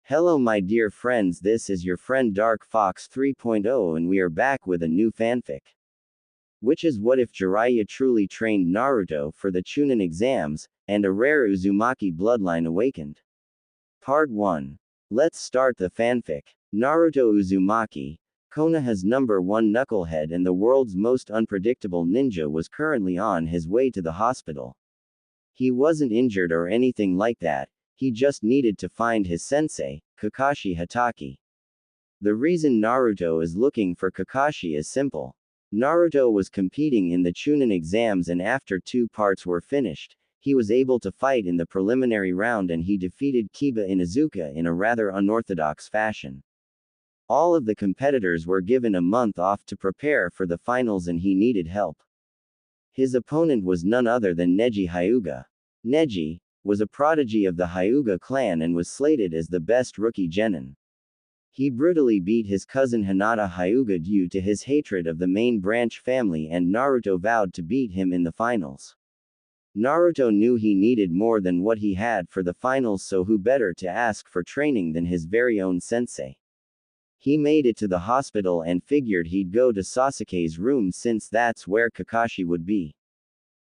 Hello my dear friends, this is your friend Dark Fox 3.0 and we are back with a new fanfic. Which is what if Jiraiya truly trained Naruto for the Chunin exams, and a rare Uzumaki bloodline awakened? Part 1. Let's start the fanfic. Naruto Uzumaki, Konoha's #1 knucklehead and the world's most unpredictable ninja, was currently on his way to the hospital. He wasn't injured or anything like that. He just needed to find his sensei, Kakashi Hatake. The reason Naruto is looking for Kakashi is simple. Naruto was competing in the Chunin exams and after 2 parts were finished, he was able to fight in the preliminary round and he defeated Kiba Inuzuka in a rather unorthodox fashion. All of the competitors were given a month off to prepare for the finals and he needed help. His opponent was none other than Neji Hyuga. Neji was a prodigy of the Hyuga clan and was slated as the best rookie genin. He brutally beat his cousin Hinata Hyuga due to his hatred of the main branch family, and Naruto vowed to beat him in the finals. Naruto knew he needed more than what he had for the finals, so who better to ask for training than his very own sensei? He made it to the hospital and figured he'd go to Sasuke's room since that's where Kakashi would be.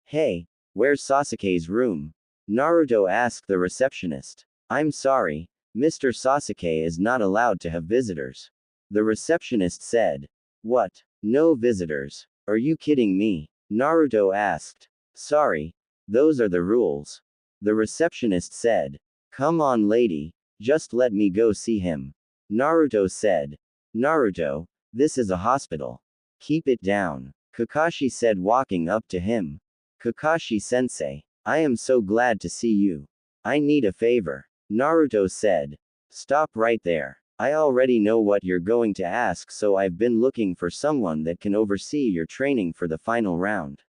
Hey, where's Sasuke's room? Naruto asked the receptionist. I'm sorry, Mr. Sasuke is not allowed to have visitors. The receptionist said. What? No visitors? Are you kidding me? Naruto asked. Sorry. Those are the rules. The receptionist said. Come on lady, just let me go see him. Naruto said. Naruto, this is a hospital. Keep it down. Kakashi said, walking up to him. Kakashi-sensei, I am so glad to see you. I need a favor. Naruto said. Stop right there. I already know what you're going to ask, so I've been looking for someone that can oversee your training for the final round.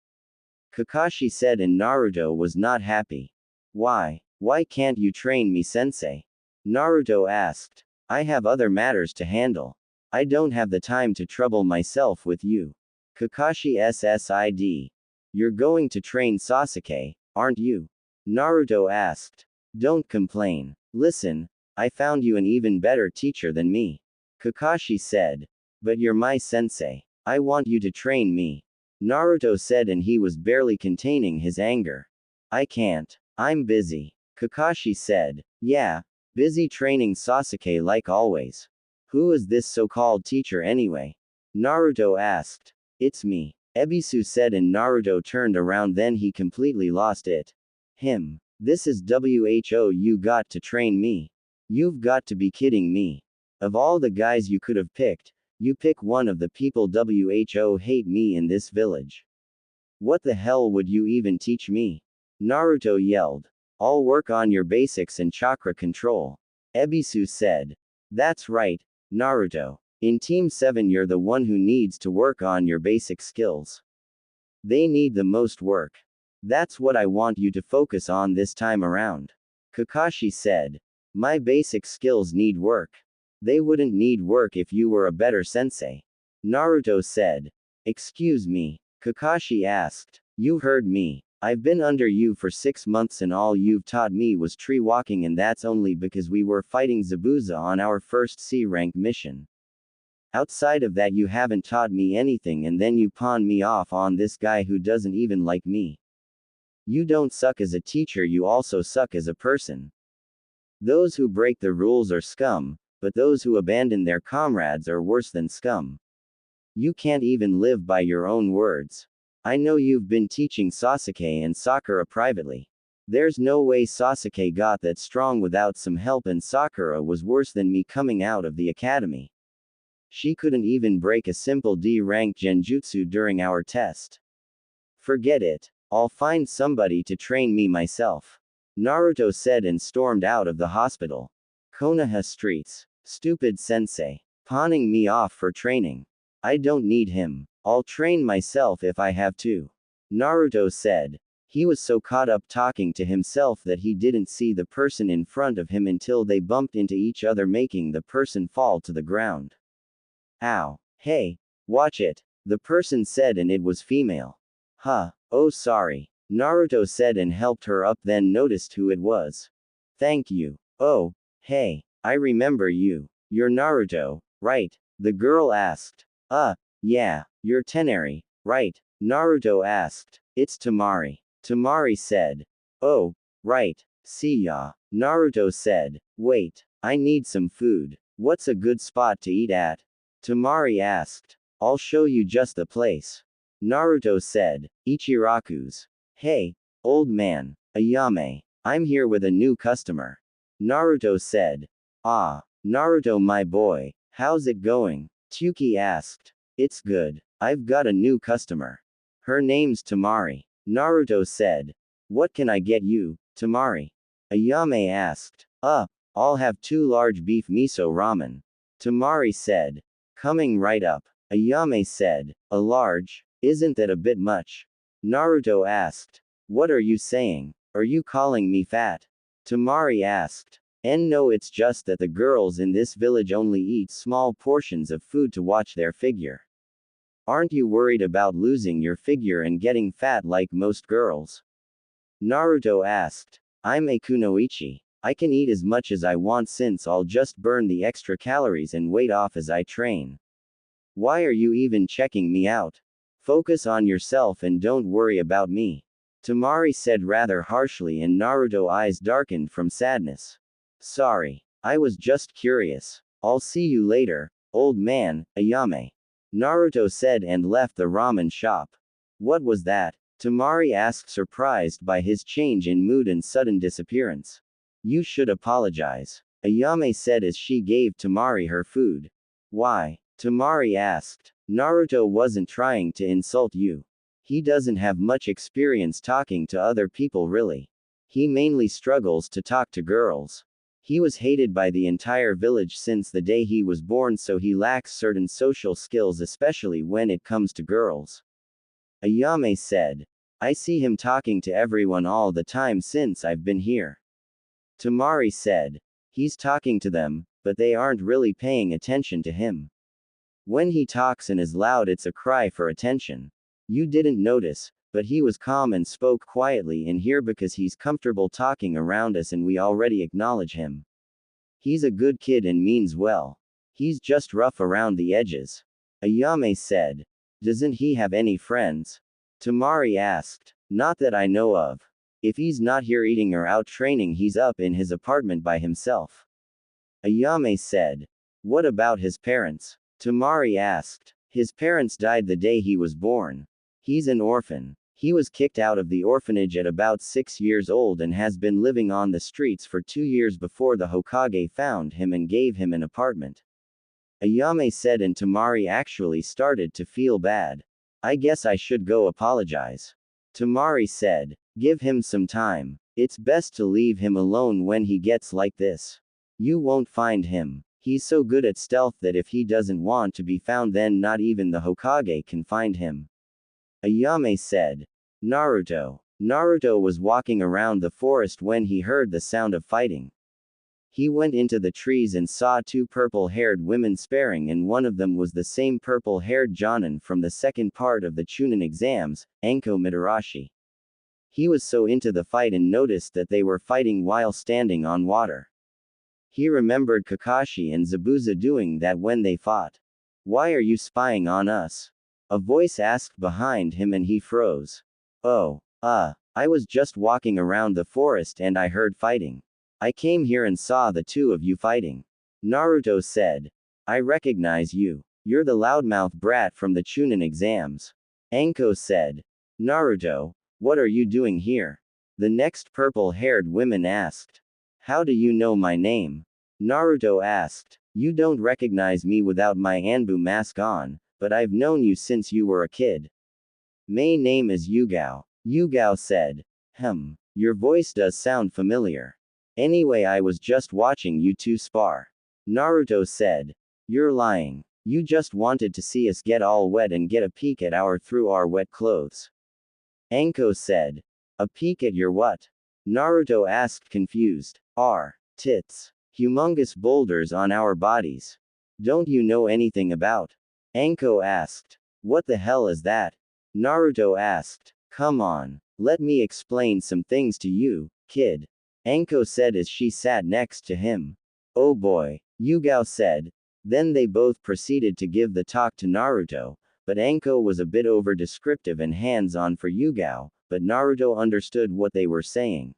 Kakashi said, and Naruto was not happy. Why? Why can't you train me, sensei? Naruto asked. I have other matters to handle. I don't have the time to trouble myself with you. Kakashi SSID. You're going to train Sasuke, aren't you? Naruto asked. Don't complain. Listen, I found you an even better teacher than me. Kakashi said. But you're my sensei. I want you to train me. Naruto said, and he was barely containing his anger. I can't. I'm busy. Kakashi said. Yeah, busy training Sasuke like always. Who is this so-called teacher anyway? Naruto asked. It's me. Ebisu said, and Naruto turned around, then he completely lost it. Him. This is who you got to train me? You've got to be kidding me. Of all the guys you could have picked, you pick one of the people who hate me in this village. What the hell would you even teach me? Naruto yelled. I'll work on your basics and chakra control. Ebisu said. That's right, Naruto. In Team 7 you're the one who needs to work on your basic skills. They need the most work. That's what I want you to focus on this time around. Kakashi said. My basic skills need work. They wouldn't need work if you were a better sensei. Naruto said. Excuse me? Kakashi asked. You heard me. I've been under you for 6 months and all you've taught me was tree walking, and that's only because we were fighting Zabuza on our first C-rank mission. Outside of that you haven't taught me anything, and then you pawn me off on this guy who doesn't even like me. You don't suck as a teacher, you also suck as a person. Those who break the rules are scum, but those who abandon their comrades are worse than scum. You can't even live by your own words. I know you've been teaching Sasuke and Sakura privately. There's no way Sasuke got that strong without some help, and Sakura was worse than me coming out of the academy. She couldn't even break a simple D-rank genjutsu during our test. Forget it. I'll find somebody to train me myself. Naruto said and stormed out of the hospital. Konoha streets. Stupid sensei. Pawning me off for training. I don't need him. I'll train myself if I have to. Naruto said. He was so caught up talking to himself that he didn't see the person in front of him until they bumped into each other, making the person fall to the ground. Ow. Hey, watch it. The person said, and it was female. Huh. Oh sorry. Naruto said and helped her up, then noticed who it was. Thank you. Oh, hey. I remember you. You're Naruto, right? The girl asked. Yeah, you're Tenari, right? Naruto asked. It's Tamari. Tamari said. Oh, right. See ya. Naruto said. Wait, I need some food. What's a good spot to eat at? Tamari asked. I'll show you just the place. Naruto said. Ichiraku's. Hey, old man, Ayame. I'm here with a new customer. Naruto said. Ah, Naruto my boy, how's it going? Tsuki asked. It's good. I've got a new customer. Her name's Tamari. Naruto said. What can I get you, Tamari? Ayame asked. I'll have 2 large beef miso ramen. Tamari said. Coming right up. Ayame said. A large? Isn't that a bit much? Naruto asked. What are you saying? Are you calling me fat? Tamari asked. No, it's just that the girls in this village only eat small portions of food to watch their figure. Aren't you worried about losing your figure and getting fat like most girls? Naruto asked. I'm a kunoichi. I can eat as much as I want since I'll just burn the extra calories and weight off as I train. Why are you even checking me out? Focus on yourself and don't worry about me. Tamari said rather harshly, and Naruto's eyes darkened from sadness. Sorry. I was just curious. I'll see you later, old man, Ayame. Naruto said and left the ramen shop. What was that? Tamari asked, surprised by his change in mood and sudden disappearance. You should apologize. Ayame said as she gave Tamari her food. Why? Tamari asked. Naruto wasn't trying to insult you. He doesn't have much experience talking to other people really. He mainly struggles to talk to girls. He was hated by the entire village since the day he was born, so he lacks certain social skills, especially when it comes to girls. Ayame said. I see him talking to everyone all the time since I've been here. Tamari said. He's talking to them, but they aren't really paying attention to him. When he talks and is loud, it's a cry for attention. You didn't notice, but he was calm and spoke quietly in here because he's comfortable talking around us and we already acknowledge him. He's a good kid and means well. He's just rough around the edges. Ayame said. Doesn't he have any friends? Tamari asked. Not that I know of. If he's not here eating or out training, he's up in his apartment by himself. Ayame said. What about his parents? Tamari asked. His parents died the day he was born. He's an orphan. He was kicked out of the orphanage at about 6 years old and has been living on the streets for 2 years before the Hokage found him and gave him an apartment. Ayame said, and Tamari actually started to feel bad. I guess I should go apologize. Tamari said. Give him some time. It's best to leave him alone when he gets like this. You won't find him. He's so good at stealth that if he doesn't want to be found, then not even the Hokage can find him. Ayame said. Naruto. Naruto was walking around the forest when he heard the sound of fighting. He went into the trees and saw 2 purple-haired women sparring, and one of them was the same purple-haired Jonin from the second part of the Chunin exams, Anko Mitarashi. He was so into the fight and noticed that they were fighting while standing on water. He remembered Kakashi and Zabuza doing that when they fought. Why are you spying on us? A voice asked behind him and he froze. Oh, I was just walking around the forest and I heard fighting. I came here and saw the 2 of you fighting. Naruto said. I recognize you. You're the loudmouth brat from the Chunin exams. Anko said. Naruto, what are you doing here? The next purple-haired woman asked. How do you know my name? Naruto asked. You don't recognize me without my Anbu mask on, but I've known you since you were a kid. My name is Yugao. Yugao said. Your voice does sound familiar. Anyway, I was just watching you 2 spar. Naruto said. You're lying. You just wanted to see us get all wet and get a peek at through our wet clothes. Anko said. A peek at your what? Naruto asked, confused. Our tits. Humongous boulders on our bodies. Don't you know anything about? Anko asked. What the hell is that? Naruto asked. Come on. Let me explain some things to you, kid. Anko said as she sat next to him. Oh boy, Yugao said. Then they both proceeded to give the talk to Naruto, but Anko was a bit over-descriptive and hands-on for Yugao, but Naruto understood what they were saying.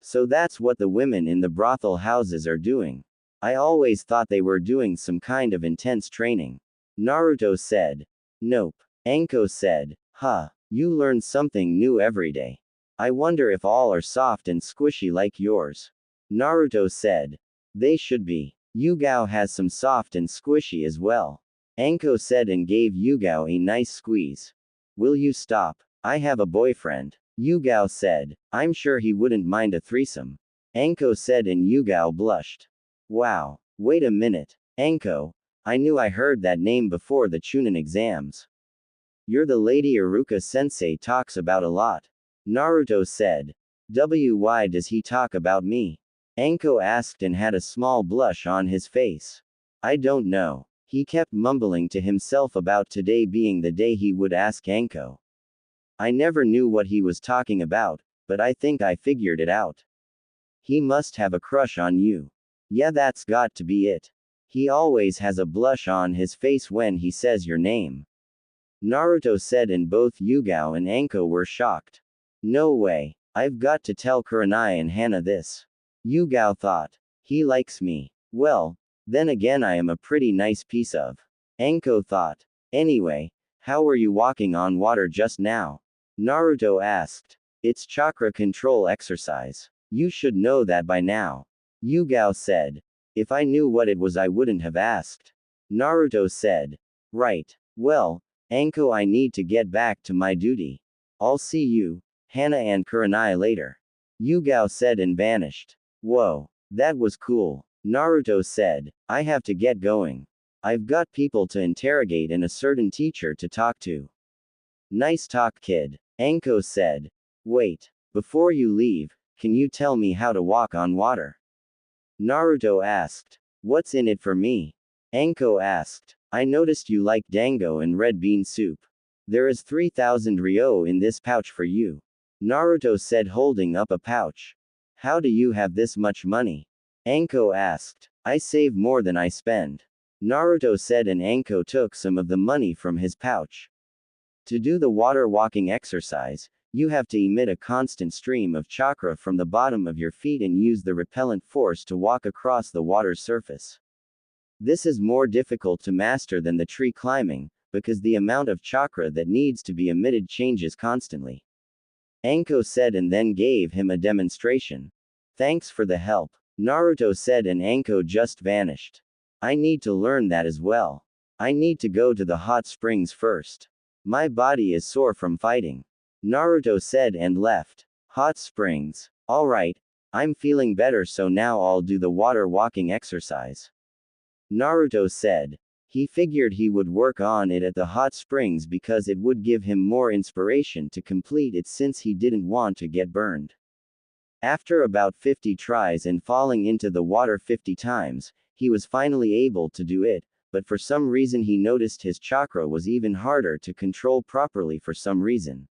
So that's what the women in the brothel houses are doing. I always thought they were doing some kind of intense training. Naruto said. Nope. Anko said. Huh. You learn something new every day. I wonder if all are soft and squishy like yours. Naruto said. They should be. Yugao has some soft and squishy as well. Anko said and gave Yugao a nice squeeze. Will you stop? I have a boyfriend. Yugao said. I'm sure he wouldn't mind a threesome. Anko said and Yugao blushed. Wow. Wait a minute. Anko. I knew I heard that name before the Chunin exams. You're the lady Iruka-sensei talks about a lot. Naruto said. Why does he talk about me? Anko asked and had a small blush on his face. I don't know. He kept mumbling to himself about today being the day he would ask Anko. I never knew what he was talking about, but I think I figured it out. He must have a crush on you. Yeah, that's got to be it. He always has a blush on his face when he says your name. Naruto said and both Yugao and Anko were shocked. No way. I've got to tell Kurenai and Hana this. Yugao thought. He likes me. Well, then again I am a pretty nice piece of. Anko thought. Anyway, how were you walking on water just now? Naruto asked. It's chakra control exercise. You should know that by now. Yugao said. If I knew what it was I wouldn't have asked. Naruto said. Right. Well, Anko, I need to get back to my duty. I'll see you, Hana and Kurenai later. Yugao said and vanished. Whoa. That was cool. Naruto said. I have to get going. I've got people to interrogate and a certain teacher to talk to. Nice talk, kid. Anko said. Wait. Before you leave, can you tell me how to walk on water? Naruto asked. What's in it for me? Anko asked. I noticed you like dango and red bean soup. There is 3,000 ryo in this pouch for you. Naruto said holding up a pouch. How do you have this much money? Anko asked. I save more than I spend. Naruto said and Anko took some of the money from his pouch. To do the water walking exercise, you have to emit a constant stream of chakra from the bottom of your feet and use the repellent force to walk across the water's surface. This is more difficult to master than the tree climbing, because the amount of chakra that needs to be emitted changes constantly. Anko said and then gave him a demonstration. Thanks for the help. Naruto said and Anko just vanished. I need to learn that as well. I need to go to the hot springs first. My body is sore from fighting. Naruto said and left. Hot springs. Alright. I'm feeling better, so now I'll do the water walking exercise. Naruto said. He figured he would work on it at the hot springs because it would give him more inspiration to complete it since he didn't want to get burned. After about 50 tries and falling into the water 50 times, he was finally able to do it, but for some reason he noticed his chakra was even harder to control properly for some reason.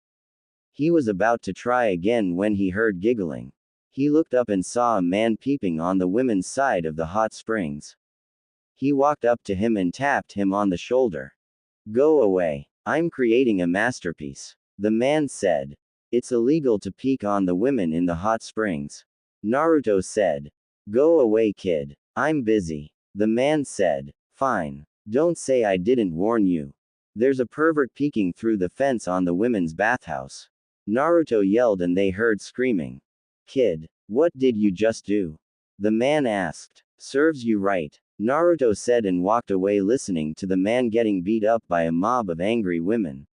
He was about to try again when he heard giggling. He looked up and saw a man peeping on the women's side of the hot springs. He walked up to him and tapped him on the shoulder. Go away. I'm creating a masterpiece. The man said. It's illegal to peek on the women in the hot springs. Naruto said. Go away, kid. I'm busy. The man said. Fine. Don't say I didn't warn you. There's a pervert peeking through the fence on the women's bathhouse. Naruto yelled and they heard screaming. Kid, what did you just do? The man asked. Serves you right. Naruto said and walked away listening to the man getting beat up by a mob of angry women.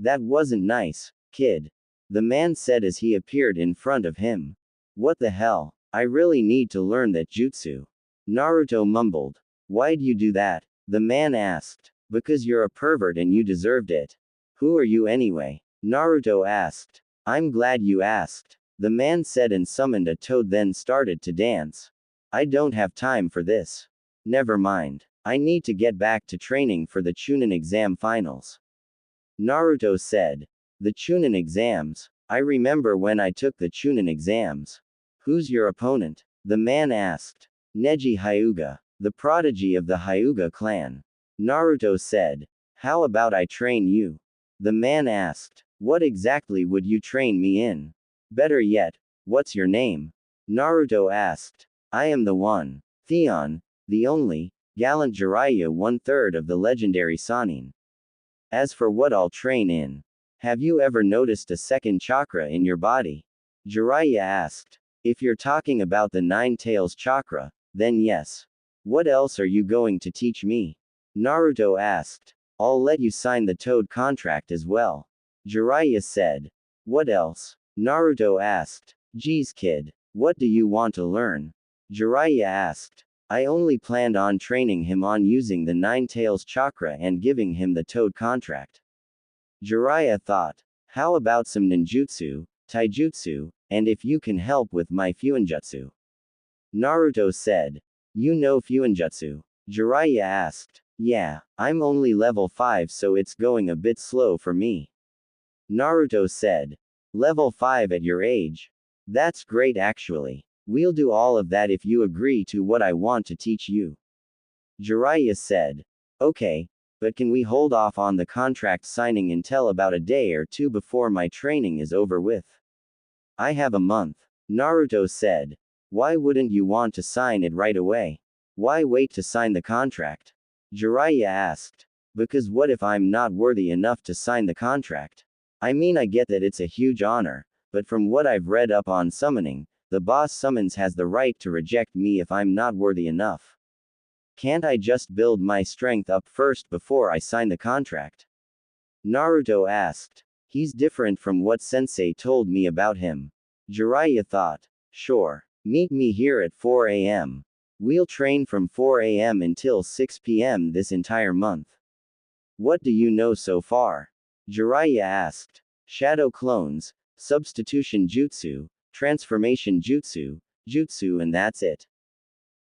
That wasn't nice, kid. The man said as he appeared in front of him. What the hell? I really need to learn that jutsu. Naruto mumbled. Why'd you do that? The man asked. Because you're a pervert and you deserved it. Who are you anyway? Naruto asked. I'm glad you asked. The man said and summoned a toad then started to dance. I don't have time for this. Never mind. I need to get back to training for the Chunin exam finals. Naruto said. The Chunin exams? I remember when I took the Chunin exams. Who's your opponent? The man asked. Neji Hyuga, the prodigy of the Hyuga clan. Naruto said. How about I train you? The man asked. What exactly would you train me in? Better yet, what's your name? Naruto asked. I am the one. Theon, the only, gallant Jiraiya, 1/3 of the legendary Sannin. As for what I'll train in, have you ever noticed a second chakra in your body? Jiraiya asked. If you're talking about the Nine Tails chakra, then yes. What else are you going to teach me? Naruto asked. I'll let you sign the Toad contract as well. Jiraiya said. What else? Naruto asked. Geez kid, what do you want to learn? Jiraiya asked. I only planned on training him on using the Nine Tails chakra and giving him the Toad contract. Jiraiya thought. How about some ninjutsu, taijutsu, and if you can help with my fuinjutsu? Naruto said. You know fuinjutsu? Jiraiya asked. Yeah, I'm only level 5 so it's going a bit slow for me. Naruto said. Level 5 at your age? That's great actually. We'll do all of that if you agree to what I want to teach you. Jiraiya said. Okay, but can we hold off on the contract signing until about a day or two before my training is over with? I have a month. Naruto said. Why wouldn't you want to sign it right away? Why wait to sign the contract? Jiraiya asked. Because what if I'm not worthy enough to sign the contract? I mean, I get that it's a huge honor, but from what I've read up on summoning, the boss summons has the right to reject me if I'm not worthy enough. Can't I just build my strength up first before I sign the contract? Naruto asked. He's different from what sensei told me about him. Jiraiya thought. Sure. Meet me here at 4 a.m. We'll train from 4 a.m. until 6 p.m. this entire month. What do you know so far? Jiraiya asked. Shadow clones, substitution jutsu, transformation jutsu, jutsu, and that's it.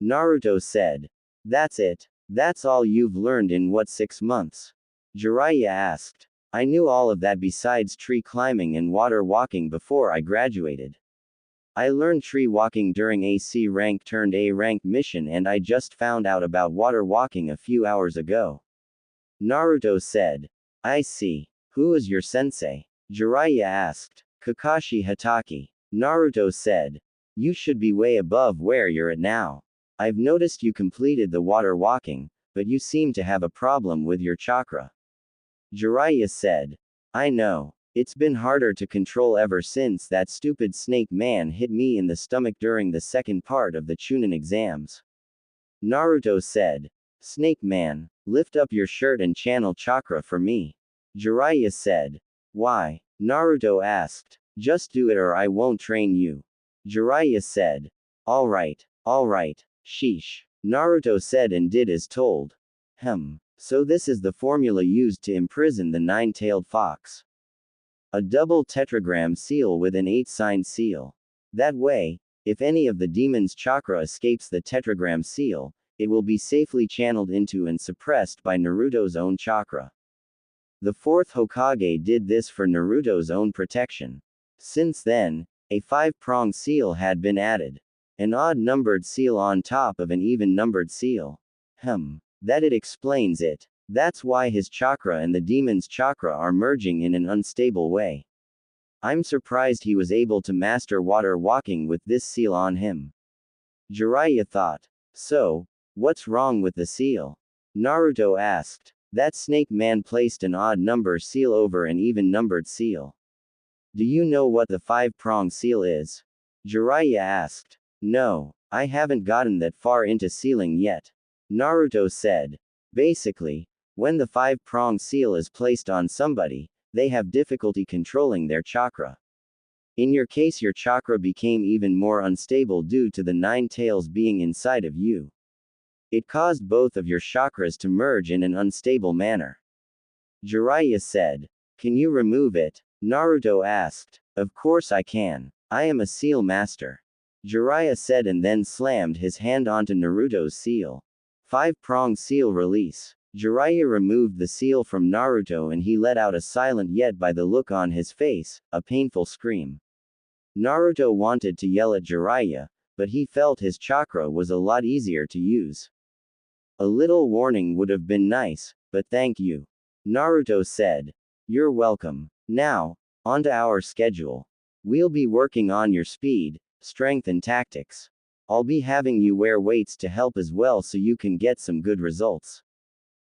Naruto said. That's it? That's all you've learned in what, 6 months? Jiraiya asked. I knew all of that besides tree climbing and water walking before I graduated. I learned tree walking during a C rank turned A rank mission and I just found out about water walking a few hours ago. Naruto said. I see. Who is your sensei? Jiraiya asked. Kakashi Hatake. Naruto said. You should be way above where you're at now. I've noticed you completed the water walking, but you seem to have a problem with your chakra. Jiraiya said. I know. It's been harder to control ever since that stupid snake man hit me in the stomach during the second part of the Chunin exams. Naruto said. Snake man, lift up your shirt and channel chakra for me. Jiraiya said. Why? Naruto asked. Just do it or I won't train you. Jiraiya said. Alright, sheesh. Naruto said and did as told. So this is the formula used to imprison the nine-tailed fox. A double tetragram seal with an 8-sign seal. That way, if any of the demon's chakra escapes the tetragram seal, it will be safely channeled into and suppressed by Naruto's own chakra. The fourth Hokage did this for Naruto's own protection. Since then, a 5-prong seal had been added. An odd-numbered seal on top of an even-numbered seal. That it explains it. That's why his chakra and the demon's chakra are merging in an unstable way. I'm surprised he was able to master water walking with this seal on him. Jiraiya thought. So, what's wrong with the seal? Naruto asked. That snake man placed an odd number seal over an even numbered seal. Do you know what the 5-prong seal is? Jiraiya asked. No, I haven't gotten that far into sealing yet. Naruto said. Basically, when the 5-prong seal is placed on somebody, they have difficulty controlling their chakra. In your case, your chakra became even more unstable due to the 9 tails being inside of you. It caused both of your chakras to merge in an unstable manner. Jiraiya said. Can you remove it? Naruto asked. Of course I can. I am a seal master. Jiraiya said and then slammed his hand onto Naruto's seal. 5-prong seal release. Jiraiya removed the seal from Naruto and he let out a silent yet by the look on his face, a painful scream. Naruto wanted to yell at Jiraiya, but he felt his chakra was a lot easier to use. A little warning would have been nice, but thank you. Naruto said. You're welcome. Now, onto our schedule. We'll be working on your speed, strength and tactics. I'll be having you wear weights to help as well so you can get some good results.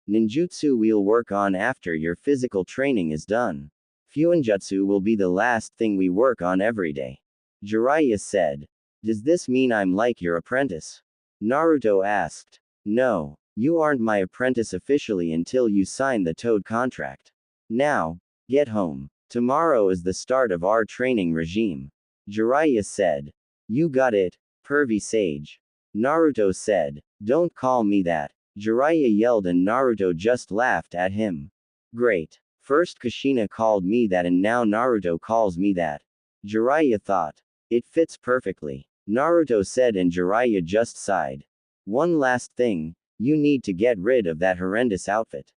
Ninjutsu we'll work on after your physical training is done. Fuinjutsu will be the last thing we work on every day. Jiraiya said. Does this mean I'm like your apprentice? Naruto asked. No, you aren't my apprentice officially until you sign the Toad contract. Now, get home. Tomorrow is the start of our training regime. Jiraiya said. You got it, pervy sage. Naruto said. Don't call me that. Jiraiya yelled and Naruto just laughed at him. Great. First Kushina called me that and now Naruto calls me that. Jiraiya thought. It fits perfectly. Naruto said and Jiraiya just sighed. One last thing, you need to get rid of that horrendous outfit.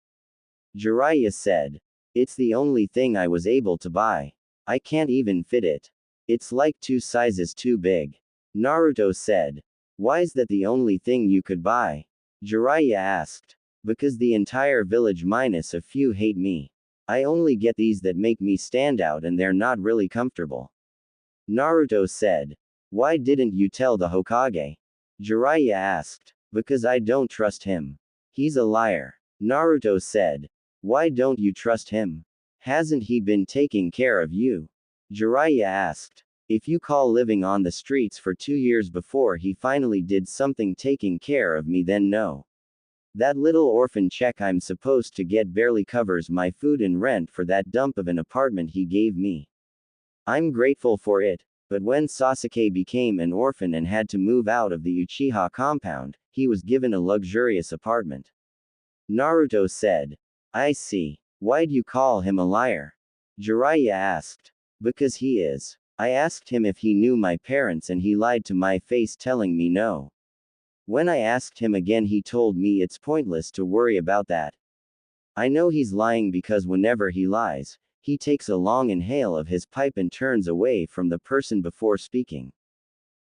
Jiraiya said. It's the only thing I was able to buy. I can't even fit it. It's like 2 sizes too big. Naruto said. Why is that the only thing you could buy? Jiraiya asked. Because the entire village minus a few hate me. I only get these that make me stand out and they're not really comfortable. Naruto said. Why didn't you tell the Hokage? Jiraiya asked. Because I don't trust him. He's a liar. Naruto said. Why don't you trust him? Hasn't he been taking care of you? Jiraiya asked. If you call living on the streets for 2 years before he finally did something taking care of me, then no. That little orphan check I'm supposed to get barely covers my food and rent for that dump of an apartment he gave me. I'm grateful for it, but when Sasuke became an orphan and had to move out of the Uchiha compound, he was given a luxurious apartment. Naruto said. I see. Why'd you call him a liar? Jiraiya asked. Because he is. I asked him if he knew my parents and he lied to my face telling me no. When I asked him again he told me it's pointless to worry about that. I know he's lying because whenever he lies, he takes a long inhale of his pipe and turns away from the person before speaking.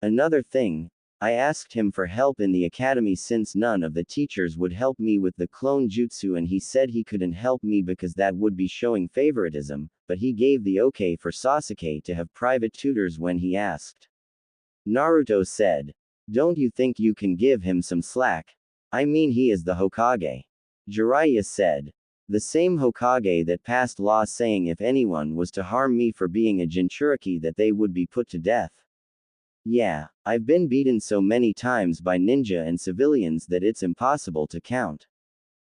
Another thing, I asked him for help in the academy since none of the teachers would help me with the clone jutsu and he said he couldn't help me because that would be showing favoritism, but he gave the okay for Sasuke to have private tutors when he asked. Naruto said. Don't you think you can give him some slack? I mean he is the Hokage. Jiraiya said. The same Hokage that passed law saying if anyone was to harm me for being a Jinchuriki that they would be put to death. Yeah, I've been beaten so many times by ninja and civilians that it's impossible to count.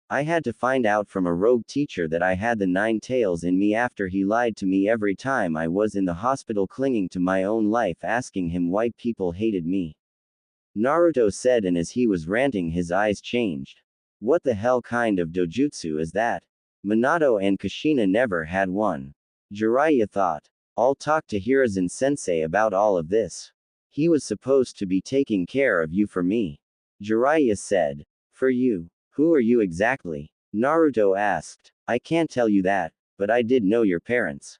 I had to find out from a rogue teacher that I had the 9 tails in me after he lied to me every time I was in the hospital clinging to my own life asking him why people hated me. Naruto said and as he was ranting his eyes changed. What the hell kind of dojutsu is that? Minato and Kushina never had one. Jiraiya thought. I'll talk to Hiruzen sensei about all of this. He was supposed to be taking care of you for me. Jiraiya said. For you? Who are you exactly? Naruto asked. I can't tell you that, but I did know your parents.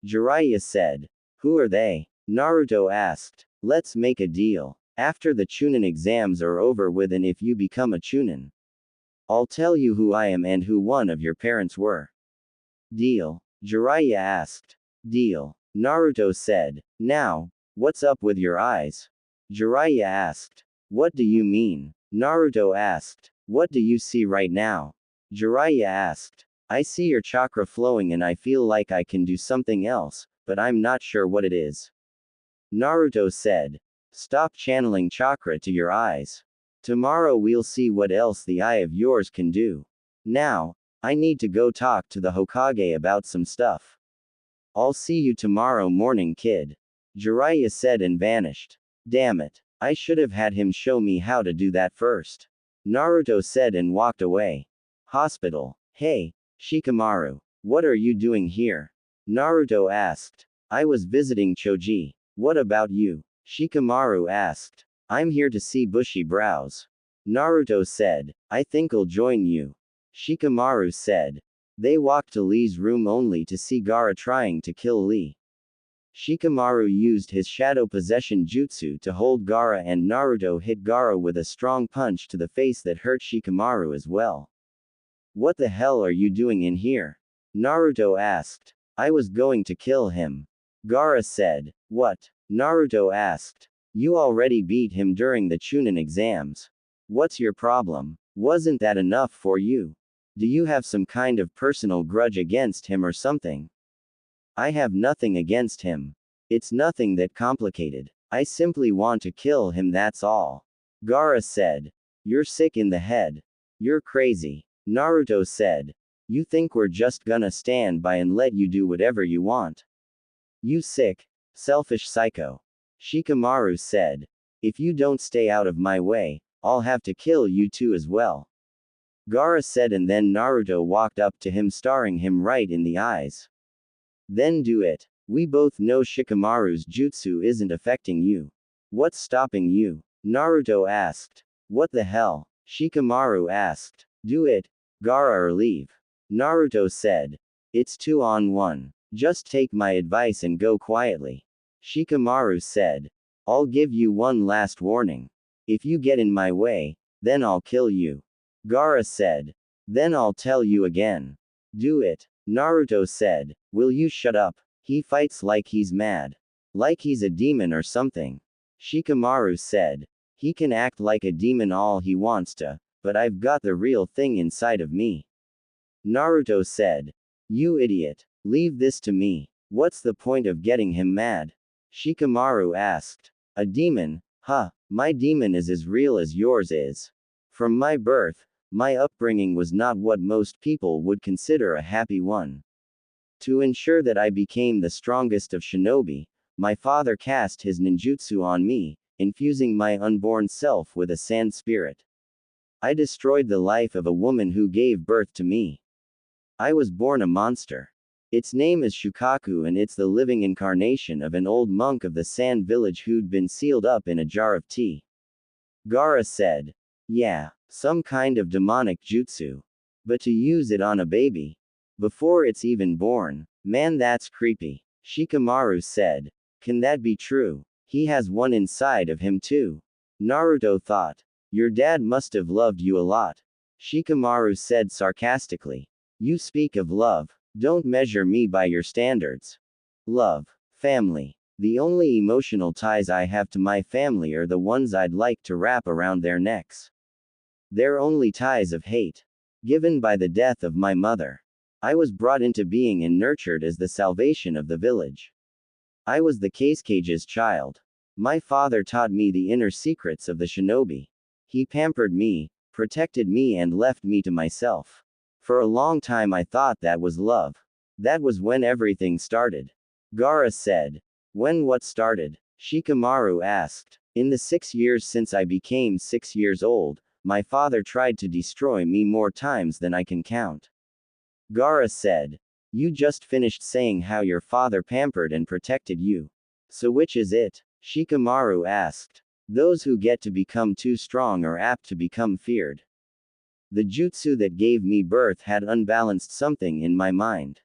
Jiraiya said. Who are they? Naruto asked. Let's make a deal. After the Chunin exams are over with and if you become a Chunin, I'll tell you who I am and who one of your parents were. Deal? Jiraiya asked. Deal. Naruto said. Now, what's up with your eyes? Jiraiya asked. What do you mean? Naruto asked. What do you see right now? Jiraiya asked. I see your chakra flowing and I feel like I can do something else, but I'm not sure what it is. Naruto said. Stop channeling chakra to your eyes. Tomorrow we'll see what else the eye of yours can do. Now, I need to go talk to the Hokage about some stuff. I'll see you tomorrow morning, kid. Jiraiya said and vanished. Damn it. I should have had him show me how to do that first. Naruto said and walked away. Hospital. Hey, Shikamaru. What are you doing here? Naruto asked. I was visiting Choji. What about you? Shikamaru asked. I'm here to see bushy brows. Naruto said. I think I'll join you. Shikamaru said. They walked to Lee's room only to see Gaara trying to kill Lee. Shikamaru used his shadow possession jutsu to hold Gaara, and Naruto hit Gaara with a strong punch to the face that hurt Shikamaru as well. What the hell are you doing in here? Naruto asked. I was going to kill him. Gaara said. What? Naruto asked. You already beat him during the Chunin exams. What's your problem? Wasn't that enough for you? Do you have some kind of personal grudge against him or something? I have nothing against him. It's nothing that complicated. I simply want to kill him, that's all. Gaara said. You're sick in the head. You're crazy. Naruto said. You think we're just gonna stand by and let you do whatever you want? You sick, selfish psycho. Shikamaru said. If you don't stay out of my way, I'll have to kill you too as well. Gaara said, and then Naruto walked up to him, staring him right in the eyes. Then do it. We both know Shikamaru's jutsu isn't affecting you. What's stopping you? Naruto asked. What the hell? Shikamaru asked. Do it, Gaara, or leave. Naruto said. It's 2-on-1. Just take my advice and go quietly. Shikamaru said. I'll give you one last warning. If you get in my way, then I'll kill you. Gaara said. Then I'll tell you again. Do it. Naruto said. Will you shut up? He fights like he's mad. Like he's a demon or something. Shikamaru said. He can act like a demon all he wants to, but I've got the real thing inside of me. Naruto said. You idiot. Leave this to me. What's the point of getting him mad? Shikamaru asked. A demon? Huh, my demon is as real as yours is. From my birth, my upbringing was not what most people would consider a happy one. To ensure that I became the strongest of shinobi, my father cast his ninjutsu on me, infusing my unborn self with a sand spirit. I destroyed the life of a woman who gave birth to me. I was born a monster. Its name is Shukaku, and it's the living incarnation of an old monk of the sand village who'd been sealed up in a jar of tea. Gaara said. Yeah, some kind of demonic jutsu. But to use it on a baby? Before it's even born? Man, that's creepy. Shikamaru said. Can that be true? He has one inside of him too. Naruto thought. Your dad must have loved you a lot. Shikamaru said sarcastically. You speak of love. Don't measure me by your standards. Love. Family. The only emotional ties I have to my family are the ones I'd like to wrap around their necks. They're only ties of hate. Given by the death of my mother. I was brought into being and nurtured as the salvation of the village. I was the Kage's child. My father taught me the inner secrets of the shinobi. He pampered me, protected me, and left me to myself. For a long time I thought that was love. That was when everything started. Gaara said. When what started? Shikamaru asked. In the 6 years since I became 6 years old, my father tried to destroy me more times than I can count. Gaara said. You just finished saying how your father pampered and protected you. So which is it? Shikamaru asked. Those who get to become too strong are apt to become feared. The jutsu that gave me birth had unbalanced something in my mind.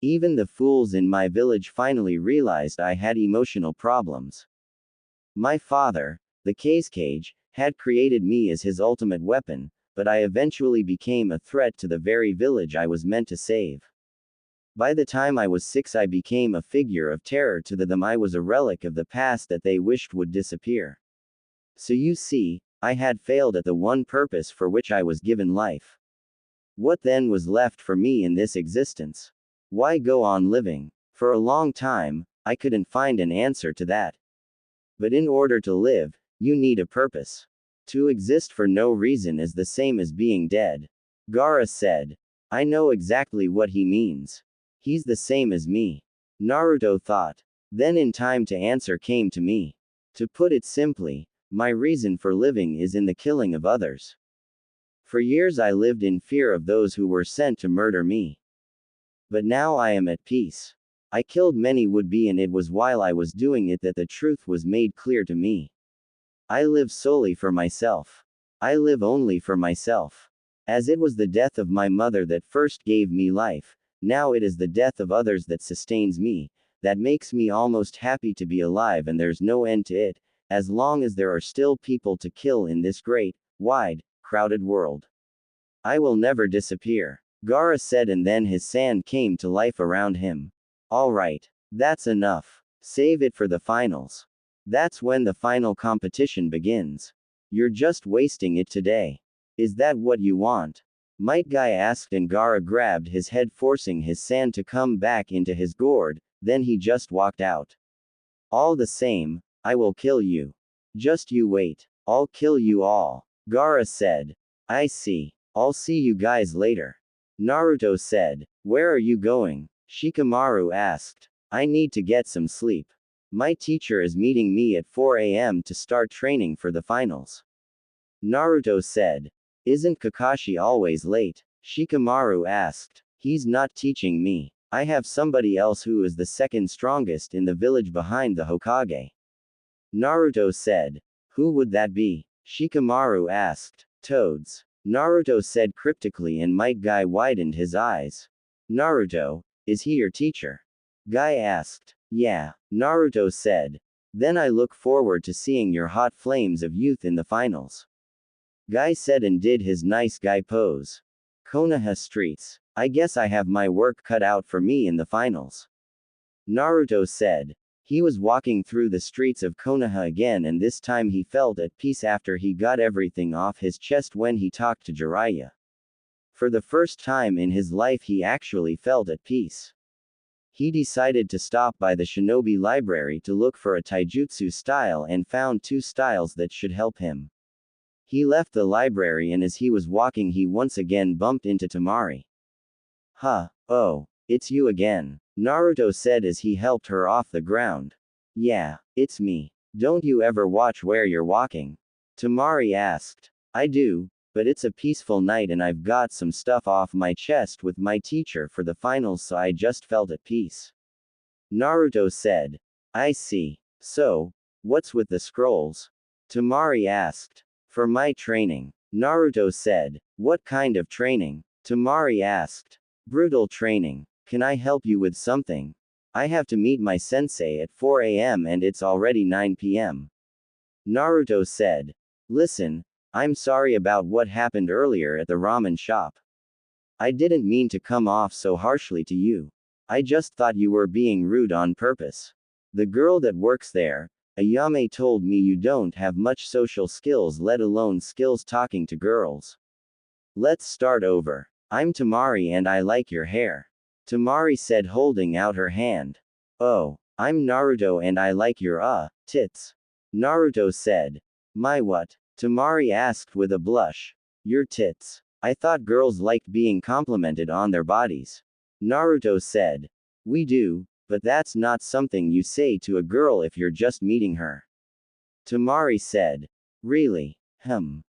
Even the fools in my village finally realized I had emotional problems. My father, the Kage, had created me as his ultimate weapon, but I eventually became a threat to the very village I was meant to save. By the time I was 6, I became a figure of terror to them. I was a relic of the past that they wished would disappear. So you see, I had failed at the one purpose for which I was given life. What then was left for me in this existence? Why go on living? For a long time, I couldn't find an answer to that. But in order to live, you need a purpose. To exist for no reason is the same as being dead. Gaara said. I know exactly what he means. He's the same as me. Naruto thought. Then in time to answer came to me. To put it simply, my reason for living is in the killing of others. For years I lived in fear of those who were sent to murder me. But now I am at peace. I killed many would-be, and it was while I was doing it that the truth was made clear to me. I live solely for myself. I live only for myself. As it was the death of my mother that first gave me life, now it is the death of others that sustains me, that makes me almost happy to be alive, and there's no end to it, as long as there are still people to kill in this great, wide, crowded world. I will never disappear, Gaara said, and then his sand came to life around him. Alright. That's enough. Save it for the finals. That's when the final competition begins. You're just wasting it today. Is that what you want? Might Guy asked, and Gaara grabbed his head, forcing his sand to come back into his gourd, then he just walked out. All the same, I will kill you. Just you wait. I'll kill you all, Gaara said. I see. I'll see you guys later, Naruto said. Where are you going? Shikamaru asked. I need to get some sleep. My teacher is meeting me at 4 a.m. to start training for the finals, Naruto said. Isn't Kakashi always late? Shikamaru asked. He's not teaching me. I have somebody else who is the second strongest in the village behind the Hokage, Naruto said. Who would that be? Shikamaru asked. Toads, Naruto said cryptically, and Might Guy widened his eyes. Naruto, is he your teacher? Guy asked. Yeah, Naruto said. Then I look forward to seeing your hot flames of youth in the finals, Guy said, and did his nice guy pose. Konoha streets. I guess I have my work cut out for me in the finals, Naruto said. He was walking through the streets of Konoha again, and this time he felt at peace after he got everything off his chest when he talked to Jiraiya. For the first time in his life, he actually felt at peace. He decided to stop by the shinobi library to look for a taijutsu style and found 2 styles that should help him. He left the library, and as he was walking, he once again bumped into Temari. Huh, oh, it's you again, Naruto said as he helped her off the ground. Yeah, it's me. Don't you ever watch where you're walking? Temari asked. I do, but it's a peaceful night and I've got some stuff off my chest with my teacher for the finals, so I just felt at peace, Naruto said. I see. So, what's with the scrolls? Temari asked. For my training, Naruto said. What kind of training? Temari asked. Brutal training. Can I help you with something? I have to meet my sensei at 4 a.m. and it's already 9 p.m. Naruto said. Listen, I'm sorry about what happened earlier at the ramen shop. I didn't mean to come off so harshly to you. I just thought you were being rude on purpose. The girl that works there, Ayame, told me you don't have much social skills, let alone skills talking to girls. Let's start over. I'm Temari and I like your hair, Temari said, holding out her hand. Oh, I'm Naruto and I like your tits, Naruto said. My what? Temari asked with a blush. Your tits. I thought girls liked being complimented on their bodies, Naruto said. We do, but that's not something you say to a girl if you're just meeting her, Temari said. Really?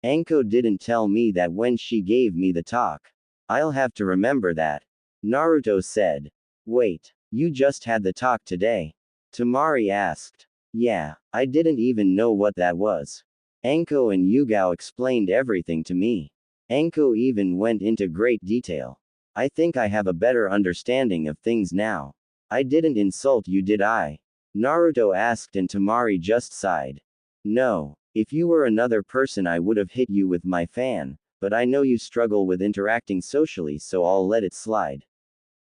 Anko didn't tell me that when she gave me the talk. I'll have to remember that, Naruto said. Wait, you just had the talk today? Temari asked. Yeah, I didn't even know what that was. Anko and Yugao explained everything to me. Anko even went into great detail. I think I have a better understanding of things now. I didn't insult you, did I? Naruto asked, and Temari just sighed. No, if you were another person I would have hit you with my fan, but I know you struggle with interacting socially, so I'll let it slide.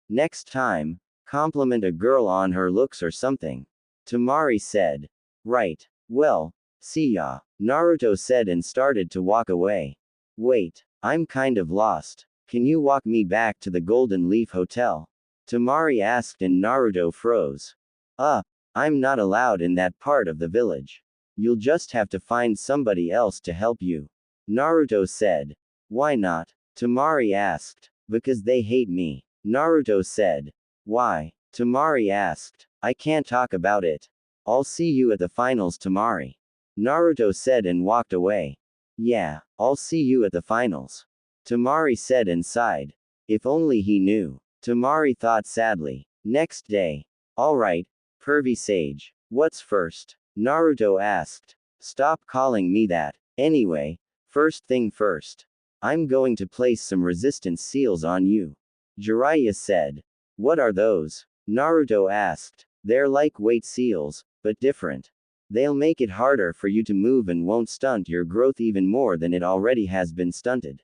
Next time, compliment a girl on her looks or something, Temari said. Right. Well, see ya, Naruto said and started to walk away. Wait, I'm kind of lost. Can you walk me back to the Golden Leaf Hotel? Temari asked, and Naruto froze. I'm not allowed in that part of the village. You'll just have to find somebody else to help you, Naruto said. Why not? Temari asked. Because they hate me, Naruto said. Why? Temari asked. I can't talk about it. I'll see you at the finals, Temari, Naruto said and walked away. Yeah, I'll see you at the finals, Temari said and sighed. If only he knew, Temari thought sadly. Next day. Alright, pervy sage. What's first? Naruto asked. Stop calling me that. Anyway, first thing first. I'm going to place some resistance seals on you, Jiraiya said. What are those? Naruto asked. They're like weight seals, but different. They'll make it harder for you to move and won't stunt your growth even more than it already has been stunted.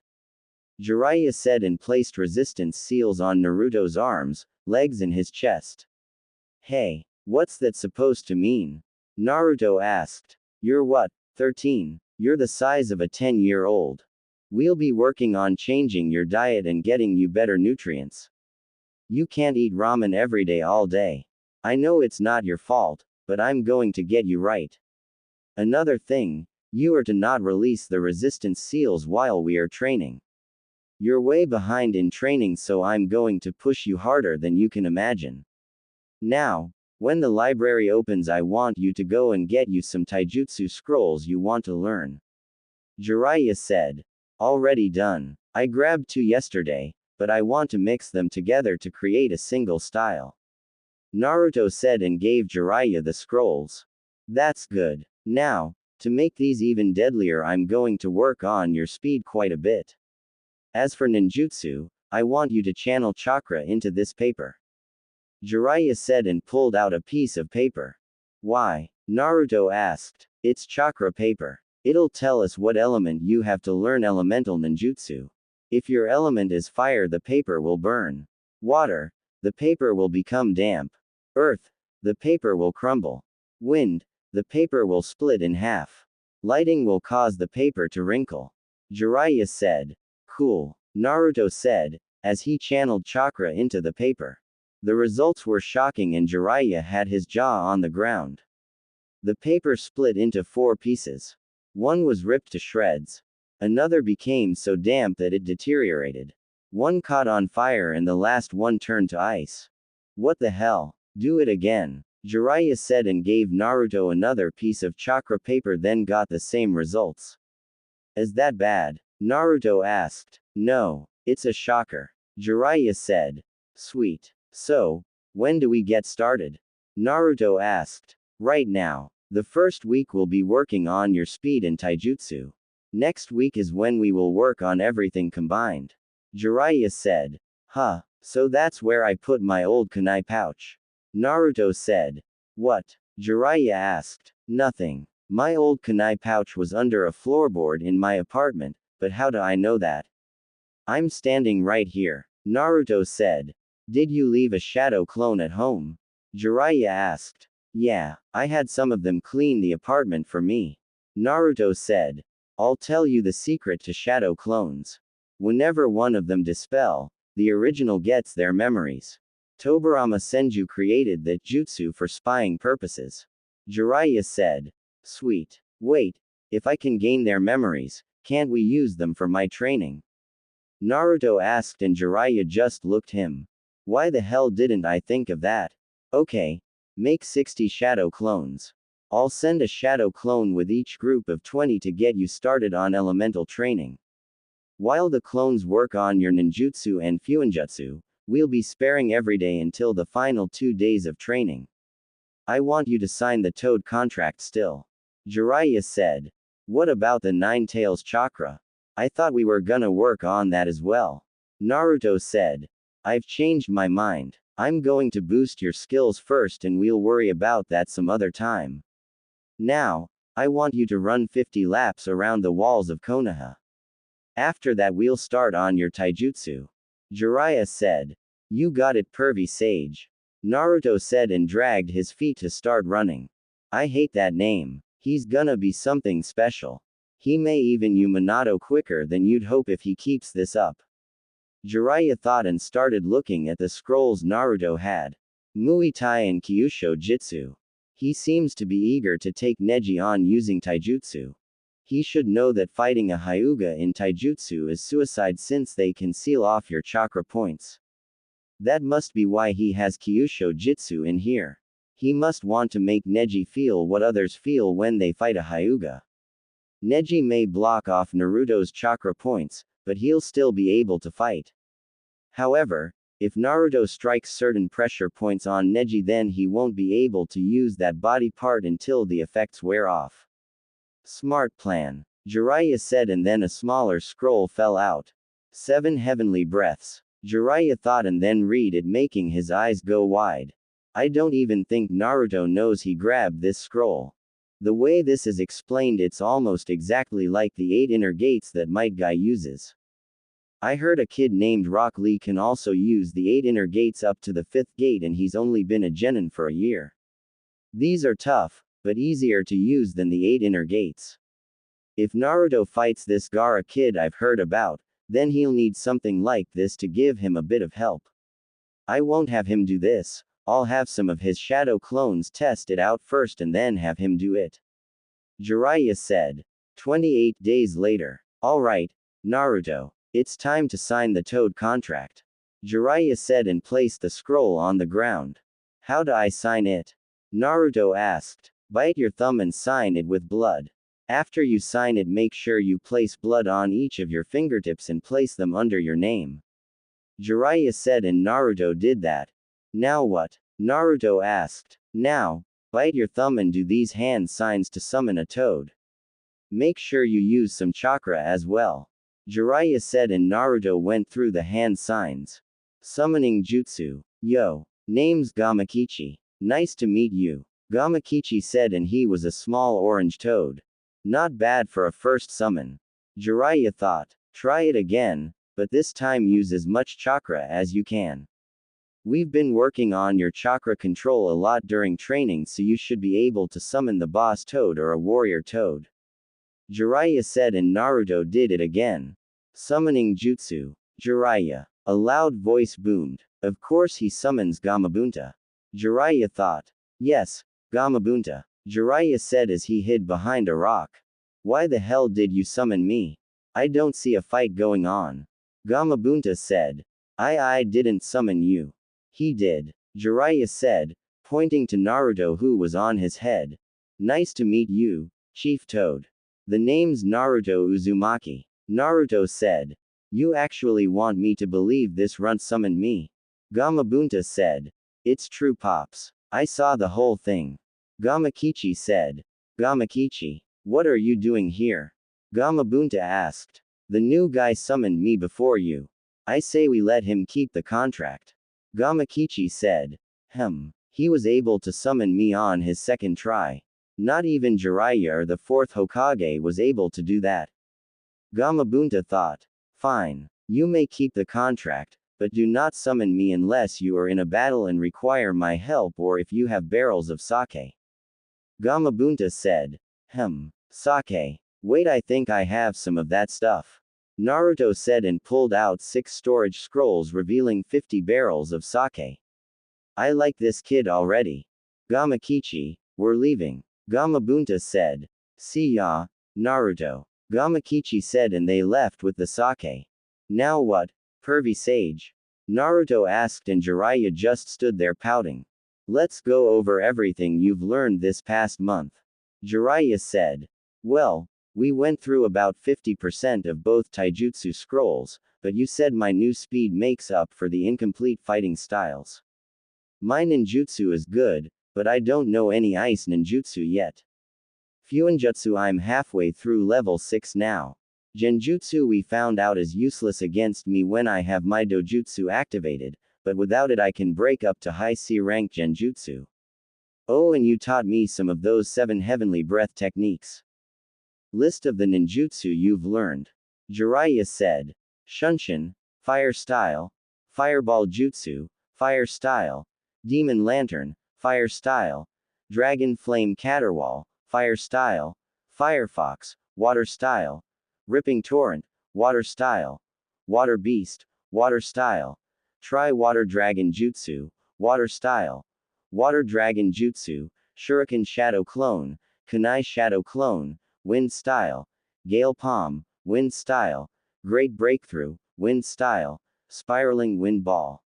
Jiraiya said and placed resistance seals on Naruto's arms, legs and his chest. Hey, what's that supposed to mean? Naruto asked. You're what, 13? You're the size of a 10-year-old. We'll be working on changing your diet and getting you better nutrients. You can't eat ramen every day all day. I know it's not your fault, but I'm going to get you right. Another thing, you are to not release the resistance seals while we are training. You're way behind in training, so I'm going to push you harder than you can imagine. Now, when the library opens, I want you to go and get you some taijutsu scrolls you want to learn. Jiraiya said. Already done. I grabbed 2 yesterday, but I want to mix them together to create a single style. Naruto said and gave Jiraiya the scrolls. That's good. Now, to make these even deadlier, I'm going to work on your speed quite a bit. As for ninjutsu, I want you to channel chakra into this paper. Jiraiya said and pulled out a piece of paper. Why? Naruto asked. It's chakra paper. It'll tell us what element you have to learn elemental ninjutsu. If your element is fire, the paper will burn. Water, the paper will become damp. Earth, the paper will crumble. Wind, the paper will split in half. Lighting will cause the paper to wrinkle. Jiraiya said. Cool. Naruto said, as he channeled chakra into the paper. The results were shocking and Jiraiya had his jaw on the ground. The paper split into 4 pieces. One was ripped to shreds. Another became so damp that it deteriorated. One caught on fire and the last one turned to ice. What the hell? Do it again. Jiraiya said and gave Naruto another piece of chakra paper, then got the same results. Is that bad? Naruto asked. No, it's a shocker. Jiraiya said. Sweet. So, when do we get started? Naruto asked. Right now. The first week we'll be working on your speed and taijutsu. Next week is when we will work on everything combined. Jiraiya said. Huh, so that's where I put my old kunai pouch. Naruto said. What? Jiraiya asked. Nothing. My old kunai pouch was under a floorboard in my apartment, but how do I know that? I'm standing right here. Naruto said. Did you leave a shadow clone at home? Jiraiya asked. Yeah, I had some of them clean the apartment for me. Naruto said. I'll tell you the secret to shadow clones. Whenever one of them dispel, the original gets their memories. Tobirama Senju created that jutsu for spying purposes. Jiraiya said. Sweet. Wait, if I can gain their memories, can't we use them for my training? Naruto asked and Jiraiya just looked him. Why the hell didn't I think of that? Okay. Make 60 shadow clones. I'll send a shadow clone with each group of 20 to get you started on elemental training. While the clones work on your ninjutsu and fuinjutsu, we'll be sparing every day until the final 2 days of training. I want you to sign the Toad contract still. Jiraiya said. What about the 9 tails chakra? I thought we were gonna work on that as well. Naruto said. I've changed my mind. I'm going to boost your skills first and we'll worry about that some other time. Now, I want you to run 50 laps around the walls of Konoha. After that we'll start on your taijutsu. Jiraiya said. You got it, pervy sage. Naruto said and dragged his feet to start running. I hate that name. He's gonna be something special. He may even use Minato quicker than you'd hope if he keeps this up. Jiraiya thought and started looking at the scrolls Naruto had. Muay Thai and Kyusho Jitsu. He seems to be eager to take Neji on using taijutsu. He should know that fighting a Hyuga in taijutsu is suicide since they can seal off your chakra points. That must be why he has Kyusho Jitsu in here. He must want to make Neji feel what others feel when they fight a Hyuga. Neji may block off Naruto's chakra points, but he'll still be able to fight. However, if Naruto strikes certain pressure points on Neji, then he won't be able to use that body part until the effects wear off. Smart plan. Jiraiya said, and then a smaller scroll fell out. 7 heavenly breaths. Jiraiya thought and then read it, making his eyes go wide. I don't even think Naruto knows he grabbed this scroll. The way this is explained, it's almost exactly like the 8 inner gates that Might Guy uses. I heard a kid named Rock Lee can also use the 8 inner gates up to the 5th gate, and he's only been a genin for a year. These are tough, but easier to use than the 8 inner gates. If Naruto fights this Gaara kid I've heard about, then he'll need something like this to give him a bit of help. I won't have him do this, I'll have some of his shadow clones test it out first and then have him do it. Jiraiya said. 28 days later. Alright, Naruto, it's time to sign the Toad contract. Jiraiya said and placed the scroll on the ground. How do I sign it? Naruto asked. Bite your thumb and sign it with blood. After you sign it, make sure you place blood on each of your fingertips and place them under your name. Jiraiya said and Naruto did that. Now what? Naruto asked. Now, bite your thumb and do these hand signs to summon a toad. Make sure you use some chakra as well. Jiraiya said and Naruto went through the hand signs. Summoning jutsu. Yo. Name's Gamakichi. Nice to meet you. Gamakichi said and he was a small orange toad. Not bad for a first summon. Jiraiya thought. Try it again, but this time use as much chakra as you can. We've been working on your chakra control a lot during training, so you should be able to summon the boss toad or a warrior toad. Jiraiya said and Naruto did it again. Summoning jutsu. Jiraiya. A loud voice boomed. Of course he summons Gamabunta. Jiraiya thought. Yes, Gamabunta. Jiraiya said as he hid behind a rock. Why the hell did you summon me? I don't see a fight going on. Gamabunta said. I didn't summon you. He did. Jiraiya said, pointing to Naruto who was on his head. Nice to meet you, Chief Toad. The name's Naruto Uzumaki. Naruto said. You actually want me to believe this runt summoned me? Gamabunta said. It's true, Pops. I saw the whole thing. Gamakichi said. Gamakichi, what are you doing here? Gamabunta asked. The new guy summoned me before you. I say we let him keep the contract. Gamakichi said. He was able to summon me on his second try. Not even Jiraiya or the 4th Hokage was able to do that. Gamabunta thought. Fine. You may keep the contract, but do not summon me unless you are in a battle and require my help or if you have barrels of sake. Gamabunta said. Sake. Wait, I think I have some of that stuff. Naruto said and pulled out 6 storage scrolls revealing 50 barrels of sake. I like this kid already. Gamakichi, we're leaving. Gamabunta said. See ya, Naruto. Gamakichi said and they left with the sake. Now what, pervy sage? Naruto asked and Jiraiya just stood there pouting. Let's go over everything you've learned this past month. Jiraiya said. Well, we went through about 50% of both taijutsu scrolls, but you said my new speed makes up for the incomplete fighting styles. My ninjutsu is good, but I don't know any ice ninjutsu yet. Fuinjutsu I'm halfway through level 6 now. Genjutsu we found out is useless against me when I have my dojutsu activated, but without it I can break up to high C rank genjutsu. Oh, and you taught me some of those 7 heavenly breath techniques. List of the ninjutsu you've learned. Jiraiya said. Shunshin, Fire Style, Fireball Jutsu, Fire Style, Demon Lantern, Fire Style, Dragon Flame Caterwall, Fire Style, Firefox, Water Style, Ripping Torrent, Water Style, Water Beast, Water Style, Tri-Water Dragon Jutsu, Water Style, Water Dragon Jutsu, Shuriken Shadow Clone, Kunai Shadow Clone, Wind Style, Gale Palm, Wind Style, Great Breakthrough, Wind Style, Spiraling Wind Ball.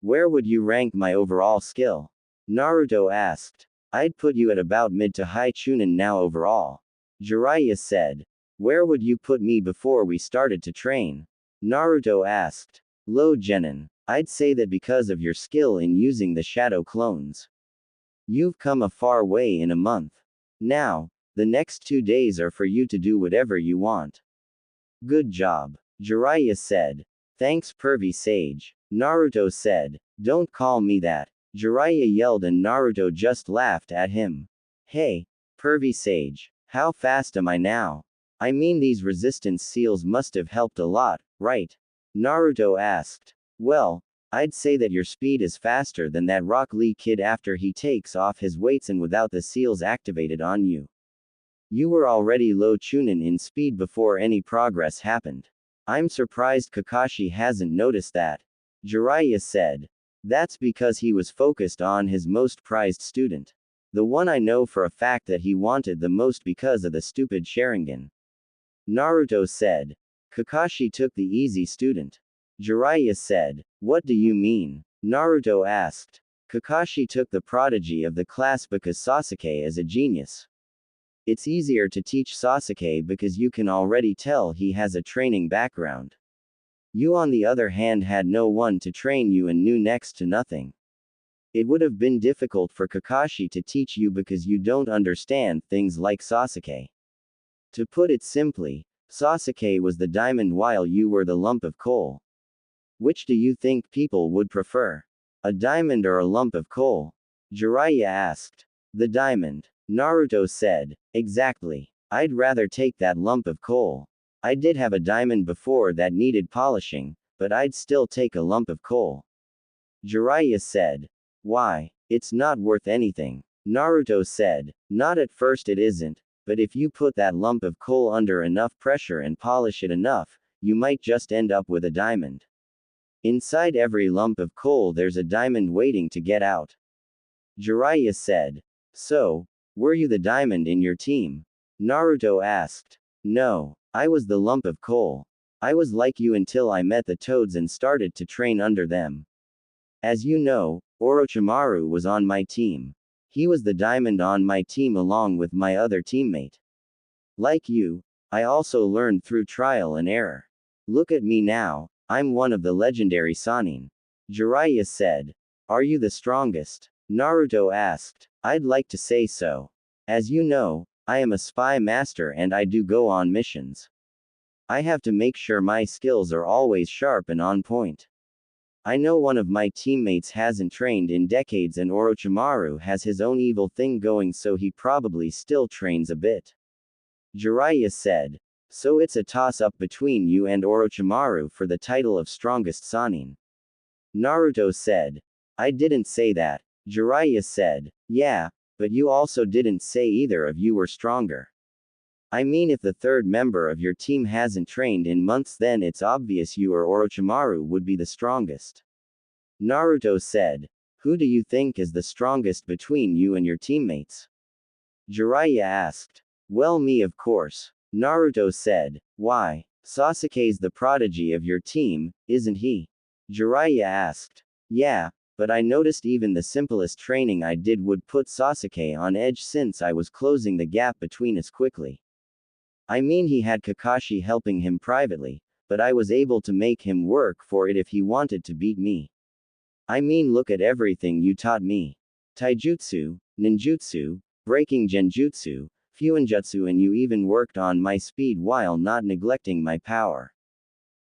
Where would you rank my overall skill? Naruto asked. I'd put you at about mid to high Chunin now overall. Jiraiya said. Where would you put me before we started to train? Naruto asked. Low Genin. I'd say that because of your skill in using the shadow clones. You've come a far way in a month. Now, the next 2 days are for you to do whatever you want. Good job. Jiraiya said. Thanks pervy sage. Naruto said. Don't call me that. Jiraiya yelled and Naruto just laughed at him. Hey, pervy sage, how fast am I now? I mean these resistance seals must have helped a lot, right? Naruto asked. Well, I'd say that your speed is faster than that Rock Lee kid after he takes off his weights and without the seals activated on you. You were already low Chunin in speed before any progress happened. I'm surprised Kakashi hasn't noticed that. Jiraiya said. That's because he was focused on his most prized student. The one I know for a fact that he wanted the most because of the stupid Sharingan. Naruto said. Kakashi took the easy student. Jiraiya said. What do you mean? Naruto asked. Kakashi took the prodigy of the class because Sasuke is a genius. It's easier to teach Sasuke because you can already tell he has a training background. You on the other hand had no one to train you and knew next to nothing. It would have been difficult for Kakashi to teach you because you don't understand things like Sasuke. To put it simply, Sasuke was the diamond while you were the lump of coal. Which do you think people would prefer? A diamond or a lump of coal? Jiraiya asked. The diamond. Naruto said. Exactly. I'd rather take that lump of coal. I did have a diamond before that needed polishing, but I'd still take a lump of coal. Jiraiya said. Why? It's not worth anything. Naruto said. Not at first it isn't, but if you put that lump of coal under enough pressure and polish it enough, you might just end up with a diamond. Inside every lump of coal there's a diamond waiting to get out. Jiraiya said. So, were you the diamond in your team? Naruto asked. No, I was the lump of coal. I was like you until I met the toads and started to train under them. As you know, Orochimaru was on my team. He was the diamond on my team along with my other teammate. Like you, I also learned through trial and error. Look at me now, I'm one of the legendary Sannin. Jiraiya said. Are you the strongest? Naruto asked. I'd like to say so. As you know, I am a spy master and I do go on missions. I have to make sure my skills are always sharp and on point. I know one of my teammates hasn't trained in decades and Orochimaru has his own evil thing going, so he probably still trains a bit. Jiraiya said. So it's a toss-up between you and Orochimaru for the title of strongest Sannin. Naruto said. I didn't say that. Jiraiya said. Yeah, but you also didn't say either of you were stronger. I mean, if the third member of your team hasn't trained in months, then it's obvious you or Orochimaru would be the strongest. Naruto said. Who do you think is the strongest between you and your teammates? Jiraiya asked. Well, me of course. Naruto said. Why? Sasuke's the prodigy of your team, isn't he? Jiraiya asked. Yeah, but I noticed even the simplest training I did would put Sasuke on edge since I was closing the gap between us quickly. I mean, he had Kakashi helping him privately, but I was able to make him work for it if he wanted to beat me. I mean, look at everything you taught me. Taijutsu, ninjutsu, breaking genjutsu, fuinjutsu, and you even worked on my speed while not neglecting my power.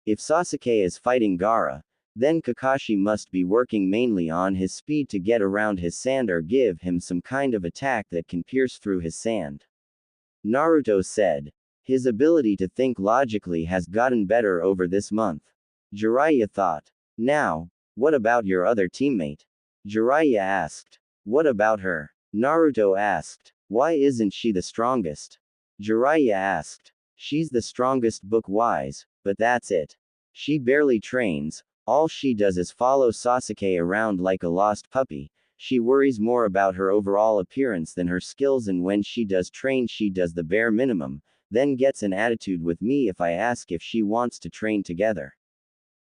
If Sasuke is fighting Gaara, then Kakashi must be working mainly on his speed to get around his sand or give him some kind of attack that can pierce through his sand. Naruto said. His ability to think logically has gotten better over this month. Jiraiya thought. Now, what about your other teammate? Jiraiya asked. What about her? Naruto asked. Why isn't she the strongest? Jiraiya asked. She's the strongest book-wise, but that's it. She barely trains. All she does is follow Sasuke around like a lost puppy. She worries more about her overall appearance than her skills, and when she does train she does the bare minimum, then gets an attitude with me if I ask if she wants to train together.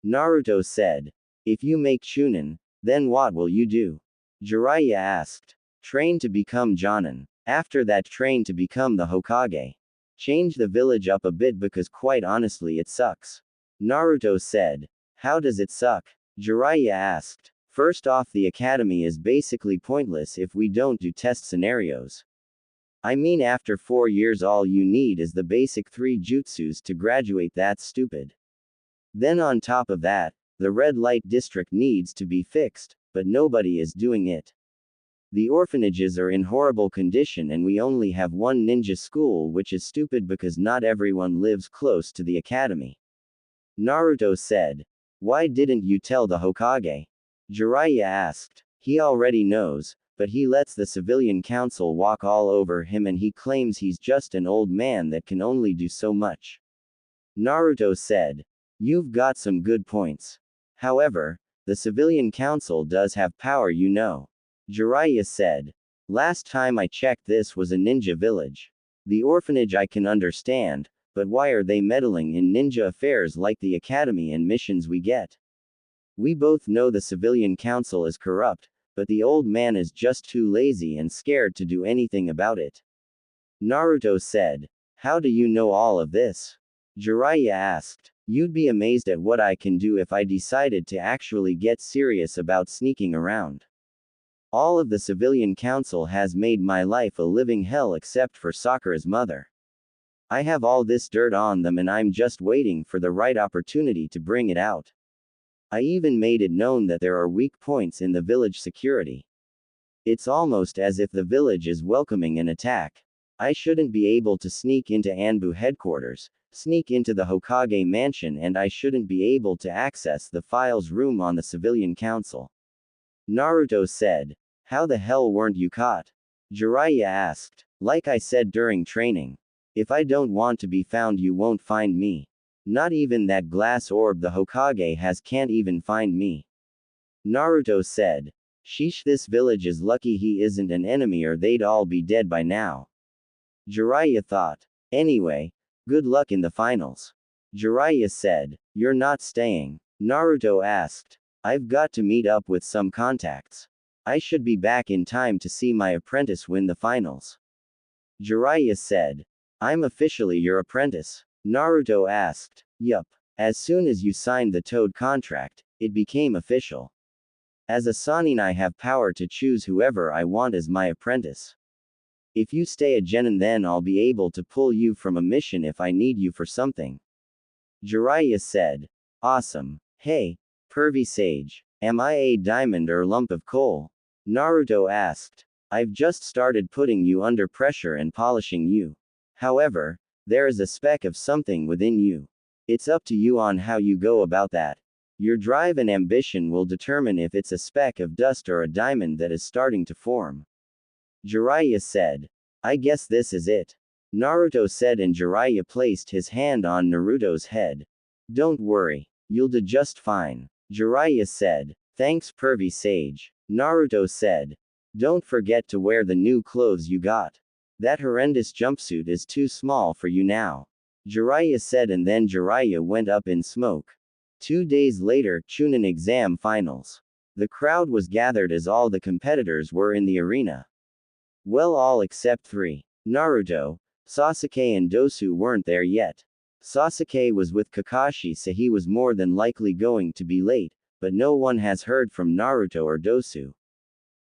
Naruto said. If you make Chunin, then what will you do? Jiraiya asked. Train to become Jonin. After that, train to become the Hokage. Change the village up a bit because quite honestly it sucks. Naruto said. How does it suck? Jiraiya asked. First off, the academy is basically pointless if we don't do test scenarios. I mean, after 4 years all you need is the basic 3 jutsus to graduate. That's stupid. Then on top of that, the red light district needs to be fixed, but nobody is doing it. The orphanages are in horrible condition and we only have one ninja school, which is stupid because not everyone lives close to the academy. Naruto said. Why didn't you tell the Hokage? Jiraiya asked. He already knows, but he lets the civilian council walk all over him and he claims he's just an old man that can only do so much. Naruto said. You've got some good points. However, the civilian council does have power, you know. Jiraiya said. Last time I checked, this was a ninja village. The orphanage I can understand, but why are they meddling in ninja affairs like the academy and missions we get? We both know the civilian council is corrupt, but the old man is just too lazy and scared to do anything about it. Naruto said. How do you know all of this? Jiraiya asked. You'd be amazed at what I can do if I decided to actually get serious about sneaking around. All of the civilian council has made my life a living hell except for Sakura's mother. I have all this dirt on them and I'm just waiting for the right opportunity to bring it out. I even made it known that there are weak points in the village security. It's almost as if the village is welcoming an attack. I shouldn't be able to sneak into Anbu headquarters, sneak into the Hokage mansion, and I shouldn't be able to access the files room on the civilian council. Naruto said. How the hell weren't you caught? Jiraiya asked. Like I said during training. If I don't want to be found, you won't find me. Not even that glass orb the Hokage has can't even find me. Naruto said. Sheesh, this village is lucky he isn't an enemy or they'd all be dead by now. Jiraiya thought. Anyway, good luck in the finals. Jiraiya said. You're not staying? Naruto asked. I've got to meet up with some contacts. I should be back in time to see my apprentice win the finals. Jiraiya said. I'm officially your apprentice? Naruto asked. Yup. As soon as you signed the Toad contract, it became official. As a Sannin, I have power to choose whoever I want as my apprentice. If you stay a genin, then I'll be able to pull you from a mission if I need you for something. Jiraiya said. Awesome. Hey, pervy sage. Am I a diamond or lump of coal? Naruto asked. I've just started putting you under pressure and polishing you. However, there is a speck of something within you. It's up to you on how you go about that. Your drive and ambition will determine if it's a speck of dust or a diamond that is starting to form. Jiraiya said. I guess this is it. Naruto said, and Jiraiya placed his hand on Naruto's head. Don't worry. You'll do just fine. Jiraiya said. Thanks, pervy sage. Naruto said. Don't forget to wear the new clothes you got. That horrendous jumpsuit is too small for you now. Jiraiya said, and then Jiraiya went up in smoke. 2 days later, Chunin exam finals. The crowd was gathered as all the competitors were in the arena. Well, all except 3. Naruto, Sasuke and Dosu weren't there yet. Sasuke was with Kakashi, so he was more than likely going to be late, but no one has heard from Naruto or Dosu.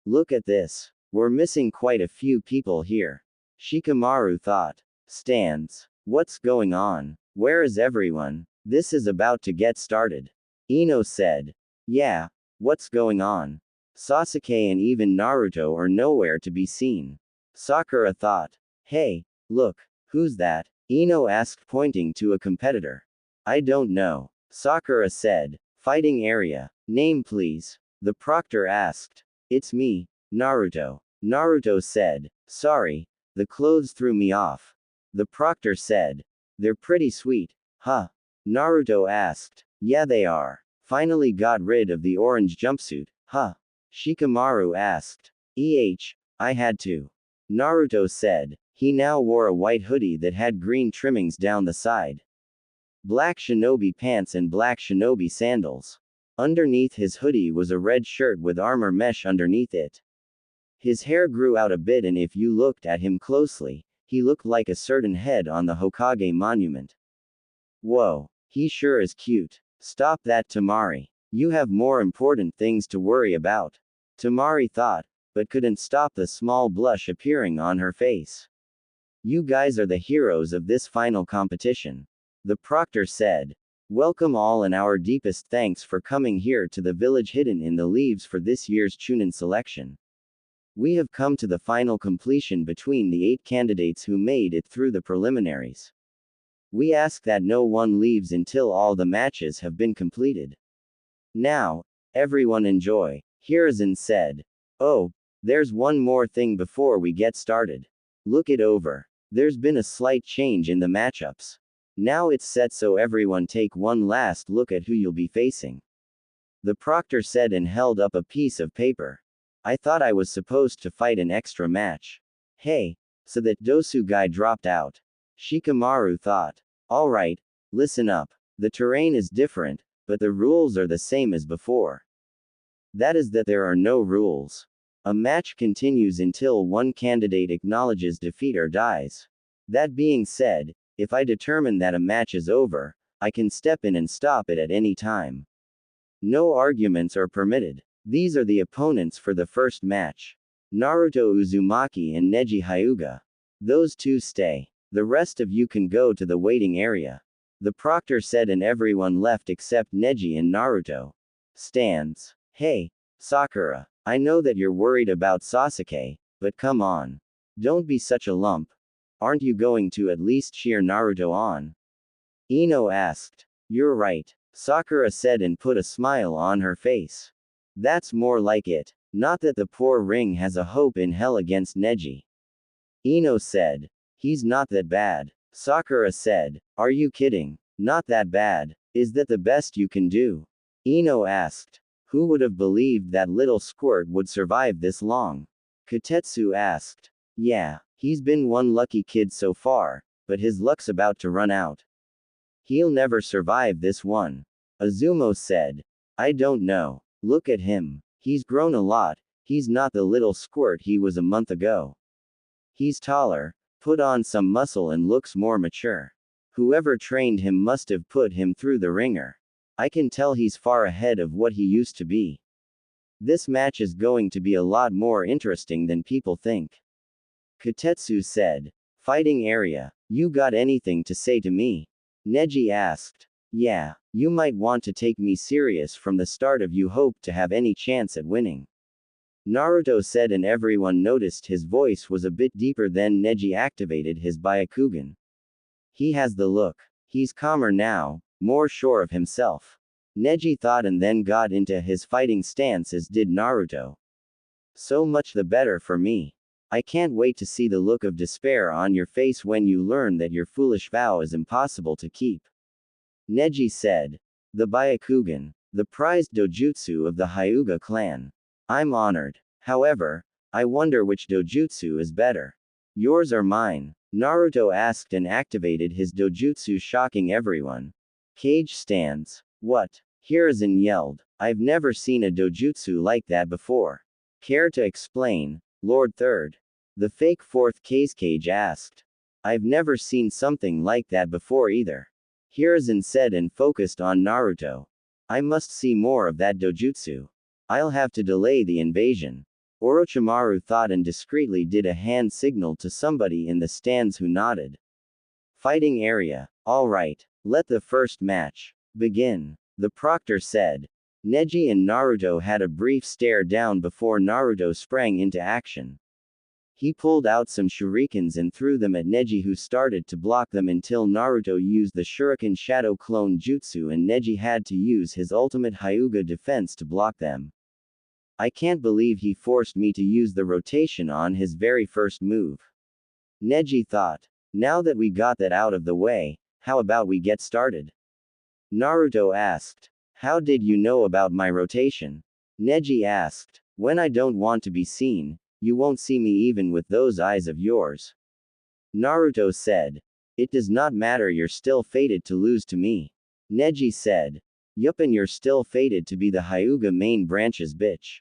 Look at this. We're missing quite a few people here. Shikamaru thought. Stands. What's going on? Where is everyone? This is about to get started. Ino said. Yeah, what's going on? Sasuke and even Naruto are nowhere to be seen. Sakura thought. Hey, look, who's that? Ino asked, pointing to a competitor. I don't know. Sakura said. Fighting area. Name please. The proctor asked. It's me, Naruto. Naruto said. Sorry, the clothes threw me off. The proctor said. They're pretty sweet, huh? Naruto asked. Yeah, they are. Finally got rid of the orange jumpsuit, huh? Shikamaru asked. I had to. Naruto said. He now wore a white hoodie that had green trimmings down the side. Black shinobi pants and black shinobi sandals. Underneath his hoodie was a red shirt with armor mesh underneath it. His hair grew out a bit, and if you looked at him closely, he looked like a certain head on the Hokage monument. Whoa, he sure is cute. Stop that, Temari. You have more important things to worry about. Temari thought, but couldn't stop the small blush appearing on her face. You guys are the heroes of this final competition. The proctor said. Welcome all and our deepest thanks for coming here to the village hidden in the leaves for this year's Chunin selection. We have come to the final completion between the 8 candidates who made it through the preliminaries. We ask that no one leaves until all the matches have been completed. Now, everyone enjoy. Hiruzen said. Oh, there's one more thing before we get started. Look it over. There's been a slight change in the matchups. Now it's set so everyone take one last look at who you'll be facing. The proctor said and held up a piece of paper. I thought I was supposed to fight an extra match. Hey, so that Dosu guy dropped out. Shikamaru thought. Alright, listen up. The terrain is different, but the rules are the same as before. That is that there are no rules. A match continues until one candidate acknowledges defeat or dies. That being said, if I determine that a match is over, I can step in and stop it at any time. No arguments are permitted. These are the opponents for the first match. Naruto Uzumaki and Neji Hyuga. Those two stay. The rest of you can go to the waiting area. The proctor said and everyone left except Neji and Naruto. Stands. Hey, Sakura. I know that you're worried about Sasuke, but come on. Don't be such a lump. Aren't you going to at least cheer Naruto on? Ino asked. You're right, Sakura said and put a smile on her face. That's more like it. Not that the poor ring has a hope in hell against Neji. Ino said. He's not that bad. Sakura said. Are you kidding? Not that bad. Is that the best you can do? Ino asked. Who would have believed that little squirt would survive this long? Katetsu asked. Yeah, he's been one lucky kid so far, but his luck's about to run out. He'll never survive this one. Azumo said. I don't know. Look at him. He's grown a lot. He's not the little squirt he was a month ago. He's taller, put on some muscle and looks more mature. Whoever trained him must have put him through the ringer. I can tell he's far ahead of what he used to be. This match is going to be a lot more interesting than people think. Katetsu said. Fighting area. You got anything to say to me? Neji asked. Yeah, you might want to take me serious from the start if you hope to have any chance at winning. Naruto said and everyone noticed his voice was a bit deeper. Then Neji activated his Byakugan. He has the look. He's calmer now, more sure of himself. Neji thought and then got into his fighting stance as did Naruto. So much the better for me. I can't wait to see the look of despair on your face when you learn that your foolish vow is impossible to keep. Neji said. The Byakugan, the prized dojutsu of the Hyuga clan. I'm honored. However, I wonder which dojutsu is better. Yours or mine? Naruto asked and activated his dojutsu, shocking everyone. Cage stands. What? Hiruzen yelled. I've never seen a dojutsu like that before. Care to explain, Lord Third? The fake fourth cage asked. I've never seen something like that before either. Hiruzen said and focused on Naruto. I must see more of that dojutsu. I'll have to delay the invasion. Orochimaru thought and discreetly did a hand signal to somebody in the stands who nodded. Fighting area. Alright, let the first match begin, the proctor said. Neji and Naruto had a brief stare down before Naruto sprang into action. He pulled out some shurikens and threw them at Neji, who started to block them until Naruto used the shuriken shadow clone jutsu and Neji had to use his ultimate Hyuga defense to block them. I can't believe he forced me to use the rotation on his very first move. Neji thought. Now that we got that out of the way, how about we get started? Naruto asked. How did you know about my rotation? Neji asked. When I don't want to be seen, you won't see me even with those eyes of yours. Naruto said. It does not matter, you're still fated to lose to me. Neji said. Yup, and you're still fated to be the Hyuga main branch's bitch.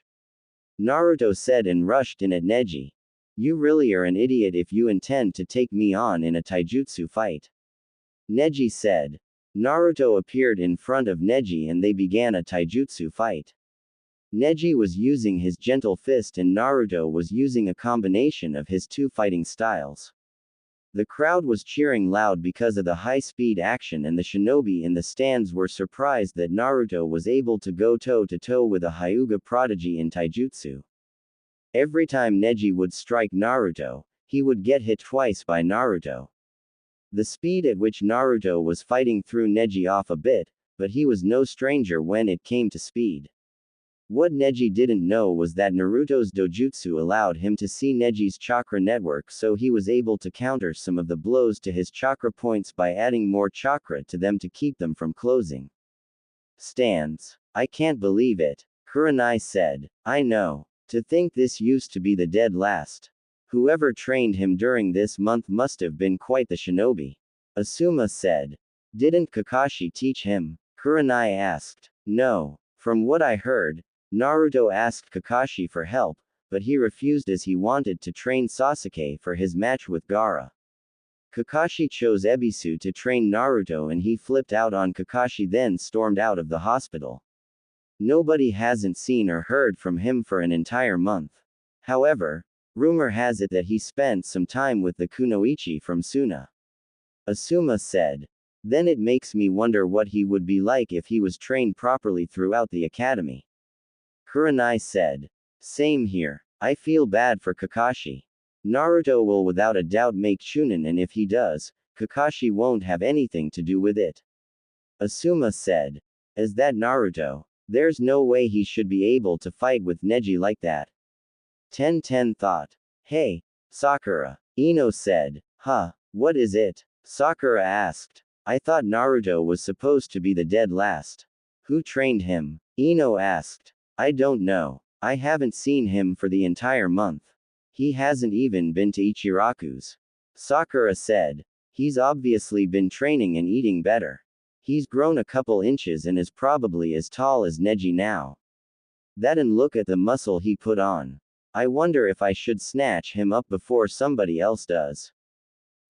Naruto said and rushed in at Neji. You really are an idiot if you intend to take me on in a taijutsu fight. Neji said. Naruto appeared in front of Neji and they began a taijutsu fight. Neji was using his gentle fist and Naruto was using a combination of his two fighting styles. The crowd was cheering loud because of the high-speed action, and the shinobi in the stands were surprised that Naruto was able to go toe-to-toe with a Hyuga prodigy in taijutsu. Every time Neji would strike Naruto, he would get hit twice by Naruto. The speed at which Naruto was fighting threw Neji off a bit, but he was no stranger when it came to speed. What Neji didn't know was that Naruto's dojutsu allowed him to see Neji's chakra network, so he was able to counter some of the blows to his chakra points by adding more chakra to them to keep them from closing. Stands. I can't believe it. Kurenai said. I know. To think this used to be the dead last. Whoever trained him during this month must have been quite the shinobi. Asuma said. Didn't Kakashi teach him? Kurenai asked. No. From what I heard, Naruto asked Kakashi for help, but he refused as he wanted to train Sasuke for his match with Gaara. Kakashi chose Ebisu to train Naruto and he flipped out on Kakashi, then stormed out of the hospital. Nobody hasn't seen or heard from him for an entire month. However, rumor has it that he spent some time with the kunoichi from Suna. Asuma said. Then it makes me wonder what he would be like if he was trained properly throughout the academy. Kurenai said. Same here. I feel bad for Kakashi. Naruto will without a doubt make Chunin, and if he does, Kakashi won't have anything to do with it. Asuma said. As that Naruto, there's no way he should be able to fight with Neji like that. 10-10 thought. Hey, Sakura. Ino said. Huh, what is it? Sakura asked. I thought Naruto was supposed to be the dead last. Who trained him? Ino asked. I don't know. I haven't seen him for the entire month. He hasn't even been to Ichiraku's. Sakura said. He's obviously been training and eating better. He's grown a couple inches and is probably as tall as Neji now. That, and look at the muscle he put on. I wonder if I should snatch him up before somebody else does.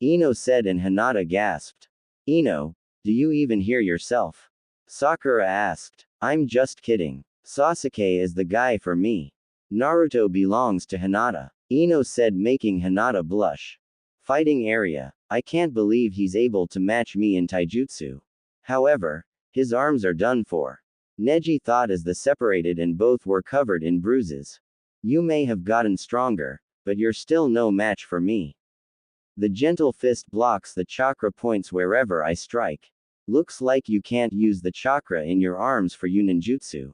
Ino said, and Hinata gasped. Ino, do you even hear yourself? Sakura asked. I'm just kidding. Sasuke is the guy for me. Naruto belongs to Hinata. Ino said, making Hinata blush. Fighting area. I can't believe he's able to match me in taijutsu. However, his arms are done for. Neji thought as they separated and both were covered in bruises. You may have gotten stronger, but you're still no match for me. The gentle fist blocks the chakra points wherever I strike. Looks like you can't use the chakra in your arms for ninjutsu.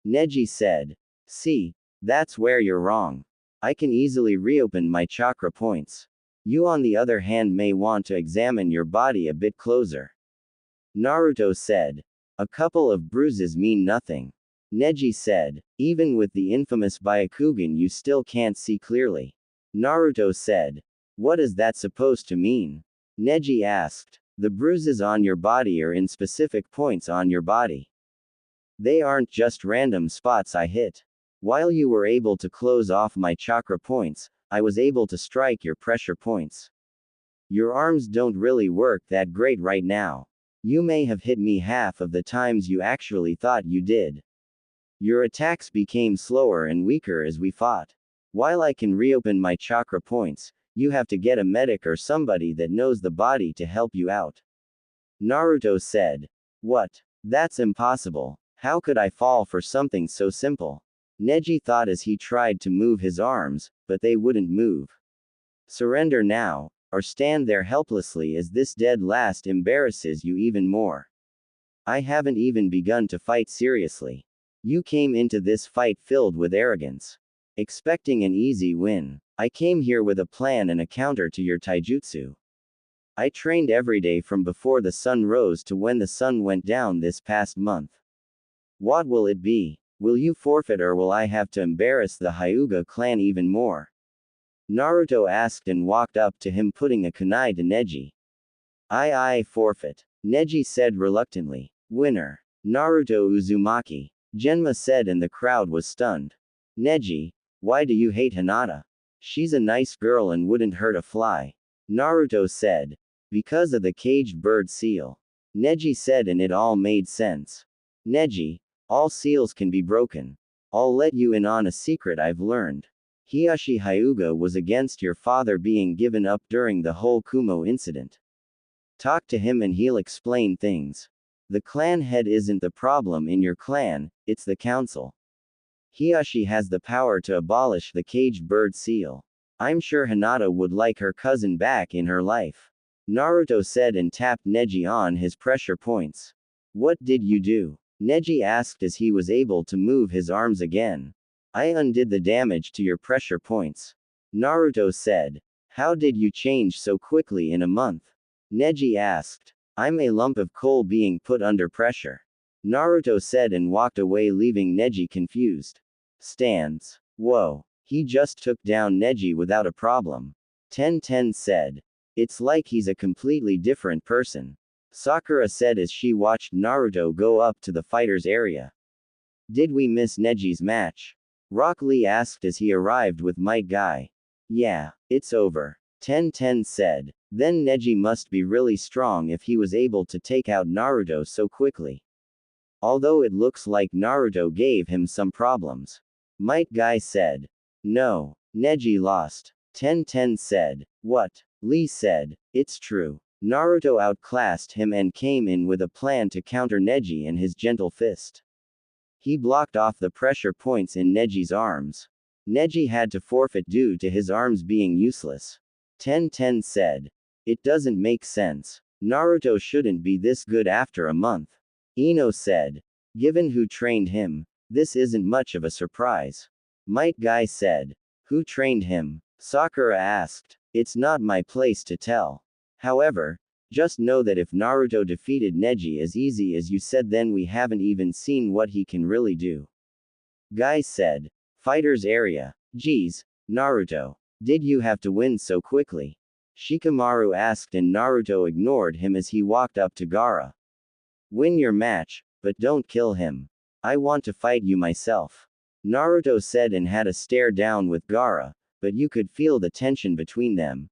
Neji said. See, that's where you're wrong. I can easily reopen my chakra points. You on the other hand may want to examine your body a bit closer. Naruto said. A couple of bruises mean nothing. Neji said. Even with the infamous Byakugan you still can't see clearly. Naruto said. What is that supposed to mean? Neji asked. The bruises on your body are in specific points on your body. They aren't just random spots I hit. While you were able to close off my chakra points, I was able to strike your pressure points. Your arms don't really work that great right now. You may have hit me half of the times you actually thought you did. Your attacks became slower and weaker as we fought. While I can reopen my chakra points, you have to get a medic or somebody that knows the body to help you out. Naruto said. What? That's impossible. How could I fall for something so simple? Neji thought as he tried to move his arms, but they wouldn't move. Surrender now, or stand there helplessly as this dead last embarrasses you even more. I haven't even begun to fight seriously. You came into this fight filled with arrogance, expecting an easy win. I came here with a plan and a counter to your taijutsu. I trained every day from before the sun rose to when the sun went down this past month. What will it be? Will you forfeit or will I have to embarrass the Hyuga clan even more? Naruto asked and walked up to him, putting a kunai to Neji. I forfeit. Neji said reluctantly. Winner. Naruto Uzumaki. Genma said, and the crowd was stunned. Neji, why do you hate Hinata? She's a nice girl and wouldn't hurt a fly. Naruto said. Because of the caged bird seal. Neji said, and it all made sense. Neji, all seals can be broken. I'll let you in on a secret I've learned. Hiyashi Hyuga was against your father being given up during the whole Kumo incident. Talk to him and he'll explain things. The clan head isn't the problem in your clan, it's the council. Hiyashi has the power to abolish the caged bird seal. I'm sure Hinata would like her cousin back in her life. Naruto said and tapped Neji on his pressure points. What did you do? Neji asked as he was able to move his arms again. I undid the damage to your pressure points. Naruto said. How did you change so quickly in a month? Neji asked. I'm a lump of coal being put under pressure. Naruto said and walked away, leaving Neji confused. Stands. Whoa. He just took down Neji without a problem. Ten said. It's like he's a completely different person. Sakura said as she watched Naruto go up to the fighter's area. Did we miss Neji's match? Rock Lee asked as he arrived with Might Guy. Yeah, it's over. Ten said. Then Neji must be really strong if he was able to take out Naruto so quickly. Although it looks like Naruto gave him some problems. Might Guy said. No, Neji lost. Ten said. What? Lee said. It's true. Naruto outclassed him and came in with a plan to counter Neji and his gentle fist. He blocked off the pressure points in Neji's arms. Neji had to forfeit due to his arms being useless. Ten said. It doesn't make sense. Naruto shouldn't be this good after a month. Ino said. Given who trained him, this isn't much of a surprise. Might Guy said. Who trained him? Sakura asked. It's not my place to tell. However, just know that if Naruto defeated Neji as easy as you said, then we haven't even seen what he can really do. Guy said. Fighter's area. Geez, Naruto. Did you have to win so quickly? Shikamaru asked and Naruto ignored him as he walked up to Gaara. Win your match, but don't kill him. I want to fight you myself. Naruto said and had a stare down with Gaara, but you could feel the tension between them.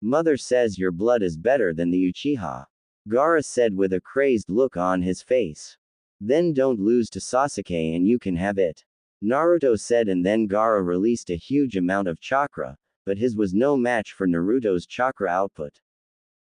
Mother says your blood is better than the Uchiha. Gaara said with a crazed look on his face. Then don't lose to Sasuke and you can have it. Naruto said and then Gaara released a huge amount of chakra, but his was no match for Naruto's chakra output.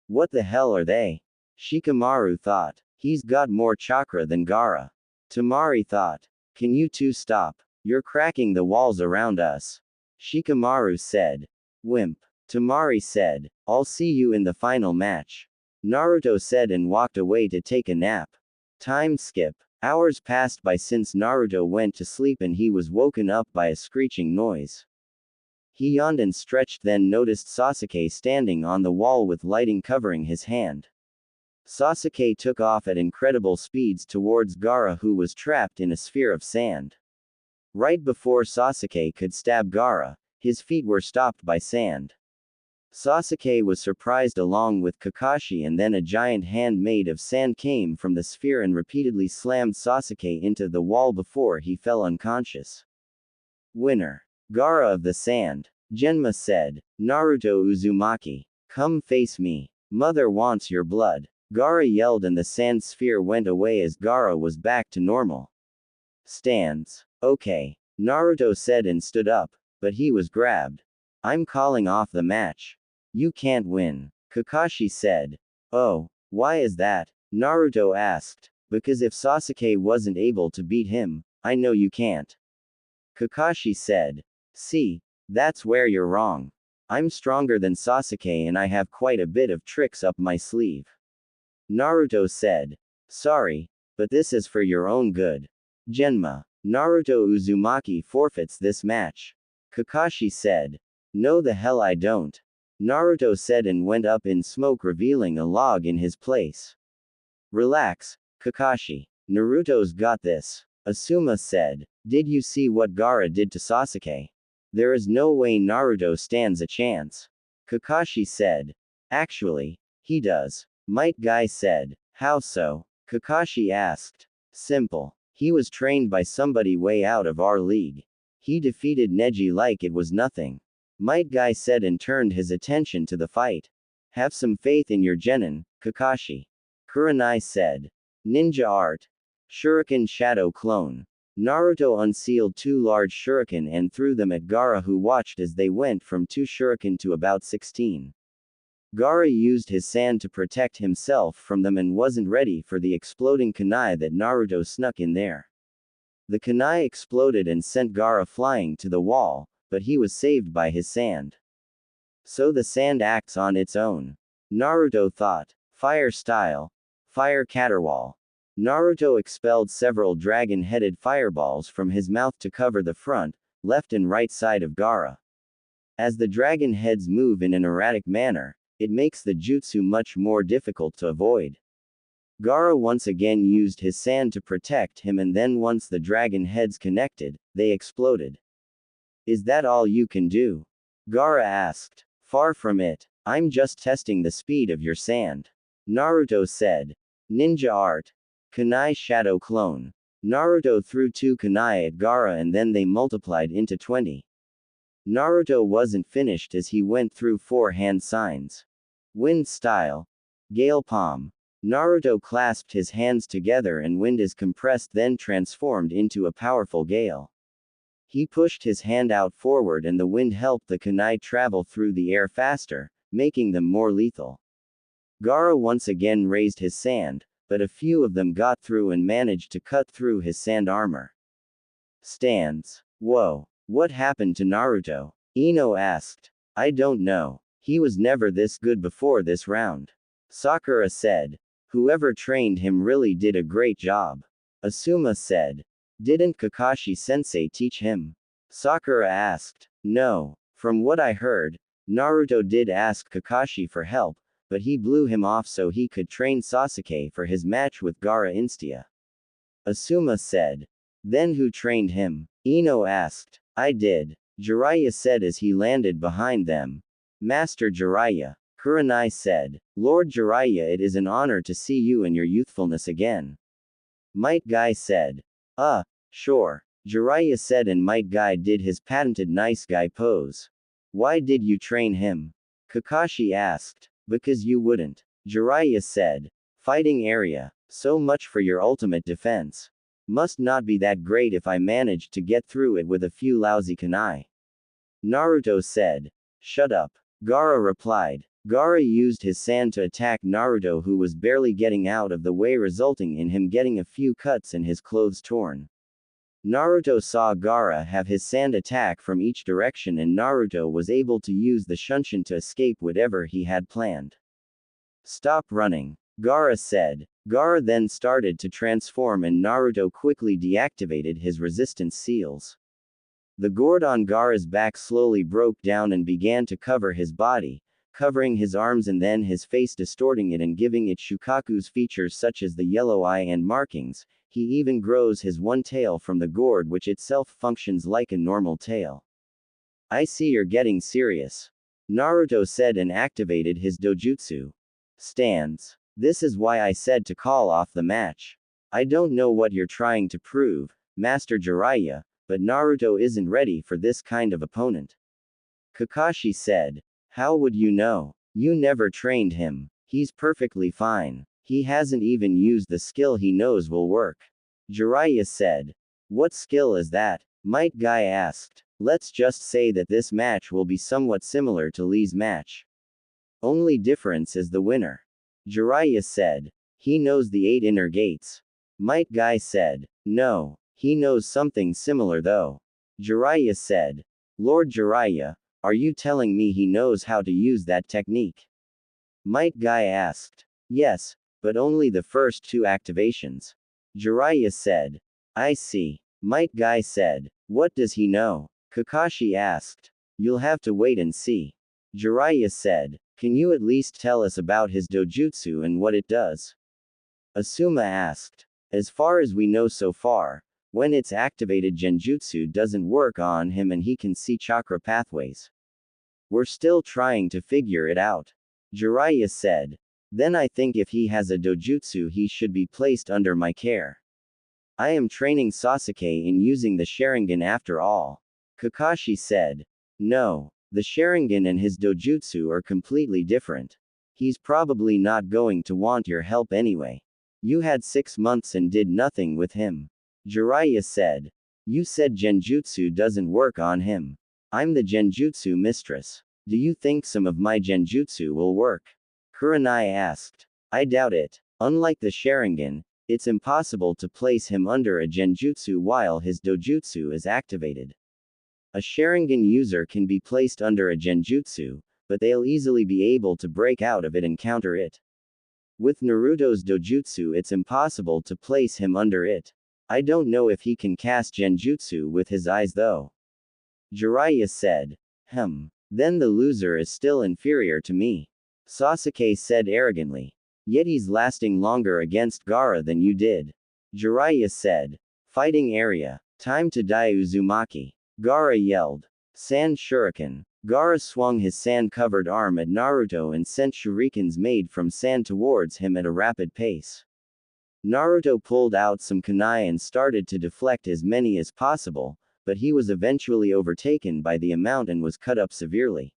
What the hell are they? Shikamaru thought. He's got more chakra than Gaara. Tamari thought. Can you two stop? You're cracking the walls around us. Shikamaru said. Wimp. Tamari said. I'll see you in the final match. Naruto said and walked away to take a nap. Time skip. Hours passed by since Naruto went to sleep and he was woken up by a screeching noise. He yawned and stretched, then noticed Sasuke standing on the wall with lighting covering his hand. Sasuke took off at incredible speeds towards Gaara, who was trapped in a sphere of sand. Right before Sasuke could stab Gaara, his feet were stopped by sand. Sasuke was surprised along with Kakashi, and then a giant hand made of sand came from the sphere and repeatedly slammed Sasuke into the wall before he fell unconscious. Winner. Gaara of the Sand. Genma said. Naruto Uzumaki. Come face me. Mother wants your blood. Gaara yelled and the sand sphere went away as Gaara was back to normal. Stands. Okay. Naruto said and stood up, but he was grabbed. I'm calling off the match. You can't win. Kakashi said. Oh, why is that? Naruto asked. Because if Sasuke wasn't able to beat him, I know you can't. Kakashi said. See, that's where you're wrong. I'm stronger than Sasuke and I have quite a bit of tricks up my sleeve. Naruto said. Sorry, but this is for your own good. Genma. Naruto Uzumaki forfeits this match. Kakashi said. No the hell I don't. Naruto said and went up in smoke, revealing a log in his place. Relax, Kakashi. Naruto's got this. Asuma said. Did you see what Gaara did to Sasuke? There is no way Naruto stands a chance. Kakashi said. Actually, he does. Might Guy said. How so? Kakashi asked. Simple. He was trained by somebody way out of our league. He defeated Neji like it was nothing. Might Guy said and turned his attention to the fight. Have some faith in your genin, Kakashi. Kurenai said. Ninja art. Shuriken shadow clone. Naruto unsealed 2 large shuriken and threw them at Gaara, who watched as they went from 2 shuriken to about 16. Gaara used his sand to protect himself from them and wasn't ready for the exploding kunai that Naruto snuck in there. The kunai exploded and sent Gaara flying to the wall, but he was saved by his sand. So the sand acts on its own. Naruto thought. Fire style. Fire caterwall. Naruto expelled several dragon-headed fireballs from his mouth to cover the front, left and right side of Gaara. As the dragon heads move in an erratic manner, it makes the jutsu much more difficult to avoid. Gaara once again used his sand to protect him, and then once the dragon heads connected, they exploded. Is that all you can do? Gaara asked. Far from it. I'm just testing the speed of your sand. Naruto said. Ninja art. Kunai shadow clone. Naruto threw 2 kunai at Gaara and then they multiplied into 20. Naruto wasn't finished as he went through 4 hand signs. Wind style. Gale palm. Naruto clasped his hands together and wind is compressed, then transformed into a powerful gale. He pushed his hand out forward and the wind helped the kunai travel through the air faster, making them more lethal. Gaara once again raised his sand, but a few of them got through and managed to cut through his sand armor. Stands. Whoa. What happened to Naruto? Ino asked. I don't know. He was never this good before this round. Sakura said. Whoever trained him really did a great job. Asuma said. Didn't Kakashi-sensei teach him? Sakura asked. No. From what I heard, Naruto did ask Kakashi for help, but he blew him off so he could train Sasuke for his match with Gaara Instia. Asuma said. Then who trained him? Ino asked. I did. Jiraiya said as he landed behind them. Master Jiraiya. Kurenai said. Lord Jiraiya, it is an honor to see you in your youthfulness again. Might Guy said. Sure. Jiraiya said, and Might Guy did his patented nice guy pose. Why did you train him? Kakashi asked. Because you wouldn't. Jiraiya said. Fighting area. So much for your ultimate defense. Must not be that great if I managed to get through it with a few lousy kunai. Naruto said. Shut up. Gaara replied. Gaara used his sand to attack Naruto, who was barely getting out of the way, resulting in him getting a few cuts and his clothes torn. Naruto saw Gaara have his sand attack from each direction and Naruto was able to use the Shunshin to escape whatever he had planned. Stop running. Gaara said. Gaara then started to transform and Naruto quickly deactivated his resistance seals. The gourd on Gaara's back slowly broke down and began to cover his body, covering his arms and then his face, distorting it and giving it Shukaku's features such as the yellow eye and markings. He even grows his one tail from the gourd, which itself functions like a normal tail. I see you're getting serious. Naruto said and activated his dojutsu. Stands. This is why I said to call off the match. I don't know what you're trying to prove, Master Jiraiya, but Naruto isn't ready for this kind of opponent. Kakashi said. How would you know? You never trained him. He's perfectly fine. He hasn't even used the skill he knows will work. Jiraiya said. What skill is that? Might Guy asked. Let's just say that this match will be somewhat similar to Lee's match. Only difference is the winner. Jiraiya said. He knows the 8 inner gates. Might Guy said. No. He knows something similar though. Jiraiya said. Lord Jiraiya, are you telling me he knows how to use that technique? Might Guy asked. Yes, but only the first 2 activations. Jiraiya said. I see. Might Guy said. What does he know? Kakashi asked. You'll have to wait and see. Jiraiya said. Can you at least tell us about his dojutsu and what it does? Asuma asked. As far as we know so far, when it's activated, genjutsu doesn't work on him and he can see chakra pathways. We're still trying to figure it out. Jiraiya said. Then I think if he has a dojutsu he should be placed under my care. I am training Sasuke in using the Sharingan after all. Kakashi said. No, the Sharingan and his dojutsu are completely different. He's probably not going to want your help anyway. You had 6 months and did nothing with him. Jiraiya said. You said genjutsu doesn't work on him. I'm the genjutsu mistress. Do you think some of my genjutsu will work? Kurenai asked. I doubt it. Unlike the Sharingan, it's impossible to place him under a genjutsu while his dojutsu is activated. A Sharingan user can be placed under a genjutsu, but they'll easily be able to break out of it and counter it. With Naruto's dojutsu, it's impossible to place him under it. I don't know if he can cast genjutsu with his eyes though. Jiraiya said. Then the loser is still inferior to me. Sasuke said arrogantly. Yet he's lasting longer against Gaara than you did. Jiraiya said. Fighting area. Time to die Uzumaki. Gaara yelled. Sand Shuriken. Gaara swung his sand-covered arm at Naruto and sent shurikens made from sand towards him at a rapid pace. Naruto pulled out some kunai and started to deflect as many as possible, but he was eventually overtaken by the amount and was cut up severely.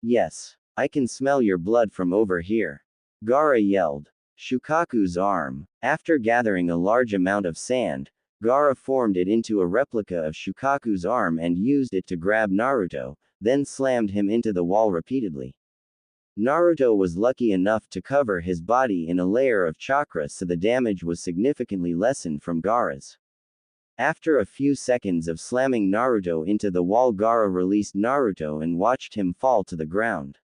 Yes, I can smell your blood from over here. Gaara yelled. Shukaku's arm. After gathering a large amount of sand, Gaara formed it into a replica of Shukaku's arm and used it to grab Naruto, then slammed him into the wall repeatedly. Naruto was lucky enough to cover his body in a layer of chakra, so the damage was significantly lessened from Gaara's. After a few seconds of slamming Naruto into the wall, Gaara released Naruto and watched him fall to the ground.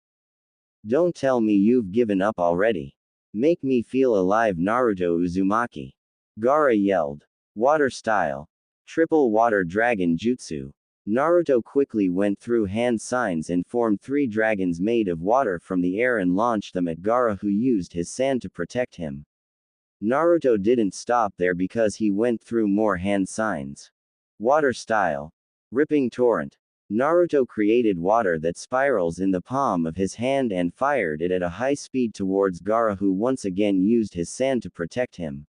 Don't tell me you've given up already. Make me feel alive Naruto Uzumaki. Gaara yelled. Water style. Triple water dragon jutsu. Naruto quickly went through hand signs and formed 3 dragons made of water from the air and launched them at Gaara, who used his sand to protect him. Naruto didn't stop there because he went through more hand signs. Water style. Ripping torrent. Naruto created water that spirals in the palm of his hand and fired it at a high speed towards Gaara, who once again used his sand to protect him.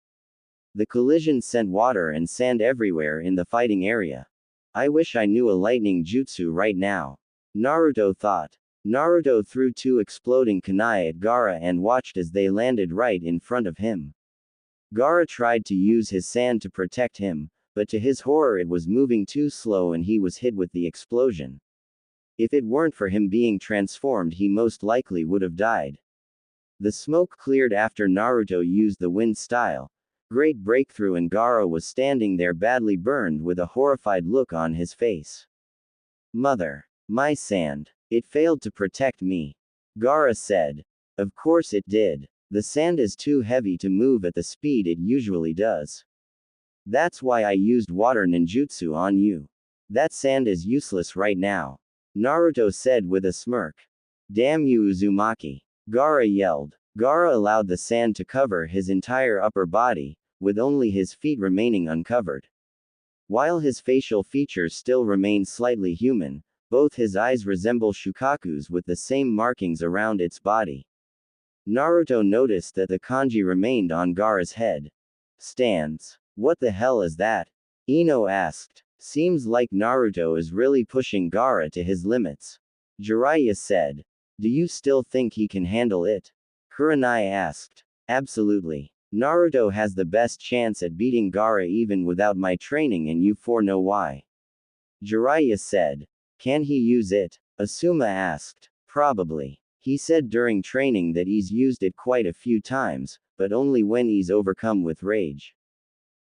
The collision sent water and sand everywhere in the fighting area. I wish I knew a lightning jutsu right now. Naruto thought. Naruto threw 2 exploding kunai at Gaara and watched as they landed right in front of him. Gaara tried to use his sand to protect him, but to his horror it was moving too slow and he was hit with the explosion. If it weren't for him being transformed, he most likely would have died. The smoke cleared after Naruto used the wind style. Great breakthrough, and Gaara was standing there badly burned with a horrified look on his face. Mother. My sand. It failed to protect me. Gaara said. Of course it did. The sand is too heavy to move at the speed it usually does. That's why I used water ninjutsu on you. That sand is useless right now. Naruto said with a smirk. Damn you Uzumaki. Gaara yelled. Gaara allowed the sand to cover his entire upper body, with only his feet remaining uncovered. While his facial features still remain slightly human, both his eyes resemble Shukaku's with the same markings around its body. Naruto noticed that the kanji remained on Gaara's head. Stands. What the hell is that? Ino asked. Seems like Naruto is really pushing Gaara to his limits. Jiraiya said. Do you still think he can handle it? Kurenai asked. Absolutely. Naruto has the best chance at beating Gaara even without my training, and you 4 know why. Jiraiya said. Can he use it? Asuma asked. Probably. He said during training that he's used it quite a few times, but only when he's overcome with rage.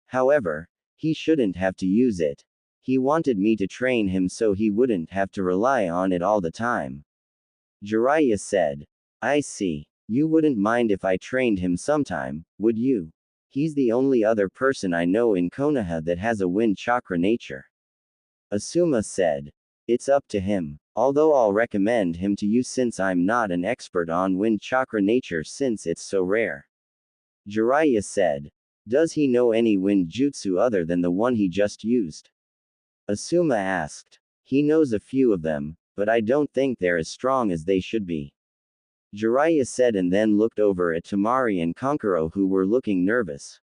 However, he shouldn't have to use it. He wanted me to train him so he wouldn't have to rely on it all the time. Jiraiya said. I see. You wouldn't mind if I trained him sometime, would you? He's the only other person I know in Konoha that has a wind chakra nature. Asuma said. It's up to him. Although I'll recommend him to you since I'm not an expert on wind chakra nature since it's so rare. Jiraiya said. Does he know any wind jutsu other than the one he just used? Asuma asked. He knows a few of them, but I don't think they're as strong as they should be. Jiraiya said and then looked over at Temari and Kankuro, who were looking nervous.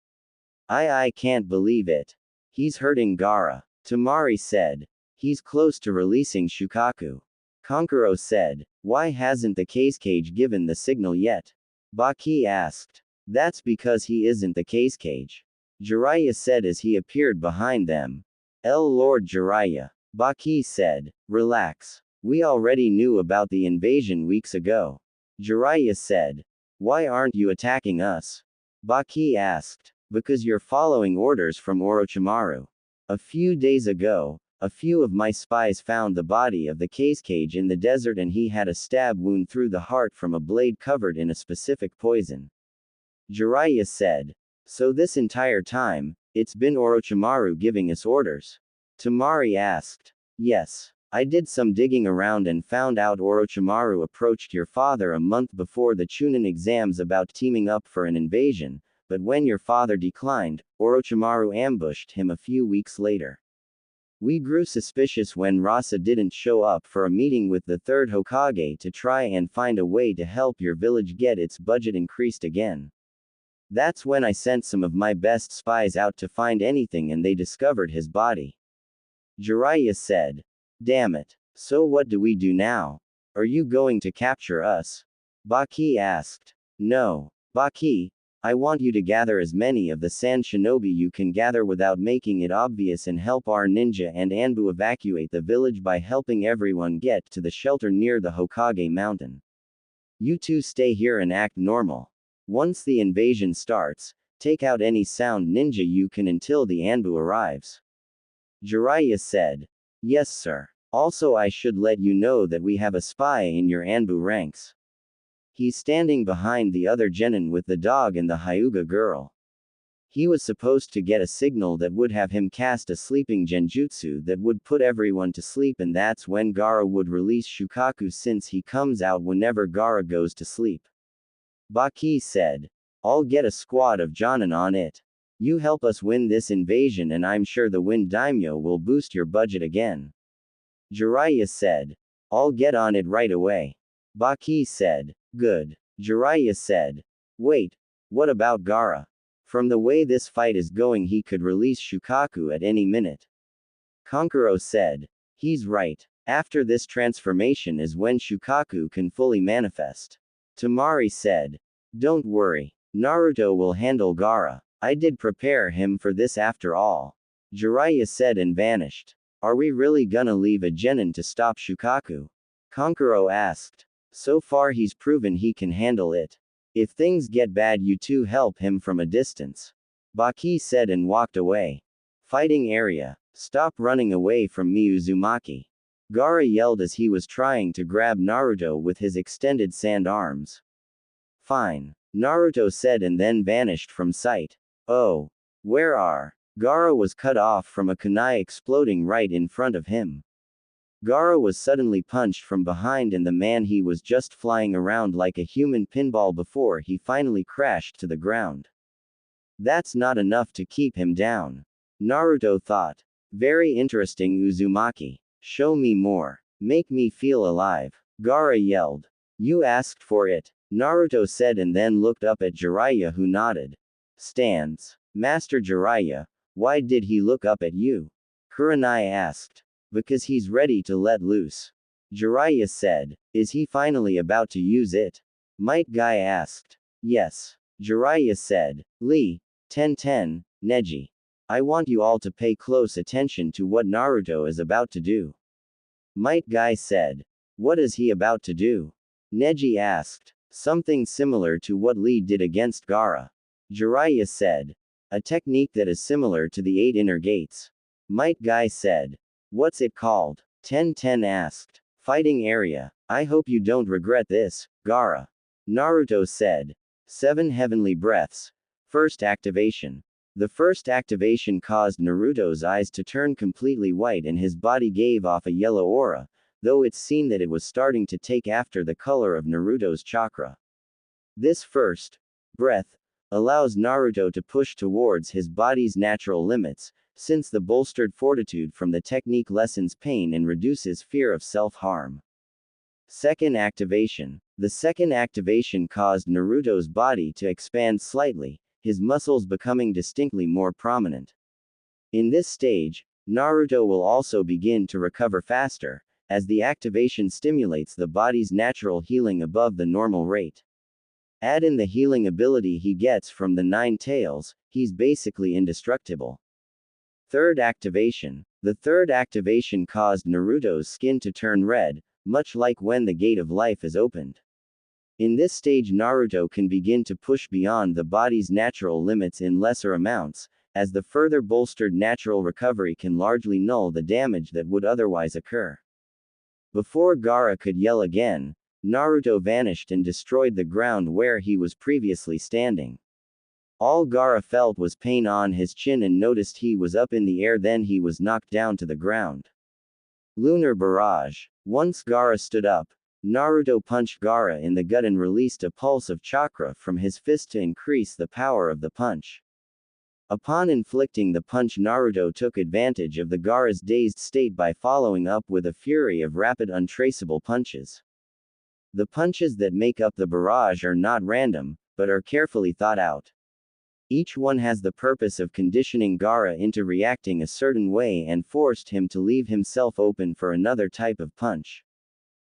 I can't believe it. He's hurting Gaara. Temari said. He's close to releasing Shukaku. Kankuro said. Why hasn't the cage given the signal yet? Baki asked. That's because he isn't the cage. Jiraiya said as he appeared behind them. Lord Jiraiya. Baki said. Relax. We already knew about the invasion weeks ago. Jiraiya said. Why aren't you attacking us? Baki asked. Because you're following orders from Orochimaru. A few days ago, a few of my spies found the body of the cage in the desert and he had a stab wound through the heart from a blade covered in a specific poison. Jiraiya said. So this entire time, it's been Orochimaru giving us orders? Temari asked. Yes. I did some digging around and found out Orochimaru approached your father a month before the Chunin exams about teaming up for an invasion, but when your father declined, Orochimaru ambushed him a few weeks later. We grew suspicious when Rasa didn't show up for a meeting with the third Hokage to try and find a way to help your village get its budget increased again. That's when I sent some of my best spies out to find anything and they discovered his body. Jiraiya said. Damn it. So what do we do now? Are you going to capture us? Baki asked. No. Baki, I want you to gather as many of the sand shinobi you can gather without making it obvious and help our ninja and Anbu evacuate the village by helping everyone get to the shelter near the Hokage mountain. You two stay here and act normal. Once the invasion starts, take out any sound ninja you can until the Anbu arrives. Jiraiya said. Yes sir. Also I should let you know that we have a spy in your Anbu ranks. He's standing behind the other genin with the dog and the Hyuga girl. He was supposed to get a signal that would have him cast a sleeping genjutsu that would put everyone to sleep and that's when Gaara would release Shukaku since he comes out whenever Gaara goes to sleep. Baki said. I'll get a squad of Jonin on it. You help us win this invasion and I'm sure the Wind Daimyo will boost your budget again. Jiraiya said. I'll get on it right away. Baki said. Good. Jiraiya said. Wait. What about Gaara? From the way this fight is going he could release Shukaku at any minute. Kankuro said. He's right. After this transformation is when Shukaku can fully manifest. Temari said. Don't worry. Naruto will handle Gaara. I did prepare him for this after all. Jiraiya said and vanished. Are we really gonna leave a genin to stop Shukaku? Kankuro asked. So far he's proven he can handle it. If things get bad you two help him from a distance. Baki said and walked away. Fighting area. Stop running away from me Uzumaki. Gaara yelled as he was trying to grab Naruto with his extended sand arms. Fine. Naruto said and then vanished from sight. Oh. Where are? Gaara was cut off from a kunai exploding right in front of him. Gaara was suddenly punched from behind and the man he was just flying around like a human pinball before he finally crashed to the ground. That's not enough to keep him down. Naruto thought. Very interesting Uzumaki. Show me more. Make me feel alive. Gaara yelled. You asked for it. Naruto said and then looked up at Jiraiya who nodded. Stands. Master Jiraiya, why did he look up at you? Kurenai asked. Because he's ready to let loose. Jiraiya said. Is he finally about to use it? Might Guy asked. Yes. Jiraiya said. Lee, 1010, Neji. I want you all to pay close attention to what Naruto is about to do. Might Guy said. What is he about to do? Neji asked. Something similar to what Lee did against Gaara. Jiraiya said. A technique that is similar to the 8 inner gates. Might Guy said. What's it called? 1010 asked. Fighting area. I hope you don't regret this, Gaara. Naruto said. 7 heavenly breaths. First activation. The first activation caused Naruto's eyes to turn completely white and his body gave off a yellow aura, though it's seen that it was starting to take after the color of Naruto's chakra. This first breath allows Naruto to push towards his body's natural limits, since the bolstered fortitude from the technique lessens pain and reduces fear of self-harm. Second activation. The second activation caused Naruto's body to expand slightly, his muscles becoming distinctly more prominent. In this stage, Naruto will also begin to recover faster, as the activation stimulates the body's natural healing above the normal rate. Add in the healing ability he gets from the 9 tails, he's basically indestructible. Third activation. The third activation caused Naruto's skin to turn red, much like when the Gate of Life is opened. In this stage Naruto can begin to push beyond the body's natural limits in lesser amounts, as the further bolstered natural recovery can largely null the damage that would otherwise occur. Before Gaara could yell again, Naruto vanished and destroyed the ground where he was previously standing. All Gaara felt was pain on his chin and noticed he was up in the air, then he was knocked down to the ground. Lunar Barrage. Once Gaara stood up, Naruto punched Gaara in the gut and released a pulse of chakra from his fist to increase the power of the punch. Upon inflicting the punch, Naruto took advantage of the Gaara's dazed state by following up with a fury of rapid untraceable punches. The punches that make up the barrage are not random, but are carefully thought out. Each one has the purpose of conditioning Gaara into reacting a certain way and forced him to leave himself open for another type of punch.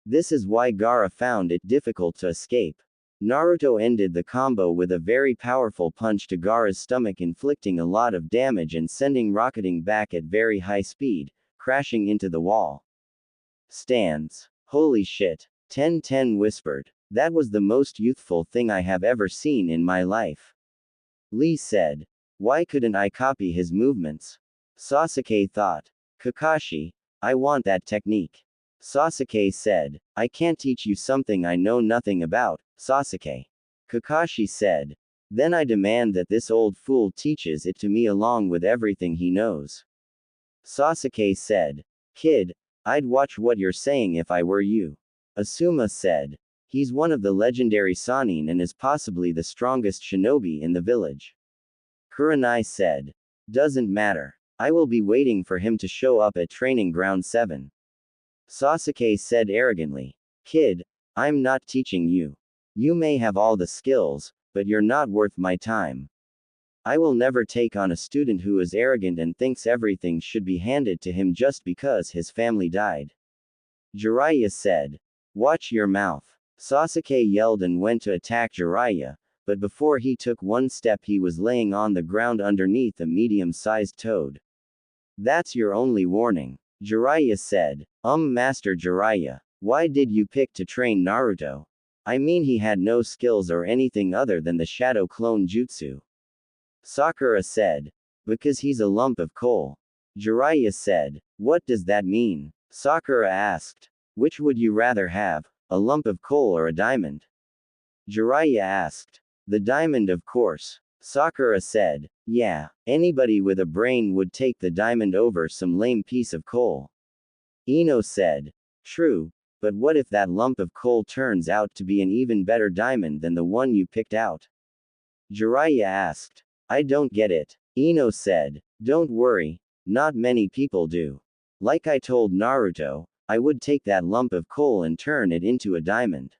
This is why Gaara found it difficult to escape. Naruto ended the combo with a very powerful punch to Gaara's stomach, inflicting a lot of damage and sending rocketing back at very high speed, crashing into the wall. Stands. Holy shit. 10-10 whispered. That was the most youthful thing I have ever seen in my life. Lee said. Why couldn't I copy his movements? Sasuke thought. Kakashi, I want that technique. Sasuke said. I can't teach you something I know nothing about, Sasuke. Kakashi said. Then I demand that this old fool teaches it to me along with everything he knows. Sasuke said. Kid, I'd watch what you're saying if I were you. Asuma said. He's one of the legendary Sannin and is possibly the strongest shinobi in the village. Kurenai said. Doesn't matter. I will be waiting for him to show up at Training Ground 7. Sasuke said arrogantly. Kid, I'm not teaching you. You may have all the skills, but you're not worth my time. I will never take on a student who is arrogant and thinks everything should be handed to him just because his family died. Jiraiya said. Watch your mouth. Sasuke yelled and went to attack Jiraiya, but before he took one step he was laying on the ground underneath a medium-sized toad. That's your only warning. Jiraiya said. Master Jiraiya, why did you pick to train Naruto? I mean, he had no skills or anything other than the shadow clone jutsu. Sakura said. Because he's a lump of coal. Jiraiya said. What does that mean? Sakura asked. Which would you rather have, a lump of coal or a diamond? Jiraiya asked. The diamond, of course. Sakura said. Yeah, anybody with a brain would take the diamond over some lame piece of coal. Ino said. True, but what if that lump of coal turns out to be an even better diamond than the one you picked out? Jiraiya asked. I don't get it. Ino said. Don't worry, not many people do. Like I told Naruto, I would take that lump of coal and turn it into a diamond.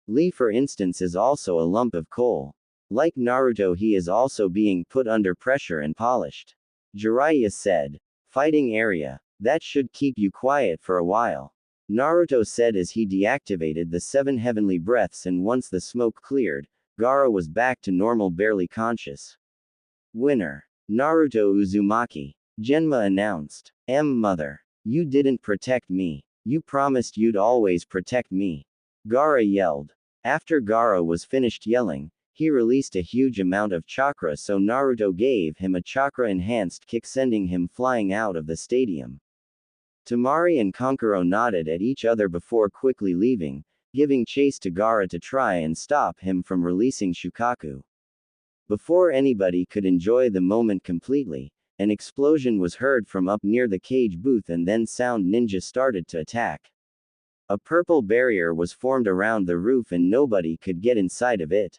Lee, for instance, is also a lump of coal. Like Naruto, he is also being put under pressure and polished. Jiraiya said. Fighting area. That should keep you quiet for a while. Naruto said as he deactivated the 7 heavenly breaths, and once the smoke cleared, Gaara was back to normal, barely conscious. Winner. Naruto Uzumaki. Genma announced. Mother. You didn't protect me. You promised you'd always protect me. Gaara yelled. After Gaara was finished yelling, he released a huge amount of chakra, so Naruto gave him a chakra-enhanced kick, sending him flying out of the stadium. Temari and Kankuro nodded at each other before quickly leaving, giving chase to Gaara to try and stop him from releasing Shukaku. Before anybody could enjoy the moment completely, an explosion was heard from up near the cage booth, and then Sound Ninja started to attack. A purple barrier was formed around the roof and nobody could get inside of it.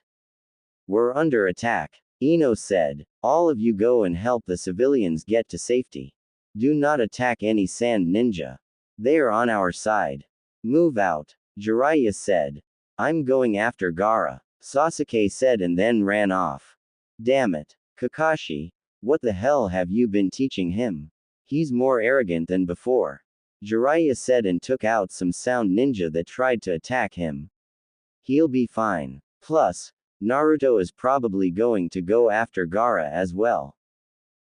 We're under attack. Ino said. All of you go and help the civilians get to safety. Do not attack any Sand Ninja. They are on our side. Move out. Jiraiya said. I'm going after Gaara, Sasuke said, and then ran off. Damn it. Kakashi, what the hell have you been teaching him? He's more arrogant than before. Jiraiya said and took out some Sound Ninja that tried to attack him. He'll be fine. Plus, Naruto is probably going to go after Gaara as well.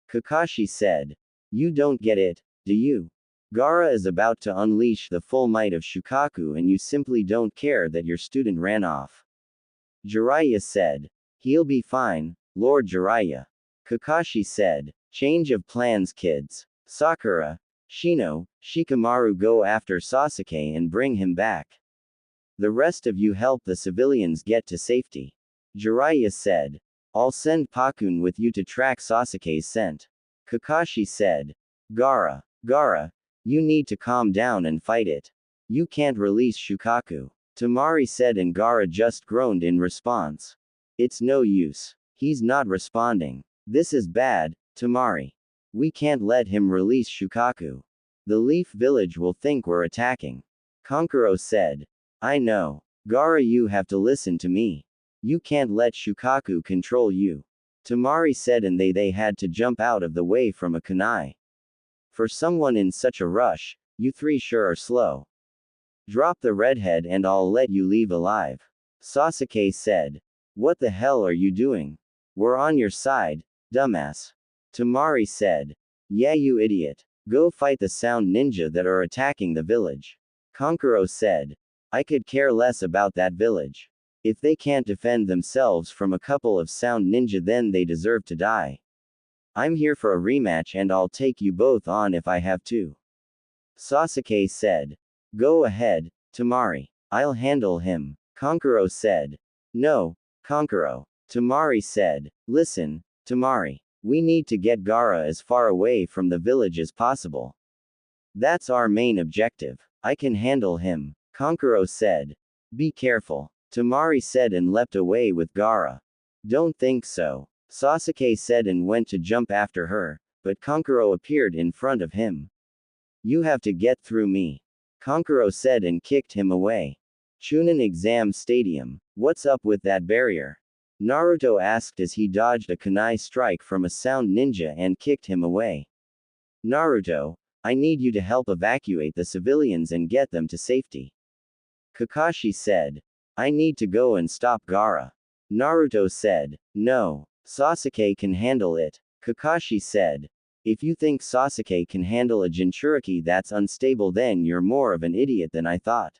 Kakashi said. You don't get it, do you? Gaara is about to unleash the full might of Shukaku and you simply don't care that your student ran off. Jiraiya said. He'll be fine, Lord Jiraiya. Kakashi said. Change of plans, kids. Sakura, Shino, Shikamaru go after Sasuke and bring him back. The rest of you help the civilians get to safety. Jiraiya said. I'll send Pakun with you to track Sasuke's scent. Kakashi said. Gaara, you need to calm down and fight it. You can't release Shukaku. Tamari said and Gaara just groaned in response. It's no use. He's not responding. This is bad, Tamari. We can't let him release Shukaku. The Leaf Village will think we're attacking. Kankuro said. I know. Gaara, you have to listen to me. You can't let Shukaku control you. Tamari said and they had to jump out of the way from a kunai. For someone in such a rush, you three sure are slow. Drop the redhead and I'll let you leave alive. Sasuke said. What the hell are you doing? We're on your side, dumbass. Tamari said. Yeah, you idiot. Go fight the sound ninja that are attacking the village. Kankuro said. I could care less about that village. If they can't defend themselves from a couple of sound ninja, then they deserve to die. I'm here for a rematch and I'll take you both on if I have to. Sasuke said. Go ahead, Tamari. I'll handle him. Kankuro said. No, Kankuro. Tamari said. Listen, Tamari. We need to get Gaara as far away from the village as possible. That's our main objective. I can handle him. Kankuro said. Be careful. Tamari said and leapt away with Gaara. Don't think so. Sasuke said and went to jump after her, but Kankuro appeared in front of him. You have to get through me. Kankuro said and kicked him away. Chunin Exam Stadium. What's up with that barrier? Naruto asked as he dodged a kunai strike from a sound ninja and kicked him away. Naruto, I need you to help evacuate the civilians and get them to safety. Kakashi said. I need to go and stop Gaara. Naruto said. No. Sasuke can handle it. Kakashi said. If you think Sasuke can handle a Jinchuriki that's unstable, then you're more of an idiot than I thought.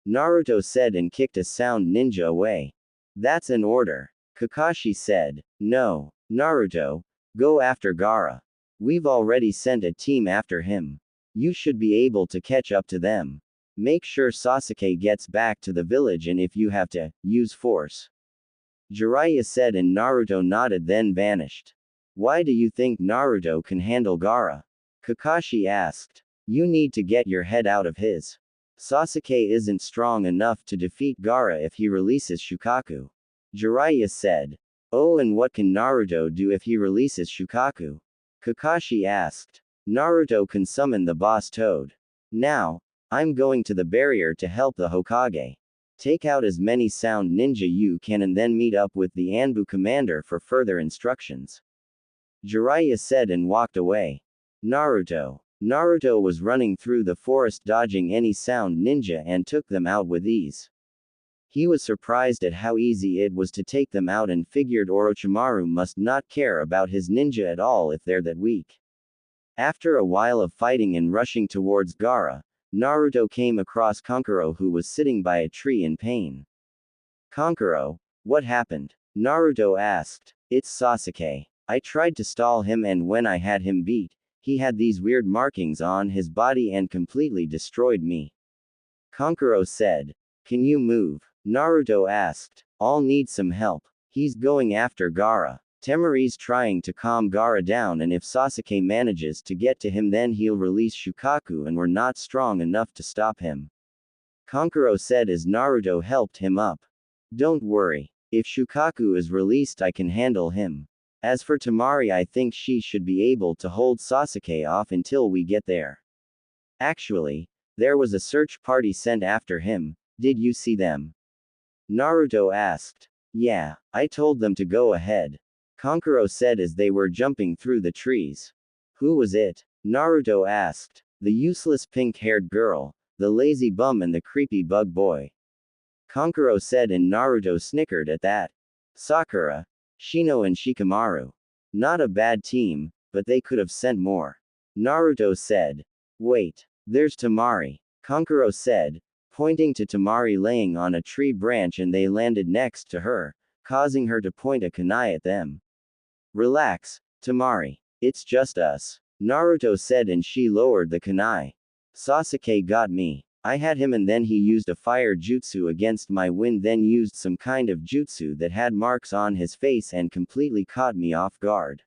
Naruto said and kicked a sound ninja away. That's an order. Kakashi said. No, Naruto, go after Gaara. We've already sent a team after him. You should be able to catch up to them. Make sure Sasuke gets back to the village and if you have to, use force. Jiraiya said and Naruto nodded then vanished. Why do you think Naruto can handle Gaara? Kakashi asked. You need to get your head out of his. Sasuke isn't strong enough to defeat Gaara if he releases Shukaku. Jiraiya said. Oh, and what can Naruto do if he releases Shukaku? Kakashi asked. Naruto can summon the boss toad. Now, I'm going to the barrier to help the Hokage. Take out as many sound ninja you can and then meet up with the Anbu commander for further instructions. Jiraiya said and walked away. Naruto was running through the forest dodging any sound ninja and took them out with ease. He was surprised at how easy it was to take them out and figured Orochimaru must not care about his ninja at all if they're that weak. After a while of fighting and rushing towards Gaara, Naruto came across Kankuro who was sitting by a tree in pain. Kankuro, what happened? Naruto asked. It's Sasuke. I tried to stall him and when I had him beat, he had these weird markings on his body and completely destroyed me. Kankuro said. Can you move? Naruto asked. I'll need some help. He's going after Gaara. Temari's trying to calm Gaara down and if Sasuke manages to get to him then he'll release Shukaku and we're not strong enough to stop him. Kankuro said as Naruto helped him up. Don't worry. If Shukaku is released I can handle him. As for Tamari I think she should be able to hold Sasuke off until we get there. Actually, there was a search party sent after him, did you see them? Naruto asked. Yeah, I told them to go ahead. Kankuro said as they were jumping through the trees. Who was it? Naruto asked. The useless pink-haired girl, the lazy bum and the creepy bug boy. Kankuro said, and Naruto snickered at that. Sakura, Shino and Shikamaru. Not a bad team, but they could have sent more. Naruto said. Wait, there's Tamari. Kankuro said, pointing to Tamari laying on a tree branch, and they landed next to her, causing her to point a kunai at them. Relax, Tamari. It's just us. Naruto said, and she lowered the kunai. Sasuke got me. I had him, and then he used a fire jutsu against my wind, then used some kind of jutsu that had marks on his face and completely caught me off guard.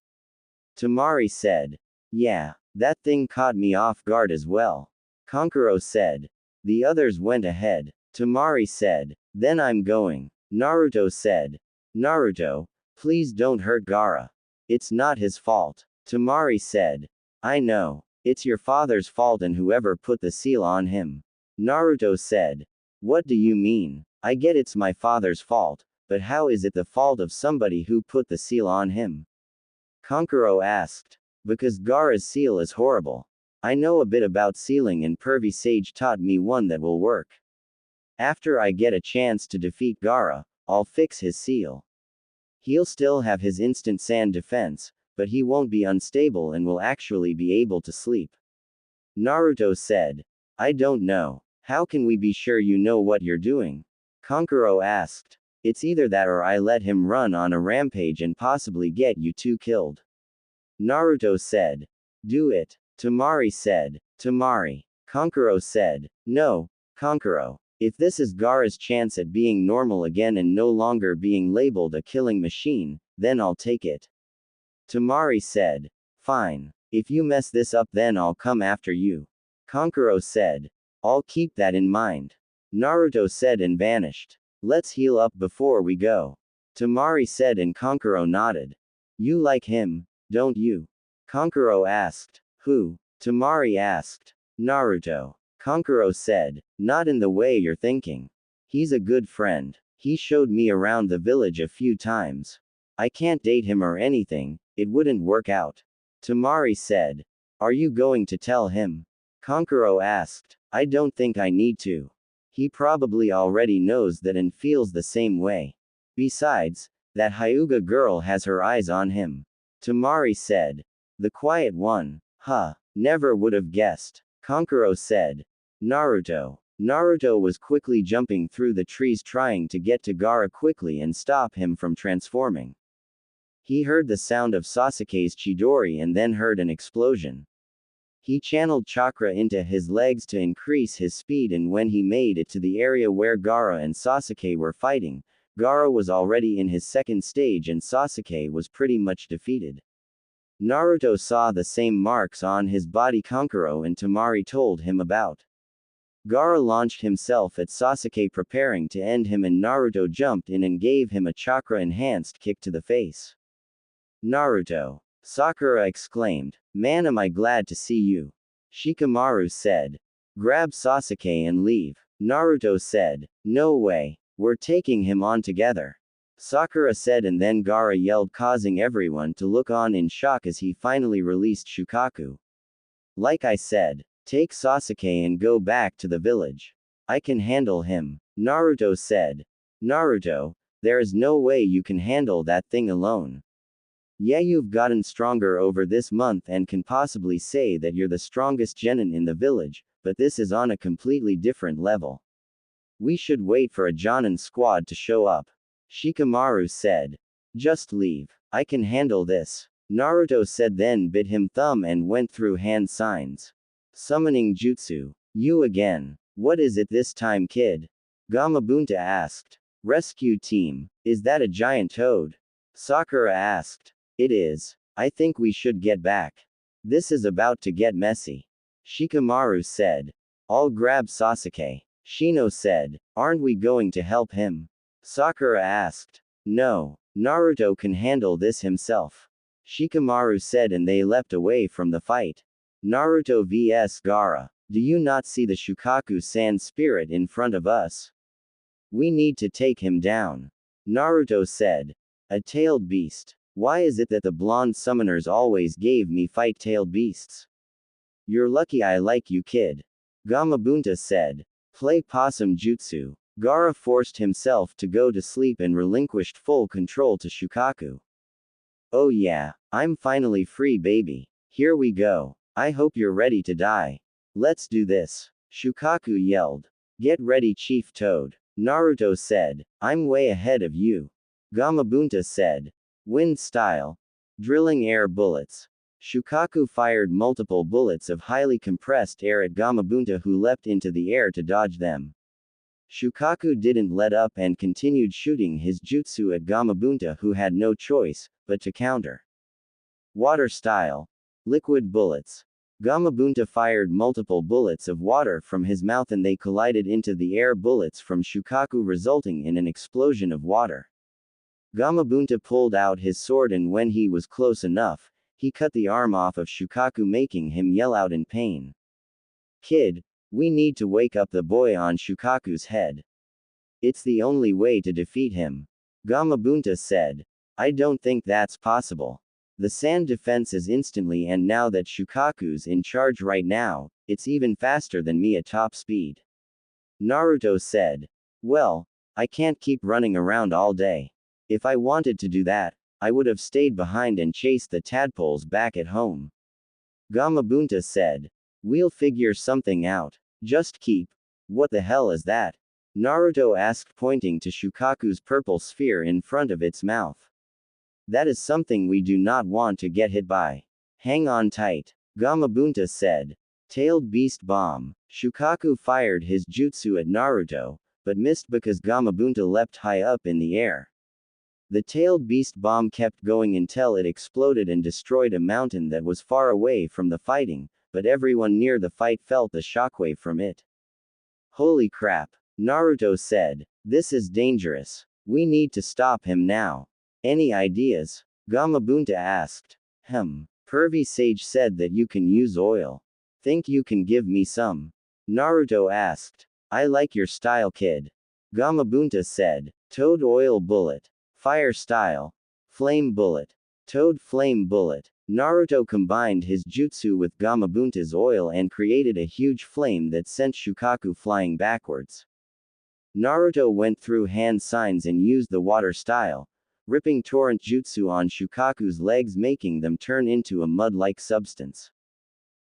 Tamari said. Yeah, that thing caught me off guard as well. Kankuro said. The others went ahead. Tamari said. Then I'm going. Naruto said. Naruto, please don't hurt Gaara. It's not his fault. Tamari said. I know. It's your father's fault and whoever put the seal on him. Naruto said. What do you mean? I get it's my father's fault, but how is it the fault of somebody who put the seal on him? Kankuro asked. Because Gaara's seal is horrible. I know a bit about sealing, and Pervy Sage taught me one that will work. After I get a chance to defeat Gaara, I'll fix his seal. He'll still have his instant sand defense, but he won't be unstable and will actually be able to sleep. Naruto said. I don't know. How can we be sure you know what you're doing? Kankuro asked. It's either that or I let him run on a rampage and possibly get you two killed. Naruto said. Do it. Tamari said. Tamari. Kankuro said. No, Kankuro. If this is Gaara's chance at being normal again and no longer being labeled a killing machine, then I'll take it. Tamari said. Fine. If you mess this up, then I'll come after you. Kankuro said. I'll keep that in mind. Naruto said and vanished. Let's heal up before we go. Tamari said, and Kankuro nodded. You like him, don't you? Kankuro asked. Who? Tamari asked. Naruto. Kankuro said. Not in the way you're thinking. He's a good friend. He showed me around the village a few times. I can't date him or anything, it wouldn't work out. Tamari said. Are you going to tell him? Kankuro asked. I don't think I need to. He probably already knows that and feels the same way. Besides, that Hyuga girl has her eyes on him. Tamari said. The quiet one. Huh. Never would have guessed. Kankuro said. Naruto. Naruto was quickly jumping through the trees trying to get to Gaara quickly and stop him from transforming. He heard the sound of Sasuke's Chidori and then heard an explosion. He channeled chakra into his legs to increase his speed, and when he made it to the area where Gaara and Sasuke were fighting, Gaara was already in his second stage and Sasuke was pretty much defeated. Naruto saw the same marks on his body Kankuro and Tamari told him about. Gaara launched himself at Sasuke preparing to end him, and Naruto jumped in and gave him a chakra-enhanced kick to the face. Naruto. Sakura exclaimed. Man, am I glad to see you. Shikamaru said. Grab Sasuke and leave. Naruto said. No way. We're taking him on together. Sakura said, and then Gaara yelled, causing everyone to look on in shock as he finally released Shukaku. Like I said, take Sasuke and go back to the village. I can handle him. Naruto said. Naruto, there is no way you can handle that thing alone. Yeah, you've gotten stronger over this month and can possibly say that you're the strongest genin in the village, but this is on a completely different level. We should wait for a Jonin squad to show up. Shikamaru said. Just leave. I can handle this. Naruto said, then bit him thumb and went through hand signs. Summoning jutsu. You again. What is it this time, kid? Gamabunta asked. Rescue team. Is that a giant toad? Sakura asked. It is. I think we should get back. This is about to get messy. Shikamaru said. I'll grab Sasuke. Shino said. Aren't we going to help him? Sakura asked. No. Naruto can handle this himself. Shikamaru said, and they leapt away from the fight. Naruto vs Gaara. Do you not see the Shukaku sand spirit in front of us? We need to take him down. Naruto said. A tailed beast. Why is it that the blonde summoners always gave me fight-tailed beasts? You're lucky I like you, kid. Gamabunta said. Play possum jutsu. Gaara forced himself to go to sleep and relinquished full control to Shukaku. Oh yeah, I'm finally free, baby. Here we go. I hope you're ready to die. Let's do this. Shukaku yelled. Get ready, Chief Toad. Naruto said. I'm way ahead of you. Gamabunta said. Wind style. Drilling air bullets. Shukaku fired multiple bullets of highly compressed air at Gamabunta, who leapt into the air to dodge them. Shukaku didn't let up and continued shooting his jutsu at Gamabunta, who had no choice but to counter. Water style. Liquid bullets. Gamabunta fired multiple bullets of water from his mouth and they collided into the air bullets from Shukaku, resulting in an explosion of water. Gamabunta pulled out his sword and when he was close enough, he cut the arm off of Shukaku, making him yell out in pain. Kid, we need to wake up the boy on Shukaku's head. It's the only way to defeat him. Gamabunta said. I don't think that's possible. The sand defense is instantly, and now that Shukaku's in charge right now, it's even faster than me at top speed. Naruto said. Well, I can't keep running around all day. If I wanted to do that, I would have stayed behind and chased the tadpoles back at home. Gamabunta said. We'll figure something out. Just keep. What the hell is that? Naruto asked, pointing to Shukaku's purple sphere in front of its mouth. That is something we do not want to get hit by. Hang on tight. Gamabunta said. Tailed Beast Bomb. Shukaku fired his jutsu at Naruto, but missed because Gamabunta leapt high up in the air. The Tailed Beast Bomb kept going until it exploded and destroyed a mountain that was far away from the fighting, but everyone near the fight felt the shockwave from it. Holy crap. Naruto said. This is dangerous. We need to stop him now. Any ideas? Gamabunta asked. Pervy Sage said that you can use oil. Think you can give me some? Naruto asked. I like your style, kid. Gamabunta said. Toad Oil Bullet. Fire Style. Flame Bullet. Toad Flame Bullet. Naruto combined his jutsu with Gamabunta's oil and created a huge flame that sent Shukaku flying backwards. Naruto went through hand signs and used the water style, ripping torrent jutsu on Shukaku's legs, making them turn into a mud-like substance.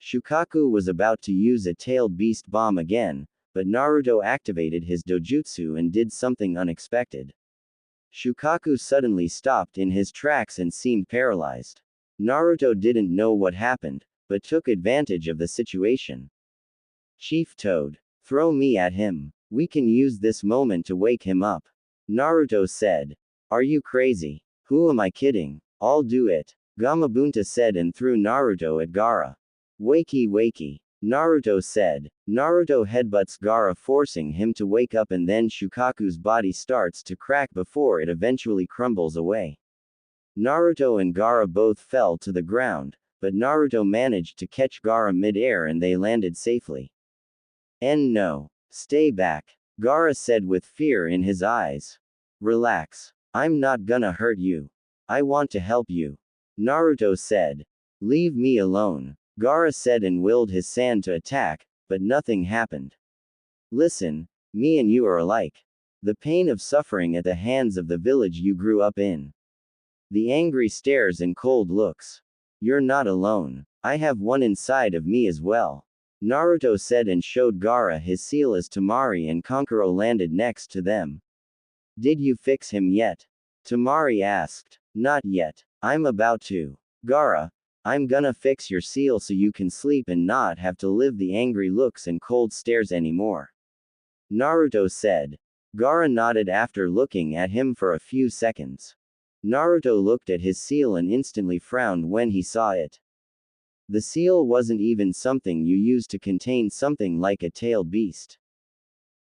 Shukaku was about to use a Tailed Beast Bomb again, but Naruto activated his dojutsu and did something unexpected. Shukaku suddenly stopped in his tracks and seemed paralyzed. Naruto didn't know what happened, but took advantage of the situation. Chief Toad, throw me at him. We can use this moment to wake him up. Naruto said. Are you crazy? Who am I kidding? I'll do it. Gamabunta said and threw Naruto at Gaara. Wakey wakey. Naruto said. Naruto headbutts Gaara, forcing him to wake up, and then Shukaku's body starts to crack before it eventually crumbles away. Naruto and Gaara both fell to the ground, but Naruto managed to catch Gaara mid-air and they landed safely. No. Stay back. Gaara said with fear in his eyes. Relax. I'm not gonna hurt you. I want to help you. Naruto said. Leave me alone. Gaara said and willed his sand to attack, but nothing happened. Listen, me and you are alike. The pain of suffering at the hands of the village you grew up in. The angry stares and cold looks. You're not alone. I have one inside of me as well. Naruto said and showed Gaara his seal as Temari and Kankuro landed next to them. Did you fix him yet? Temari asked. Not yet. I'm about to. Gaara, I'm gonna fix your seal so you can sleep and not have to live the angry looks and cold stares anymore. Naruto said. Gaara nodded after looking at him for a few seconds. Naruto looked at his seal and instantly frowned when he saw it. The seal wasn't even something you use to contain something like a tailed beast.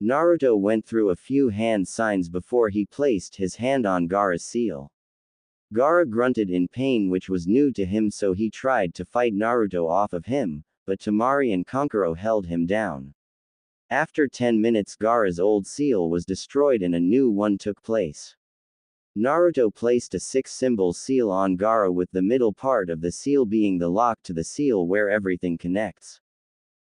Naruto went through a few hand signs before he placed his hand on Gaara's seal. Gaara grunted in pain, which was new to him, so he tried to fight Naruto off of him, but Temari and Kankuro held him down. After 10 minutes, Gaara's old seal was destroyed and a new one took place. Naruto placed a 6-symbol seal on Gaara, with the middle part of the seal being the lock to the seal where everything connects.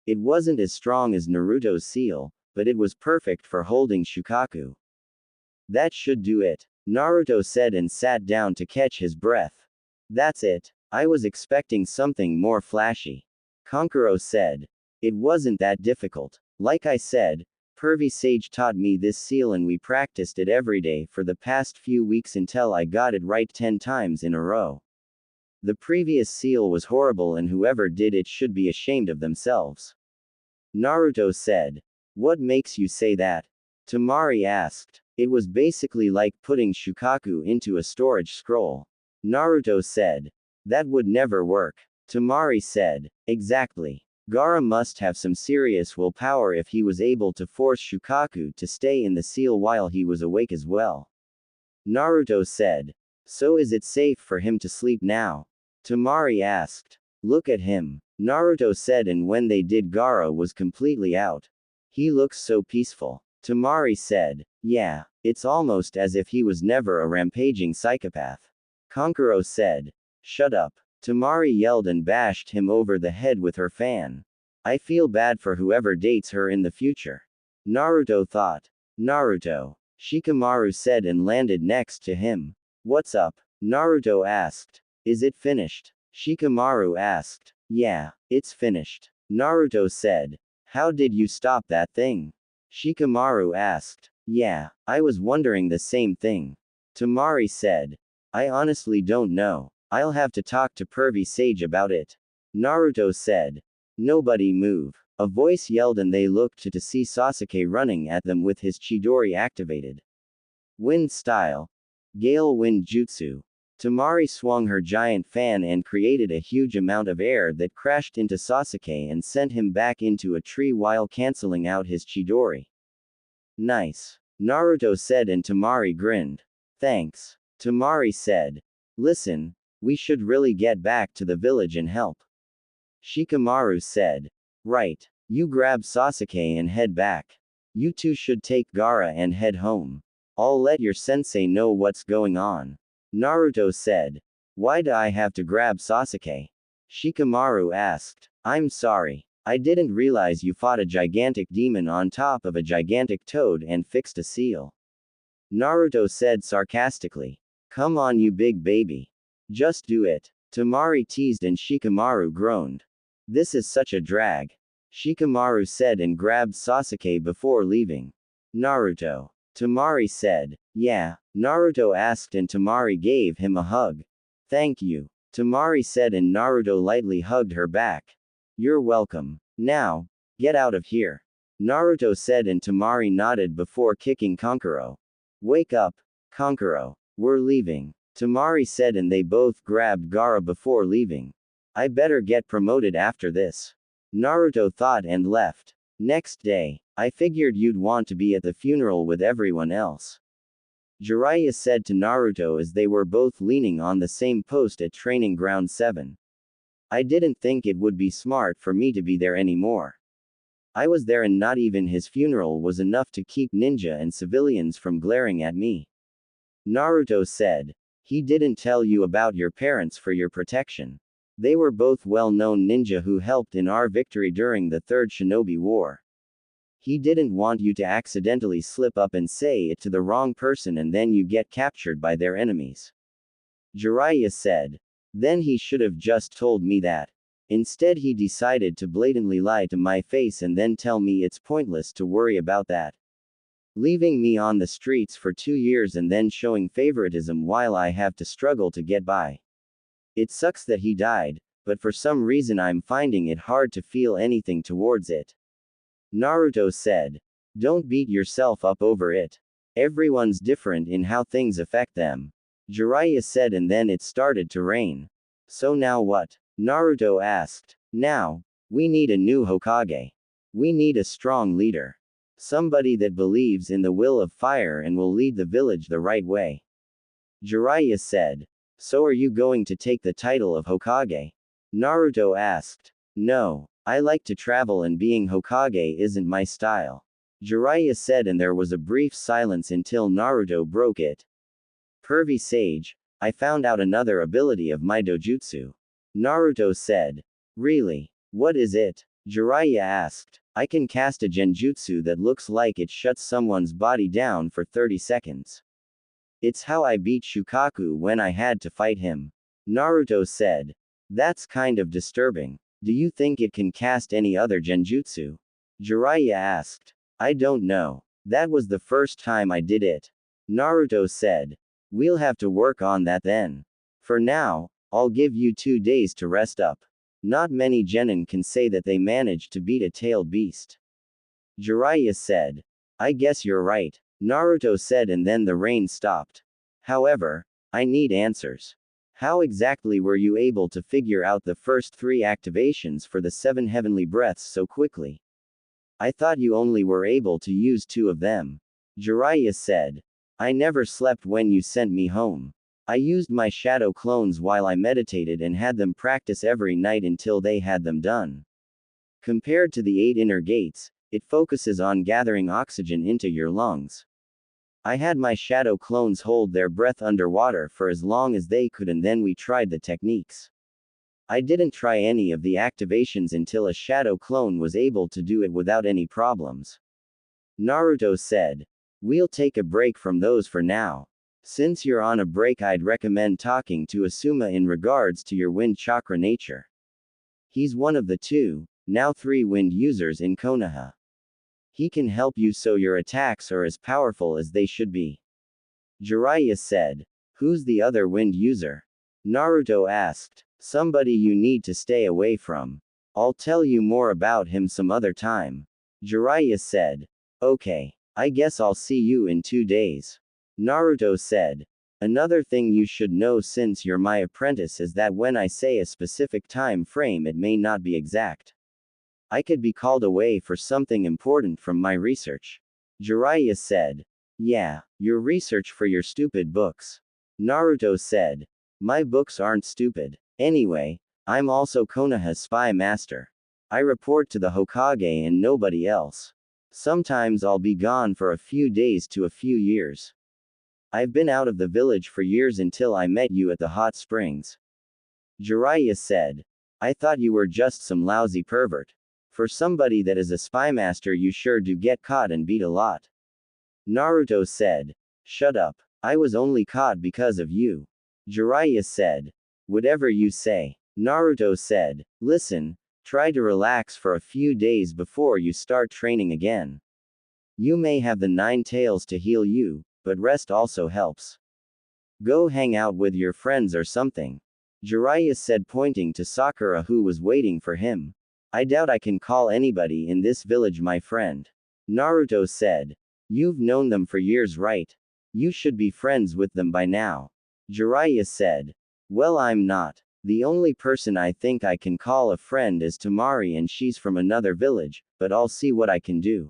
It wasn't as strong as Naruto's seal, but it was perfect for holding Shukaku. That should do it, Naruto said and sat down to catch his breath. That's it. I was expecting something more flashy. Kankuro said. It wasn't that difficult. Like I said, Pervy Sage taught me this seal and we practiced it every day for the past few weeks until I got it right 10 times in a row. The previous seal was horrible and whoever did it should be ashamed of themselves. Naruto said. What makes you say that? Temari asked. It was basically like putting Shukaku into a storage scroll. Naruto said. That would never work. Temari said. Exactly. Gaara must have some serious willpower if he was able to force Shukaku to stay in the seal while he was awake as well. Naruto said. So is it safe for him to sleep now? Temari asked. Look at him. Naruto said, and when they did, Gaara was completely out. He looks so peaceful. Temari said. Yeah, it's almost as if he was never a rampaging psychopath. Kankuro said. Shut up. Temari yelled and bashed him over the head with her fan. I feel bad for whoever dates her in the future. Naruto thought. Naruto. Shikamaru said and landed next to him. What's up? Naruto asked. Is it finished? Shikamaru asked. Yeah, it's finished. Naruto said. How did you stop that thing? Shikamaru asked. Yeah, I was wondering the same thing. Temari said. I honestly don't know. I'll have to talk to Pervy Sage about it. Naruto said. Nobody move. A voice yelled and they looked to see Sasuke running at them with his Chidori activated. Wind style. Gale wind jutsu. Temari swung her giant fan and created a huge amount of air that crashed into Sasuke and sent him back into a tree while cancelling out his Chidori. Nice. Naruto said and Temari grinned. Thanks. Temari said. Listen, we should really get back to the village and help. Shikamaru said. Right. You grab Sasuke and head back. You two should take Gaara and head home. I'll let your sensei know what's going on. Naruto said. Why do I have to grab Sasuke? Shikamaru asked. I'm sorry. I didn't realize you fought a gigantic demon on top of a gigantic toad and fixed a seal. Naruto said sarcastically. Come on, you big baby. Just do it. Temari teased and Shikamaru groaned. This is such a drag. Shikamaru said and grabbed Sasuke before leaving. Naruto. Temari said. Yeah. Naruto asked and Temari gave him a hug. Thank you. Temari said and Naruto lightly hugged her back. You're welcome. Now, get out of here. Naruto said and Temari nodded before kicking Kankuro. Wake up, Kankuro. We're leaving. Temari said and they both grabbed Gaara before leaving. I better get promoted after this. Naruto thought and left. Next day, I figured you'd want to be at the funeral with everyone else. Jiraiya said to Naruto as they were both leaning on the same post at Training Ground 7. I didn't think it would be smart for me to be there anymore. I was there and not even his funeral was enough to keep ninja and civilians from glaring at me. Naruto said. He didn't tell you about your parents for your protection. They were both well-known ninja who helped in our victory during the Third Shinobi War. He didn't want you to accidentally slip up and say it to the wrong person and then you get captured by their enemies. Jiraiya said. Then he should have just told me that. Instead he decided to blatantly lie to my face and then tell me it's pointless to worry about that. Leaving me on the streets for 2 years and then showing favoritism while I have to struggle to get by. It sucks that he died, but for some reason I'm finding it hard to feel anything towards it. Naruto said. Don't beat yourself up over it. Everyone's different in how things affect them. Jiraiya said and then it started to rain. So now what? Naruto asked. Now, we need a new Hokage. We need a strong leader. Somebody that believes in the will of fire and will lead the village the right way. Jiraiya said. So are you going to take the title of Hokage? Naruto asked. No, I like to travel and being Hokage isn't my style. Jiraiya said and there was a brief silence until Naruto broke it. Pervy Sage, I found out another ability of my dojutsu. Naruto said. Really? What is it? Jiraiya asked. I can cast a genjutsu that looks like it shuts someone's body down for 30 seconds. It's how I beat Shukaku when I had to fight him. Naruto said. That's kind of disturbing. Do you think it can cast any other genjutsu? Jiraiya asked. I don't know. That was the first time I did it. Naruto said. We'll have to work on that then. For now, I'll give you 2 days to rest up. Not many genin can say that they managed to beat a tailed beast. Jiraiya said. I guess you're right. Naruto said, and then the rain stopped. However, I need answers. How exactly were you able to figure out the first 3 activations for the 7 heavenly breaths so quickly? I thought you only were able to use 2 of them. Jiraiya said. I never slept when you sent me home. I used my shadow clones while I meditated and had them practice every night until they had them done. Compared to the 8 inner gates, it focuses on gathering oxygen into your lungs. I had my shadow clones hold their breath underwater for as long as they could, and then we tried the techniques. I didn't try any of the activations until a shadow clone was able to do it without any problems. Naruto said. We'll take a break from those for now. Since you're on a break, I'd recommend talking to Asuma in regards to your wind chakra nature. He's one of the 2, now 3 wind users in Konoha. He can help you so your attacks are as powerful as they should be. Jiraiya said. Who's the other wind user? Naruto asked. Somebody you need to stay away from. I'll tell you more about him some other time. Jiraiya said. Okay. I guess I'll see you in 2 days. Naruto said. Another thing you should know since you're my apprentice is that when I say a specific time frame, it may not be exact. I could be called away for something important from my research. Jiraiya said. Yeah, your research for your stupid books. Naruto said. My books aren't stupid. Anyway, I'm also Konoha's spy master. I report to the Hokage and nobody else. Sometimes I'll be gone for a few days to a few years. I've been out of the village for years until I met you at the hot springs. Jiraiya said. I thought you were just some lousy pervert. For somebody that is a spy master, you sure do get caught and beat a lot. Naruto said. Shut up. I was only caught because of you. Jiraiya said. Whatever you say. Naruto said. Listen, try to relax for a few days before you start training again. You may have the 9 tails to heal you, but rest also helps. Go hang out with your friends or something. Jiraiya said, pointing to Sakura, who was waiting for him. I doubt I can call anybody in this village my friend. Naruto said. You've known them for years, right? You should be friends with them by now. Jiraiya said. Well, I'm not. The only person I think I can call a friend is Tamari, and she's from another village, but I'll see what I can do.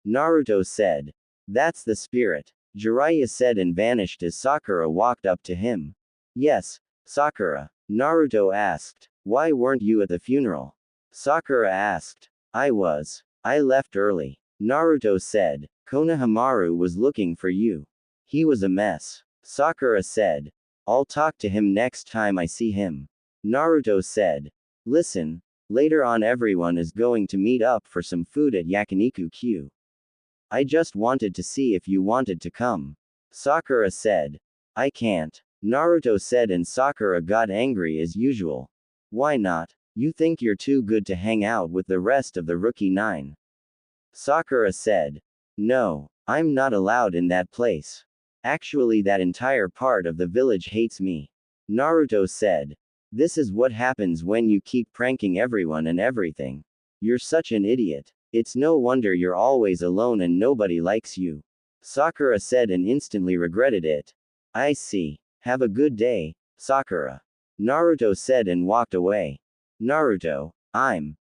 Naruto said. That's the spirit. Jiraiya said and vanished as Sakura walked up to him. Yes, Sakura. Naruto asked. Why weren't you at the funeral? Sakura asked. I was. I left early. Naruto said. Konohamaru was looking for you. He was a mess. Sakura said. I'll talk to him next time I see him. Naruto said. Listen, later on everyone is going to meet up for some food at Yakiniku Q. I just wanted to see if you wanted to come. Sakura said. I can't. Naruto said, and Sakura got angry as usual. Why not? You think you're too good to hang out with the rest of the rookie 9. Sakura said. No, I'm not allowed in that place. Actually, that entire part of the village hates me. Naruto said. This is what happens when you keep pranking everyone and everything. You're such an idiot. It's no wonder you're always alone and nobody likes you. Sakura said and instantly regretted it. I see. Have a good day, Sakura. Naruto said and walked away. Naruto.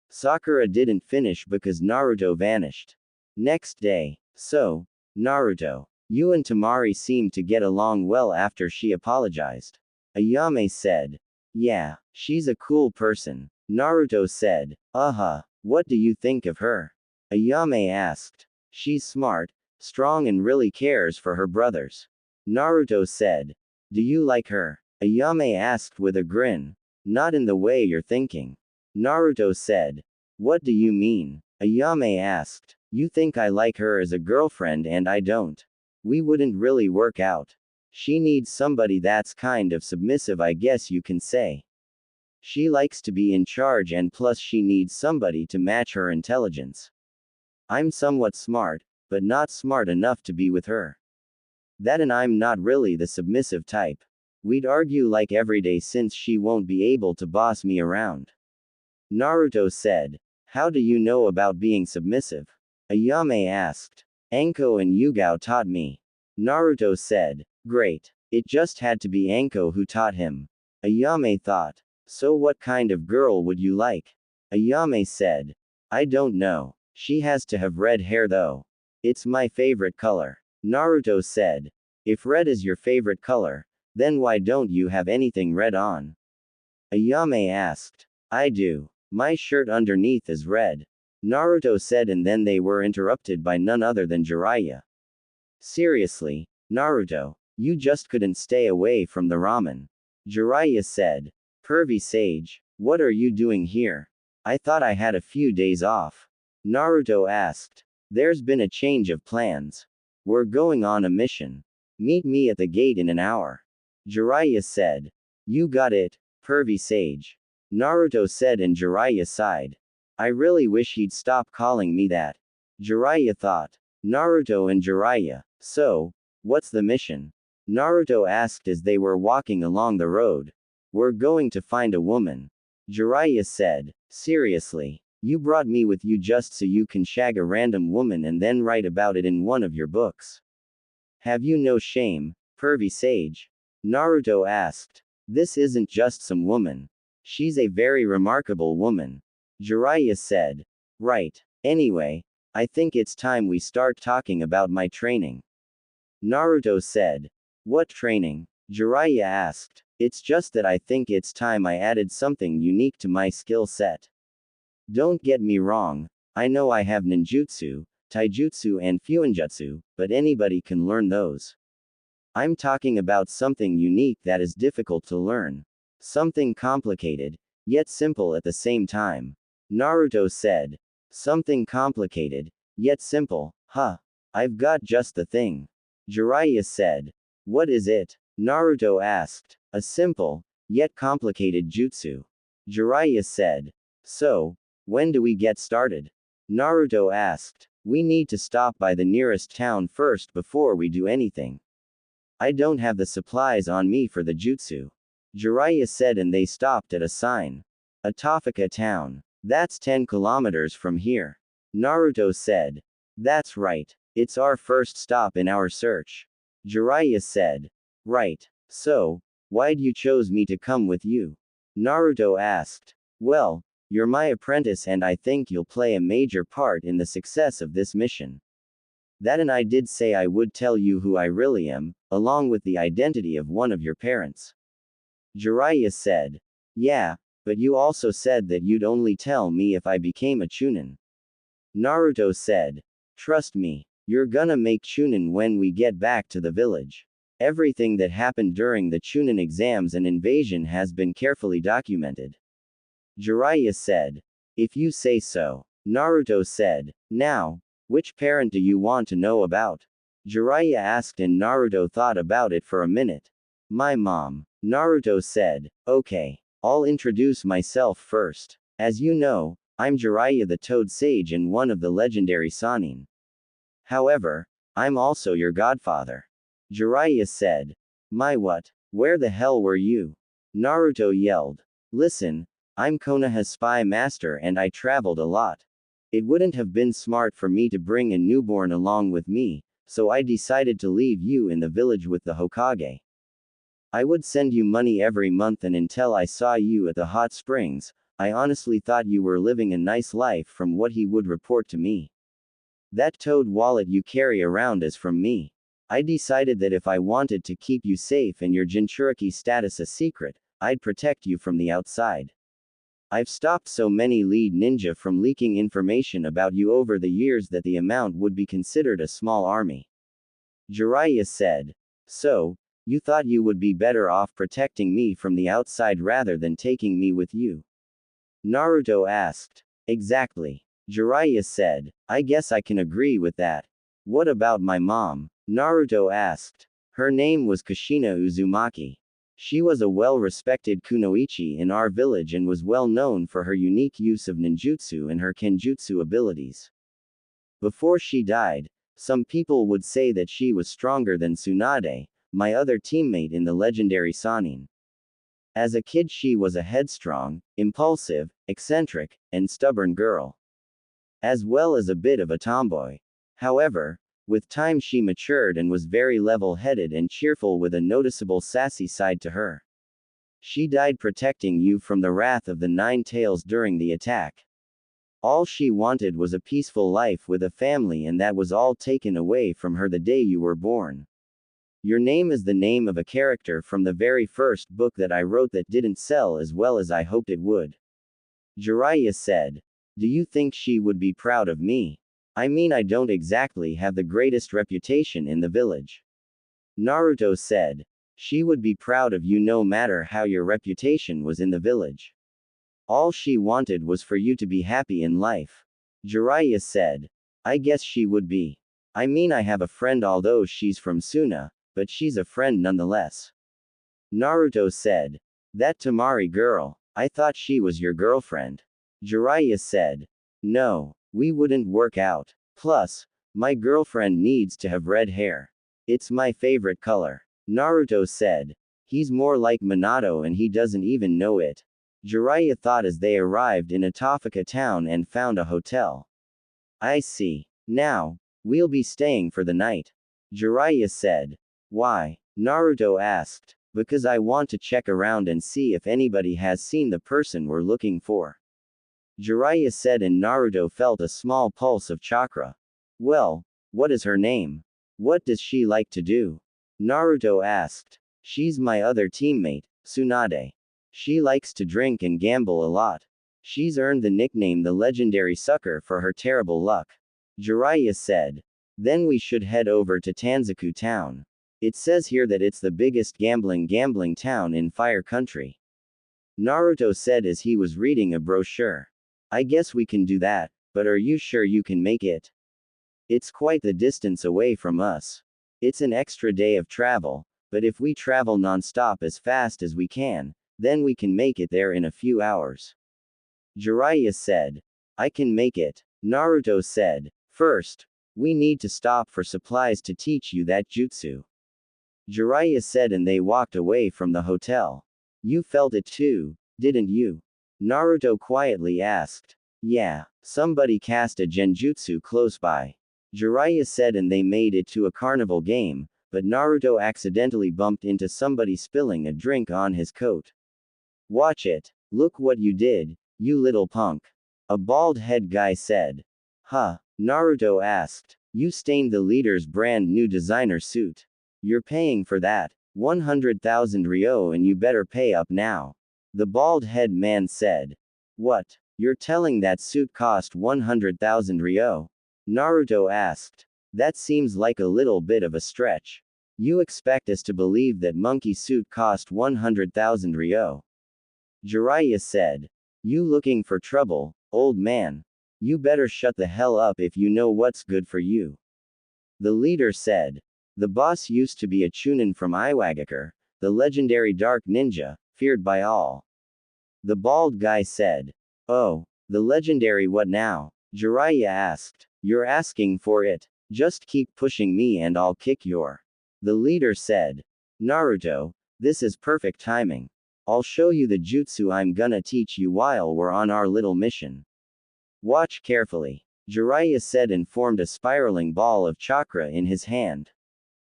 Sakura didn't finish because Naruto vanished. Next day. So, Naruto. You and Tamari seemed to get along well after she apologized. Ayame said. Yeah, she's a cool person. Naruto said. What do you think of her? Ayame asked. She's smart, strong, and really cares for her brothers. Naruto said. Do you like her? Ayame asked with a grin. Not in the way you're thinking. Naruto said. What do you mean? Ayame asked. You think I like her as a girlfriend and I don't. We wouldn't really work out. She needs somebody that's kind of submissive, I guess you can say. She likes to be in charge and plus she needs somebody to match her intelligence. I'm somewhat smart, but not smart enough to be with her. That and I'm not really the submissive type. We'd argue like every day since she won't be able to boss me around. Naruto said. How do you know about being submissive? Ayame asked. Anko and Yugao taught me. Naruto said. Great. It just had to be Anko who taught him. Ayame thought. So what kind of girl would you like? Ayame said. I don't know. She has to have red hair though. It's my favorite color. Naruto said. If red is your favorite color, then why don't you have anything red on? Ayame asked. I do. My shirt underneath is red. Naruto said, and then they were interrupted by none other than Jiraiya. Seriously, Naruto, you just couldn't stay away from the ramen. Jiraiya said. Pervy sage, what are you doing here? I thought I had a few days off. Naruto asked. There's been a change of plans. We're going on a mission. Meet me at the gate in an hour. Jiraiya said. You got it, pervy sage. Naruto said, and Jiraiya sighed. I really wish he'd stop calling me that. Jiraiya thought. Naruto and Jiraiya. So, what's the mission? Naruto asked as they were walking along the road. We're going to find a woman. Jiraiya said. Seriously? You brought me with you just so you can shag a random woman and then write about it in one of your books. Have you no shame, pervy sage? Naruto asked. This isn't just some woman. She's a very remarkable woman. Jiraiya said. Right. Anyway, I think it's time we start talking about my training. Naruto said. What training? Jiraiya asked. It's just that I think it's time I added something unique to my skill set. Don't get me wrong, I know I have ninjutsu, taijutsu and fuinjutsu, but anybody can learn those. I'm talking about something unique that is difficult to learn. Something complicated, yet simple at the same time. Naruto said. Something complicated, yet simple, huh? I've got just the thing. Jiraiya said. What is it? Naruto asked. A simple, yet complicated jutsu. Jiraiya said. So, when do we get started? Naruto asked. We need to stop by the nearest town first before we do anything. I don't have the supplies on me for the jutsu. Jiraiya said, and they stopped at a sign. Atofika town. That's 10 kilometers from here. Naruto said. That's right. It's our first stop in our search. Jiraiya said. Right. So, why'd you chose me to come with you? Naruto asked. Well, you're my apprentice and I think you'll play a major part in the success of this mission. That and I did say I would tell you who I really am, along with the identity of one of your parents. Jiraiya said. Yeah, but you also said that you'd only tell me if I became a Chunin. Naruto said. Trust me, you're gonna make Chunin when we get back to the village. Everything that happened during the Chunin exams and invasion has been carefully documented. Jiraiya said. If you say so. Naruto said. Now, which parent do you want to know about? Jiraiya asked, and Naruto thought about it for a minute. My mom. Naruto said. Okay, I'll introduce myself first. As you know, I'm Jiraiya the Toad Sage and one of the legendary Sannin. However, I'm also your godfather. Jiraiya said. My what? Where the hell were you? Naruto yelled. Listen, I'm Konoha's spy master and I traveled a lot. It wouldn't have been smart for me to bring a newborn along with me, so I decided to leave you in the village with the Hokage. I would send you money every month, and until I saw you at the hot springs, I honestly thought you were living a nice life from what he would report to me. That toad wallet you carry around is from me. I decided that if I wanted to keep you safe and your Jinchuriki status a secret, I'd protect you from the outside. I've stopped so many lead ninja from leaking information about you over the years that the amount would be considered a small army. Jiraiya said. So, you thought you would be better off protecting me from the outside rather than taking me with you? Naruto asked. Exactly. Jiraiya said. I guess I can agree with that. What about my mom? Naruto asked. Her name was Kushina Uzumaki. She was a well-respected kunoichi in our village and was well known for her unique use of ninjutsu and her kenjutsu abilities. Before she died, some people would say that she was stronger than Tsunade, my other teammate in the legendary Sannin. As a kid she was a headstrong, impulsive, eccentric, and stubborn girl. As well as a bit of a tomboy. However, with time she matured and was very level-headed and cheerful with a noticeable sassy side to her. She died protecting you from the wrath of the Nine Tails during the attack. All she wanted was a peaceful life with a family, and that was all taken away from her the day you were born. Your name is the name of a character from the very first book that I wrote that didn't sell as well as I hoped it would. Jiraiya said. Do you think she would be proud of me? I mean, I don't exactly have the greatest reputation in the village. Naruto said. She would be proud of you no matter how your reputation was in the village. All she wanted was for you to be happy in life. Jiraiya said. I guess she would be. I mean, I have a friend although she's from Suna, but she's a friend nonetheless. Naruto said. That Tamari girl, I thought she was your girlfriend. Jiraiya said. No, we wouldn't work out. Plus, my girlfriend needs to have red hair. It's my favorite color. Naruto said. He's more like Minato and he doesn't even know it. Jiraiya thought as they arrived in Atofika town and found a hotel. I see. Now, we'll be staying for the night. Jiraiya said. Why? Naruto asked. Because I want to check around and see if anybody has seen the person we're looking for. Jiraiya said, and Naruto felt a small pulse of chakra. Well, what is her name? What does she like to do? Naruto asked. She's my other teammate, Tsunade. She likes to drink and gamble a lot. She's earned the nickname the legendary sucker for her terrible luck. Jiraiya said. Then we should head over to Tanzaku town. It says here that it's the biggest gambling town in Fire Country. Naruto said as he was reading a brochure. I guess we can do that, but are you sure you can make it? It's quite the distance away from us. It's an extra day of travel, but if we travel non-stop as fast as we can, then we can make it there in a few hours. Jiraiya said. I can make it. Naruto said. First, we need to stop for supplies to teach you that jutsu. Jiraiya said, and they walked away from the hotel. You felt it too, didn't you? Naruto quietly asked. Yeah, somebody cast a genjutsu close by. Jiraiya said, and they made it to a carnival game, but Naruto accidentally bumped into somebody spilling a drink on his coat. Watch it. Look what you did, you little punk. A bald head guy said. Huh? Naruto asked. You stained the leader's brand new designer suit. You're paying for that. 100,000 ryo, and you better pay up now. The bald head man said. What? You're telling that suit cost 100,000 ryo? Naruto asked. That seems like a little bit of a stretch. You expect us to believe that monkey suit cost 100,000 ryo? Jiraiya said. You looking for trouble, old man? You better shut the hell up if you know what's good for you. The leader said. The boss used to be a Chunin from Iwagakure, the legendary dark ninja, feared by all. The bald guy said. Oh, the legendary what now? Jiraiya asked. You're asking for it. Just keep pushing me and I'll kick your. The leader said. Naruto, this is perfect timing. I'll show you the jutsu I'm gonna teach you while we're on our little mission. Watch carefully. Jiraiya said and formed a spiraling ball of chakra in his hand.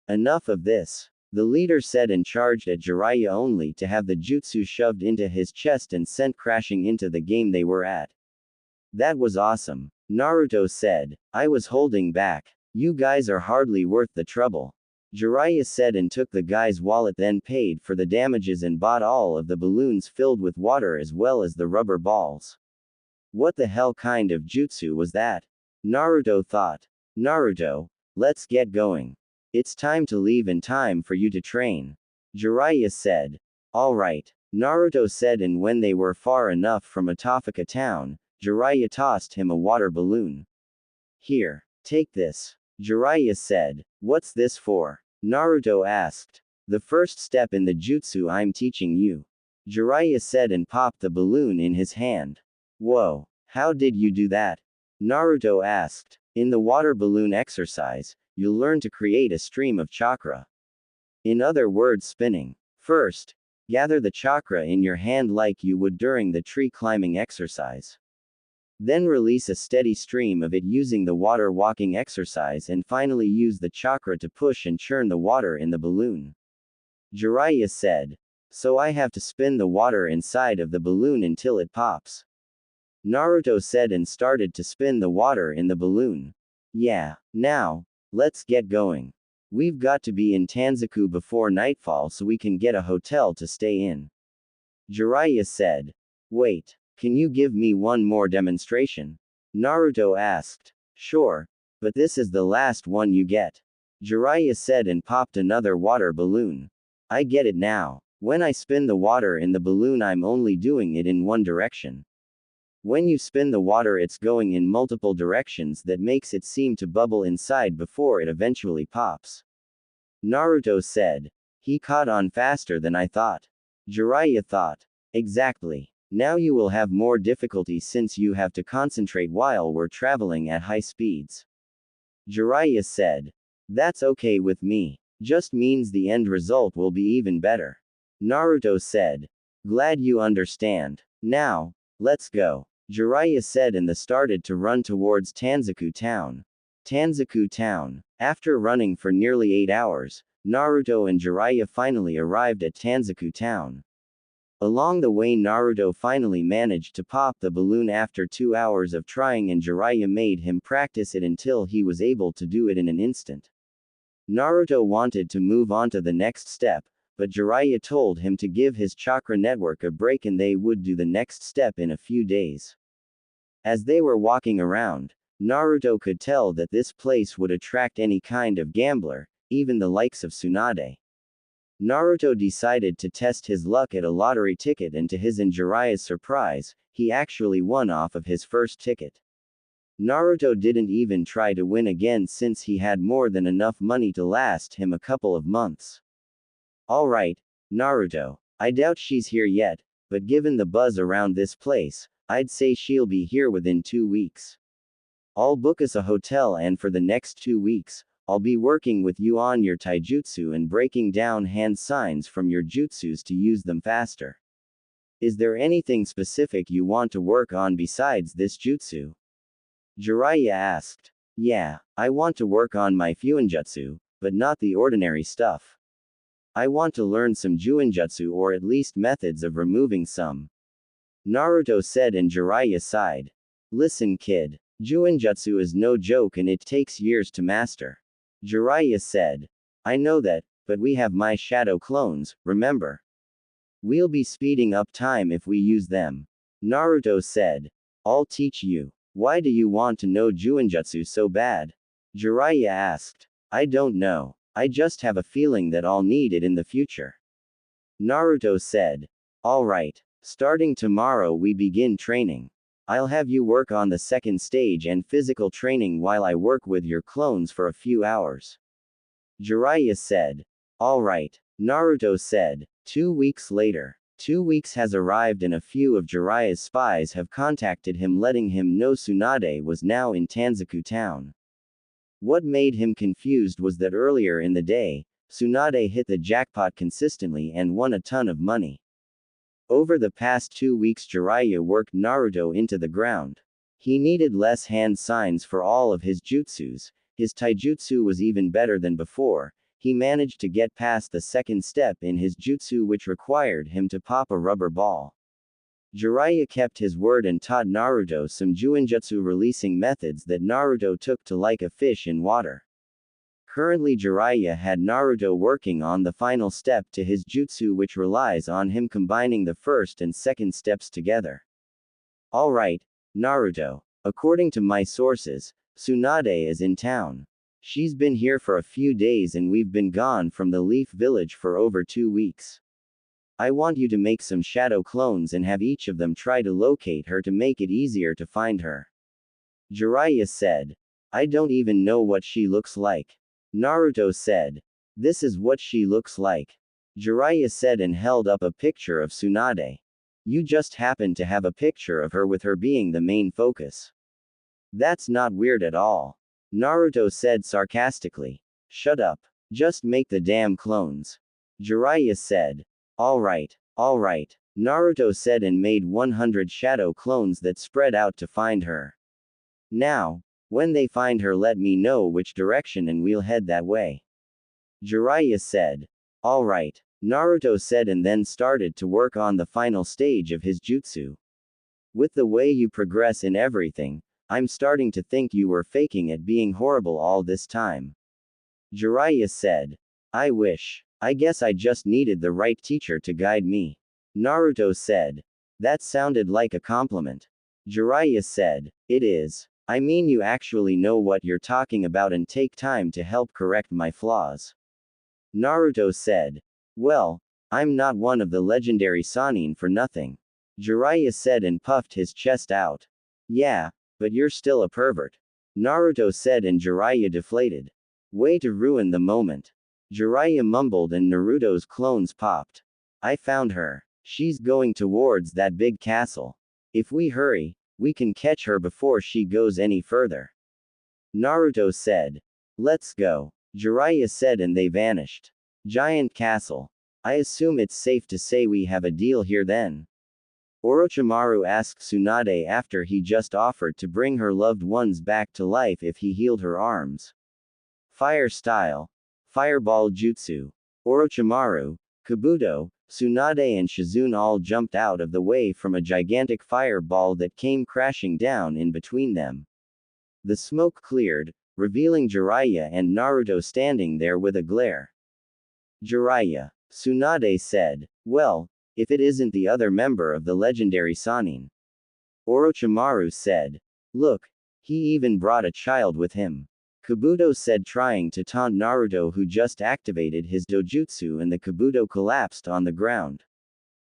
Enough of this. The leader said and charged at Jiraiya only to have the jutsu shoved into his chest and sent crashing into the game they were at. That was awesome. Naruto said. I was holding back. You guys are hardly worth the trouble. Jiraiya said and took the guy's wallet, then paid for the damages and bought all of the balloons filled with water as well as the rubber balls. What the hell kind of jutsu was that? Naruto thought. Naruto, let's get going. It's time to leave and time for you to train. Jiraiya said. Alright. Naruto said, and when they were far enough from Atofika town, Jiraiya tossed him a water balloon. Here, take this. Jiraiya said. What's this for? Naruto asked. The first step in the jutsu I'm teaching you. Jiraiya said and popped the balloon in his hand. Whoa, how did you do that? Naruto asked. In the water balloon exercise, you'll learn to create a stream of chakra. In other words, spinning. First, gather the chakra in your hand like you would during the tree climbing exercise. Then release a steady stream of it using the water walking exercise, and finally use the chakra to push and churn the water in the balloon. Jiraiya said. So I have to spin the water inside of the balloon until it pops. Naruto said and started to spin the water in the balloon. Yeah, now, let's get going. We've got to be in Tanzaku before nightfall so we can get a hotel to stay in. Jiraiya said. Wait, can you give me one more demonstration? Naruto asked. Sure, but this is the last one you get. Jiraiya said and popped another water balloon. I get it now. When I spin the water in the balloon, I'm only doing it in one direction. When you spin the water, it's going in multiple directions, that makes it seem to bubble inside before it eventually pops. Naruto said. He caught on faster than I thought. Jiraiya thought. Exactly. Now you will have more difficulty since you have to concentrate while we're traveling at high speeds. Jiraiya said. That's okay with me. Just means the end result will be even better. Naruto said. Glad you understand. Now, let's go. Jiraiya said and started to run towards Tanzaku town. Tanzaku town. After running for nearly 8 hours, Naruto and Jiraiya finally arrived at Tanzaku town. Along the way, Naruto finally managed to pop the balloon after 2 hours of trying, and Jiraiya made him practice it until he was able to do it in an instant. Naruto wanted to move on to the next step, but Jiraiya told him to give his chakra network a break and they would do the next step in a few days. As they were walking around, Naruto could tell that this place would attract any kind of gambler, even the likes of Tsunade. Naruto decided to test his luck at a lottery ticket, and to his and Jiraiya's surprise, he actually won off of his first ticket. Naruto didn't even try to win again since he had more than enough money to last him a couple of months. Alright, Naruto, I doubt she's here yet, but given the buzz around this place, I'd say she'll be here within 2 weeks. I'll book us a hotel, and for the next 2 weeks, I'll be working with you on your taijutsu and breaking down hand signs from your jutsus to use them faster. Is there anything specific you want to work on besides this jutsu? Jiraiya asked. Yeah, I want to work on my fuinjutsu, but not the ordinary stuff. I want to learn some juinjutsu, or at least methods of removing some. Naruto said, and Jiraiya sighed. Listen kid, juinjutsu is no joke and it takes years to master. Jiraiya said. I know that, but we have my shadow clones, remember? We'll be speeding up time if we use them. Naruto said. I'll teach you. Why do you want to know juinjutsu so bad? Jiraiya asked. I don't know. I just have a feeling that I'll need it in the future. Naruto said. Alright, starting tomorrow we begin training. I'll have you work on the second stage and physical training while I work with your clones for a few hours. Jiraiya said. Alright, Naruto said. 2 weeks later. 2 weeks has arrived and a few of Jiraiya's spies have contacted him, letting him know Tsunade was now in Tanzaku town. What made him confused was that earlier in the day, Tsunade hit the jackpot consistently and won a ton of money. Over the past 2 weeks, Jiraiya worked Naruto into the ground. He needed less hand signs for all of his jutsus. His taijutsu was even better than before. He managed to get past the second step in his jutsu, which required him to pop a rubber ball. Jiraiya kept his word and taught Naruto some juinjutsu releasing methods that Naruto took to like a fish in water. Currently, Jiraiya had Naruto working on the final step to his jutsu, which relies on him combining the first and second steps together. Alright, Naruto. According to my sources, Tsunade is in town. She's been here for a few days and we've been gone from the Leaf Village for over 2 weeks. I want you to make some shadow clones and have each of them try to locate her to make it easier to find her. Jiraiya said. I don't even know what she looks like. Naruto said. This is what she looks like. Jiraiya said and held up a picture of Tsunade. You just happen to have a picture of her with her being the main focus. That's not weird at all. Naruto said sarcastically. Shut up. Just make the damn clones. Jiraiya said. Alright, Naruto said and made 100 shadow clones that spread out to find her. Now, when they find her, let me know which direction and we'll head that way. Jiraiya said. Alright, Naruto said and then started to work on the final stage of his jutsu. With the way you progress in everything, I'm starting to think you were faking it being horrible all this time. Jiraiya said. I wish. I guess I just needed the right teacher to guide me. Naruto said. That sounded like a compliment. Jiraiya said. It is. I mean, you actually know what you're talking about and take time to help correct my flaws. Naruto said. Well, I'm not one of the legendary Sannin for nothing. Jiraiya said and puffed his chest out. Yeah, but you're still a pervert. Naruto said and Jiraiya deflated. Way to ruin the moment. Jiraiya mumbled and Naruto's clones popped. I found her. She's going towards that big castle. If we hurry, we can catch her before she goes any further. Naruto said. Let's go. Jiraiya said and they vanished. Giant castle. I assume it's safe to say we have a deal here then. Orochimaru asked Tsunade after he just offered to bring her loved ones back to life if he healed her arms. Fire style. Fireball jutsu. Orochimaru, Kabuto, Tsunade and Shizune all jumped out of the way from a gigantic fireball that came crashing down in between them. The smoke cleared, revealing Jiraiya and Naruto standing there with a glare. Jiraiya. Tsunade said. Well, if it isn't the other member of the legendary Sannin. Orochimaru said. Look, he even brought a child with him. Kabuto said, trying to taunt Naruto, who just activated his dojutsu, and the Kabuto collapsed on the ground.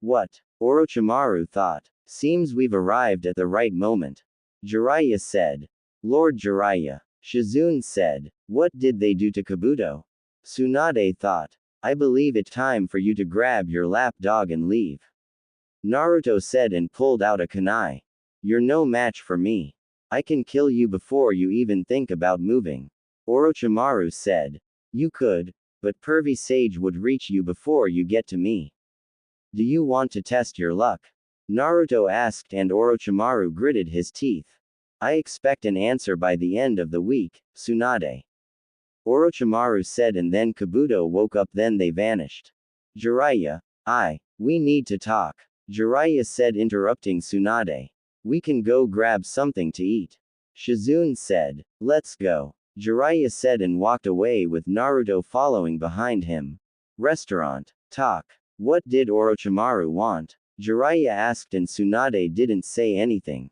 What? Orochimaru thought. Seems we've arrived at the right moment. Jiraiya said. Lord Jiraiya. Shizune said. What did they do to Kabuto? Tsunade thought. I believe it's time for you to grab your lapdog and leave. Naruto said and pulled out a kunai. You're no match for me. I can kill you before you even think about moving. Orochimaru said. You could, but Pervy Sage would reach you before you get to me. Do you want to test your luck? Naruto asked and Orochimaru gritted his teeth. I expect an answer by the end of the week, Tsunade. Orochimaru said and then Kabuto woke up, then they vanished. Jiraiya. We need to talk. Jiraiya said, interrupting Tsunade. We can go grab something to eat. Shizune said. Let's go. Jiraiya said and walked away with Naruto following behind him. Restaurant. Talk. What did Orochimaru want? Jiraiya asked and Tsunade didn't say anything.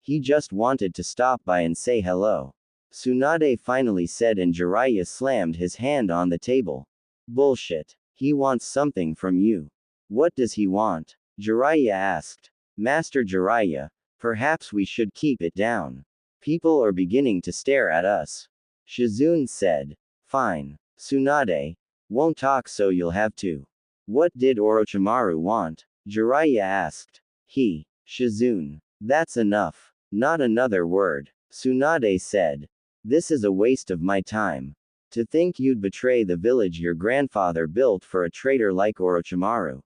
He just wanted to stop by and say hello. Tsunade finally said and Jiraiya slammed his hand on the table. Bullshit. He wants something from you. What does he want? Jiraiya asked. Master Jiraiya, perhaps we should keep it down. People are beginning to stare at us. Shizune said. Fine. Tsunade. Won't talk, so you'll have to. What did Orochimaru want? Jiraiya asked. Shizune. That's enough. Not another word. Tsunade said. This is a waste of my time. To think you'd betray the village your grandfather built for a traitor like Orochimaru.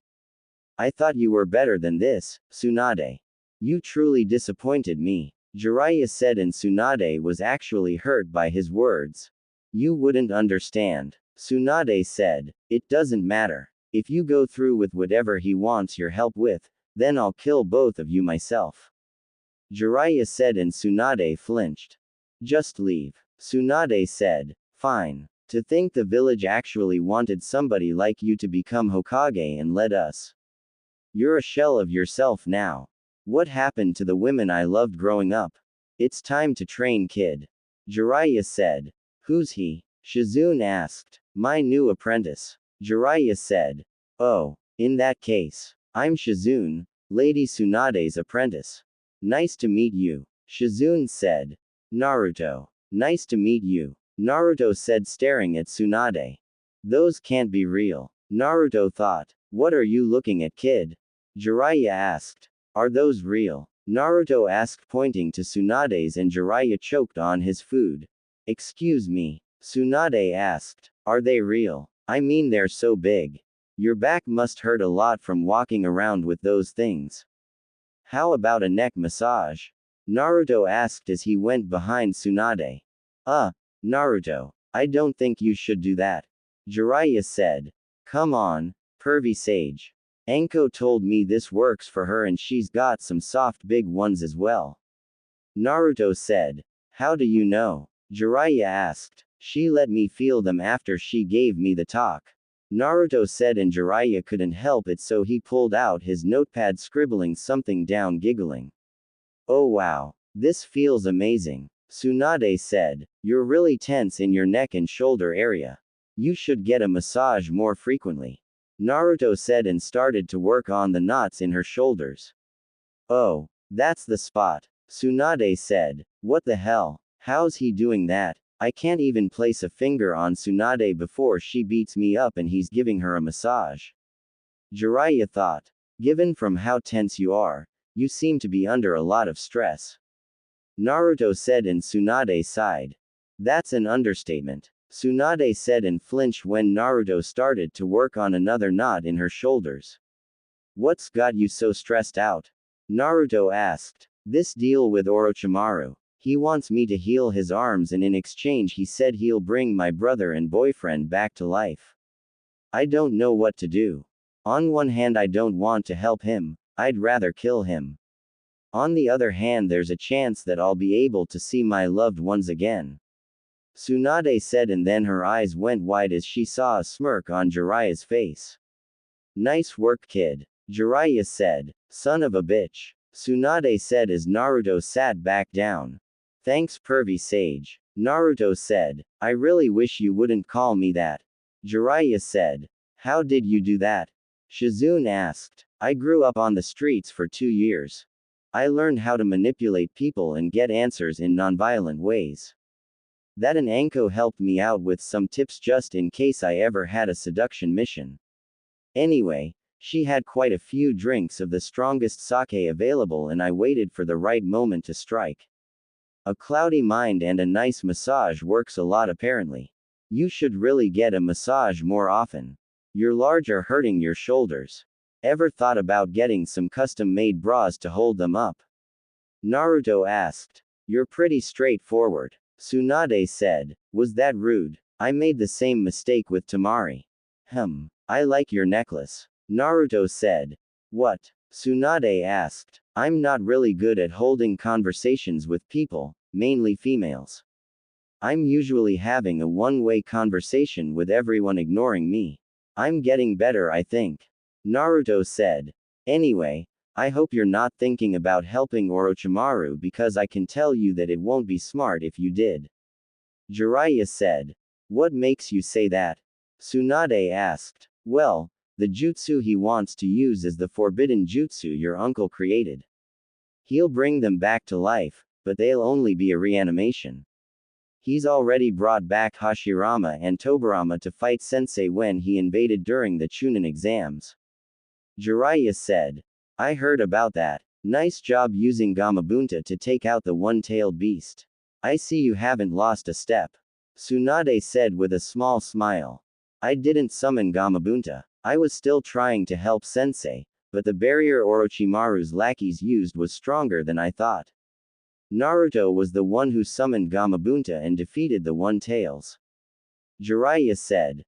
I thought you were better than this, Tsunade. You truly disappointed me. Jiraiya said and Tsunade was actually hurt by his words. You wouldn't understand. Tsunade said. It doesn't matter. If you go through with whatever he wants your help with, then I'll kill both of you myself. Jiraiya said and Tsunade flinched. Just leave. Tsunade said. Fine. To think the village actually wanted somebody like you to become Hokage and led us. You're a shell of yourself now. What happened to the women I loved growing up? It's time to train, kid. Jiraiya said. Who's he? Shizune asked. My new apprentice. Jiraiya said. Oh, In that case, I'm Shizune, Lady Tsunade's apprentice. Nice to meet you, Shizune said. Naruto. Nice to meet you, Naruto said staring at Tsunade. Those can't be real, Naruto thought. What are you looking at, kid? Jiraiya asked. Are those real? Naruto asked pointing to Tsunade's, and Jiraiya choked on his food. Excuse me, Tsunade asked. Are they real? I mean, they're so big. Your back must hurt a lot from walking around with those things. How about a neck massage? Naruto asked as he went behind Tsunade. Naruto, I don't think you should do that, Jiraiya said. Come on, pervy sage. Anko told me this works for her and she's got some soft big ones as well. Naruto said. How do you know? Jiraiya asked. She let me feel them after she gave me the talk, Naruto said, and Jiraiya couldn't help it, so he pulled out his notepad, scribbling something down, giggling. Oh wow, this feels amazing, Tsunade said. You're really tense in your neck and shoulder area. You should get a massage more frequently, Naruto said, and started to work on the knots in her shoulders. Oh, that's the spot, Tsunade said. What the hell? How's he doing that? I can't even place a finger on Tsunade before she beats me up and he's giving her a massage. Jiraiya thought. Given from how tense you are, you seem to be under a lot of stress, Naruto said, and Tsunade sighed. That's an understatement, Tsunade said, and flinched when Naruto started to work on another knot in her shoulders. What's got you so stressed out? Naruto asked. This deal with Orochimaru. He wants me to heal his arms, and in exchange he said he'll bring my brother and boyfriend back to life. I don't know what to do. On one hand, I don't want to help him, I'd rather kill him. On the other hand, there's a chance that I'll be able to see my loved ones again, Tsunade said, and then her eyes went wide as she saw a smirk on Jiraiya's face. Nice work, kid, Jiraiya said. Son of a bitch, Tsunade said as Naruto sat back down. Thanks, pervy sage, Naruto said. I really wish you wouldn't call me that, Jiraiya said. How did you do that? Shizune asked. I grew up on the streets for 2 years. I learned how to manipulate people and get answers in nonviolent ways. That and Anko helped me out with some tips just in case I ever had a seduction mission. Anyway, she had quite a few drinks of the strongest sake available, and I waited for the right moment to strike. A cloudy mind and a nice massage works a lot apparently. You should really get a massage more often. You're large or hurting your shoulders. Ever thought about getting some custom-made bras to hold them up? Naruto asked. You're pretty straightforward, Tsunade said. Was that rude? I made the same mistake with Tamari. I like your necklace, Naruto said. What? Tsunade asked. I'm not really good at holding conversations with people, mainly females. I'm usually having a one-way conversation with everyone ignoring me. I'm getting better, I think, Naruto said. Anyway, I hope you're not thinking about helping Orochimaru, because I can tell you that it won't be smart if you did, Jiraiya said. What makes you say that? Tsunade asked. Well, the jutsu he wants to use is the forbidden jutsu your uncle created. He'll bring them back to life, but they'll only be a reanimation. He's already brought back Hashirama and Tobirama to fight Sensei when he invaded during the Chunin exams, Jiraiya said. I heard about that. Nice job using Gamabunta to take out the one-tailed beast. I see you haven't lost a step, Tsunade said with a small smile. I didn't summon Gamabunta. I was still trying to help Sensei, but the barrier Orochimaru's lackeys used was stronger than I thought. Naruto was the one who summoned Gamabunta and defeated the One-Tails, Jiraiya said.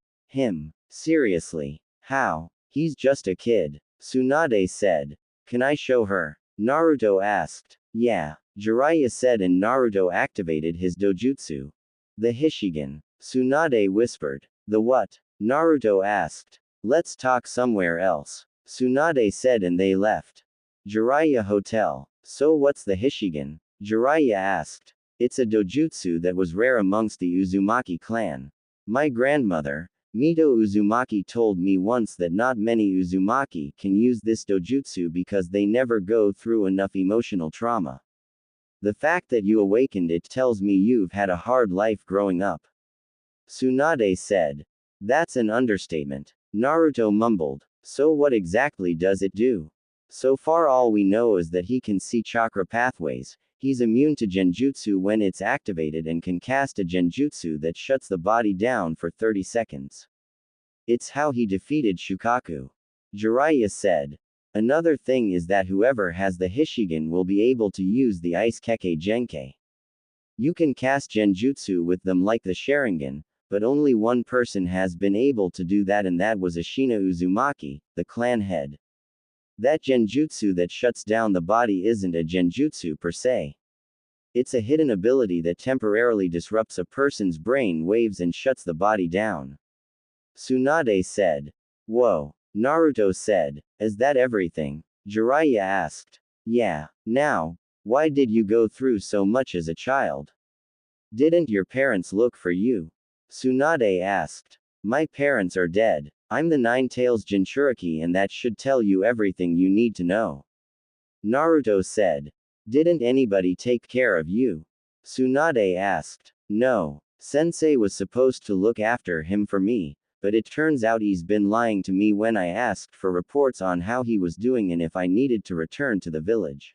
Seriously? How? He's just a kid, Tsunade said. Can I show her? Naruto asked. Yeah, Jiraiya said, and Naruto activated his dojutsu. The Hishigan, Tsunade whispered. The what? Naruto asked. Let's talk somewhere else, Tsunade said, and they left Jiraiya Hotel. So what's the Hishigan? Jiraiya asked. It's a dojutsu that was rare amongst the Uzumaki clan. My grandmother, Mito Uzumaki told me once that not many Uzumaki can use this dojutsu because they never go through enough emotional trauma. The fact that you awakened it tells me you've had a hard life growing up. Tsunade said. That's an understatement. Naruto mumbled. So what exactly does it do? So far all we know is that he can see chakra pathways, he's immune to genjutsu when it's activated and can cast a genjutsu that shuts the body down for 30 seconds. It's how he defeated Shukaku. Jiraiya said. Another thing is that whoever has the Hishigan will be able to use the Ice Keke Genkai. You can cast genjutsu with them like the Sharingan, but only one person has been able to do that, and that was Ashina Uzumaki, the clan head. That genjutsu that shuts down the body isn't a genjutsu per se. It's a hidden ability that temporarily disrupts a person's brain waves and shuts the body down. Tsunade said. Whoa. Naruto said. Is that everything? Jiraiya asked. Yeah. Now, why did you go through so much as a child? Didn't your parents look for you? Tsunade asked. My parents are dead. I'm the Nine Tails Jinchuriki, and that should tell you everything you need to know. Naruto said. Didn't anybody take care of you? Tsunade asked. No. Sensei was supposed to look after him for me, but it turns out he's been lying to me when I asked for reports on how he was doing and if I needed to return to the village.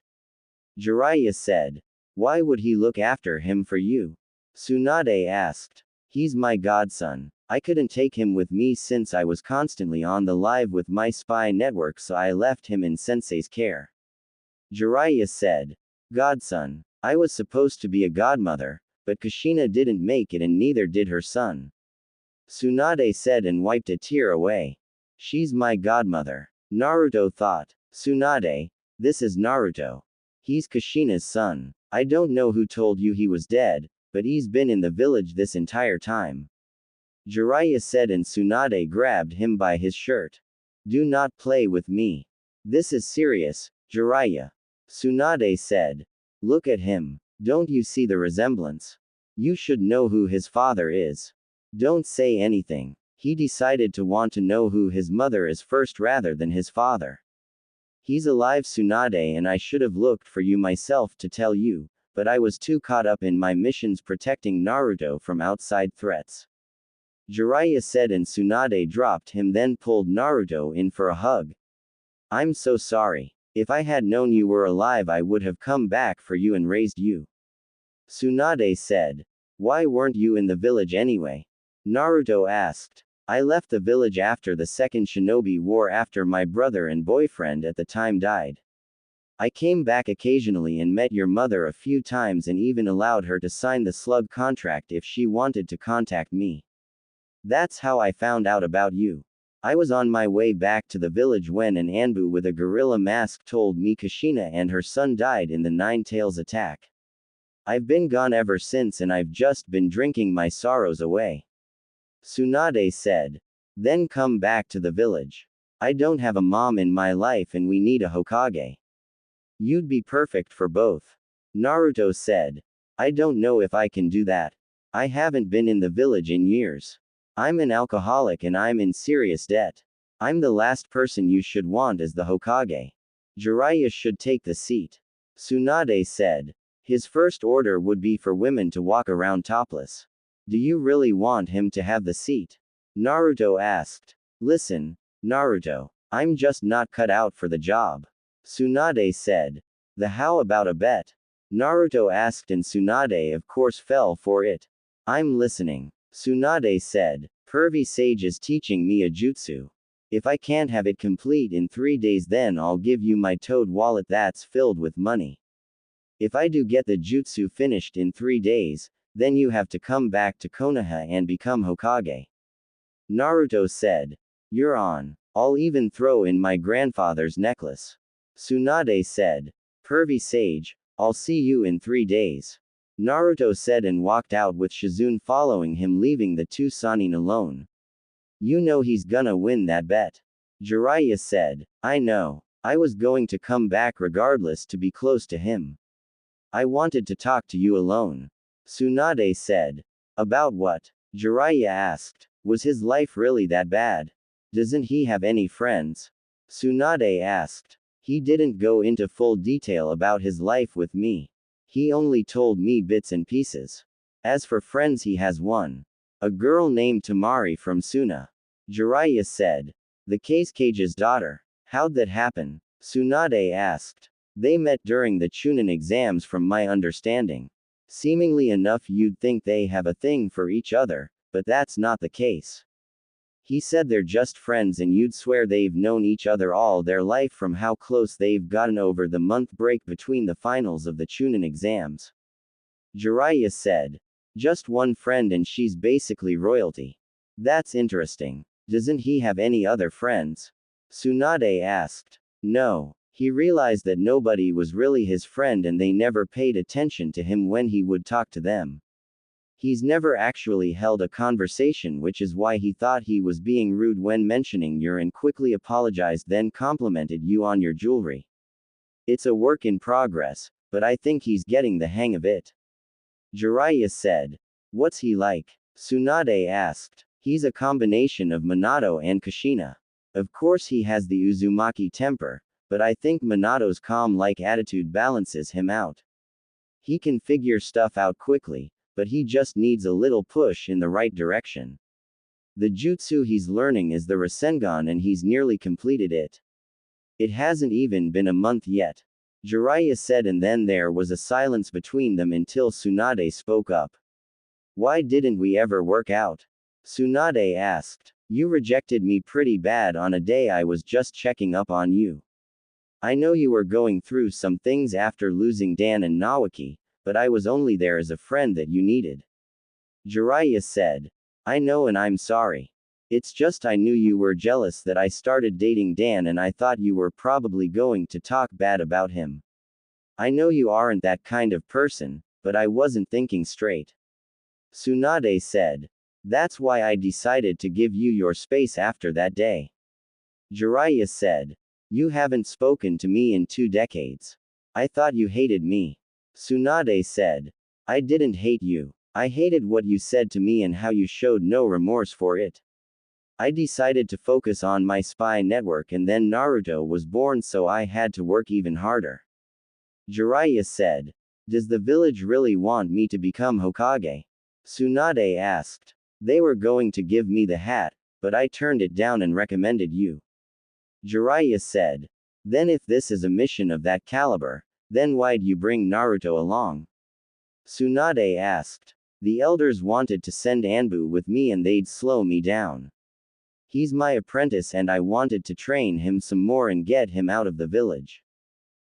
Jiraiya said. Why would he look after him for you? Tsunade asked. He's my godson. I couldn't take him with me since I was constantly on the live with my spy network, so I left him in Sensei's care. Jiraiya said. Godson. I was supposed to be a godmother, but Kushina didn't make it and neither did her son. Tsunade said and wiped a tear away. She's my godmother. Naruto thought. Tsunade. This is Naruto. He's Kushina's son. I don't know who told you he was dead, but he's been in the village this entire time. Jiraiya said, and Tsunade grabbed him by his shirt. Do not play with me. This is serious, Jiraiya. Tsunade said. Look at him. Don't you see the resemblance? You should know who his father is. Don't say anything. He decided to want to know who his mother is first rather than his father. He's alive, Tsunade, and I should have looked for you myself to tell you, but I was too caught up in my missions protecting Naruto from outside threats. Jiraiya said, and Tsunade dropped him, then pulled Naruto in for a hug. I'm so sorry. If I had known you were alive, I would have come back for you and raised you. Tsunade said. Why weren't you in the village anyway? Naruto asked. I left the village after the Second Shinobi War after my brother and boyfriend at the time died. I came back occasionally and met your mother a few times and even allowed her to sign the slug contract if she wanted to contact me. That's how I found out about you. I was on my way back to the village when an Anbu with a gorilla mask told me Kushina and her son died in the Nine Tails attack. I've been gone ever since and I've just been drinking my sorrows away. Tsunade said. Then come back to the village. I don't have a mom in my life and we need a Hokage. You'd be perfect for both. Naruto said. I don't know if I can do that. I haven't been in the village in years. I'm an alcoholic and I'm in serious debt. I'm the last person you should want as the Hokage. Jiraiya should take the seat. Tsunade said. His first order would be for women to walk around topless. Do you really want him to have the seat? Naruto asked. Listen, Naruto. I'm just not cut out for the job. Tsunade said. How about a bet? Naruto asked, and Tsunade of course fell for it. I'm listening. Tsunade said. Pervy Sage is teaching me a jutsu. If I can't have it complete in 3 days, then I'll give you my toad wallet that's filled with money. If I do get the jutsu finished in 3 days, then you have to come back to Konoha and become Hokage. Naruto said. You're on. I'll even throw in my grandfather's necklace. Tsunade said. Pervy Sage, I'll see you in 3 days. Naruto said and walked out with Shizune following him, leaving the two Sannin alone. You know he's gonna win that bet. Jiraiya said. I know. I was going to come back regardless to be close to him. I wanted to talk to you alone. Tsunade said. About what? Jiraiya asked. Was his life really that bad? Doesn't he have any friends? Tsunade asked. He didn't go into full detail about his life with me. He only told me bits and pieces. As for friends, he has one. A girl named Tamari from Suna. Jiraiya said. The Cage's daughter. How'd that happen? Tsunade asked. They met during the Chunin exams from my understanding. Seemingly enough, you'd think they have a thing for each other, but that's not the case. He said they're just friends and you'd swear they've known each other all their life from how close they've gotten over the month break between the finals of the Chunin exams. Jiraiya said. Just one friend and she's basically royalty. That's interesting. Doesn't he have any other friends? Tsunade asked. No. He realized that nobody was really his friend and they never paid attention to him when he would talk to them. He's never actually held a conversation, which is why he thought he was being rude when mentioning you and quickly apologized, then complimented you on your jewelry. It's a work in progress, but I think he's getting the hang of it. Jiraiya said. What's he like? Tsunade asked. He's a combination of Minato and Kushina. Of course he has the Uzumaki temper, but I think Minato's calm-like attitude balances him out. He can figure stuff out quickly, but he just needs a little push in the right direction. The jutsu he's learning is the Rasengan and he's nearly completed it. It hasn't even been a month yet. Jiraiya said, and then there was a silence between them until Tsunade spoke up. Why didn't we ever work out? Tsunade asked. You rejected me pretty bad on a day I was just checking up on you. I know you were going through some things after losing Dan and Nawaki, but I was only there as a friend that you needed. Jiraiya said. I know and I'm sorry. It's just I knew you were jealous that I started dating Dan and I thought you were probably going to talk bad about him. I know you aren't that kind of person, but I wasn't thinking straight. Tsunade said. That's why I decided to give you your space after that day. Jiraiya said. You haven't spoken to me in 2 decades. I thought you hated me. Tsunade said. I didn't hate you. I hated what you said to me and how you showed no remorse for it. I decided to focus on my spy network and then Naruto was born, so I had to work even harder. Jiraiya said. Does the village really want me to become Hokage? Tsunade asked. They were going to give me the hat, but I turned it down and recommended you. Jiraiya said. Then if this is a mission of that caliber, then why'd you bring Naruto along? Tsunade asked. The elders wanted to send Anbu with me and they'd slow me down. He's my apprentice and I wanted to train him some more and get him out of the village.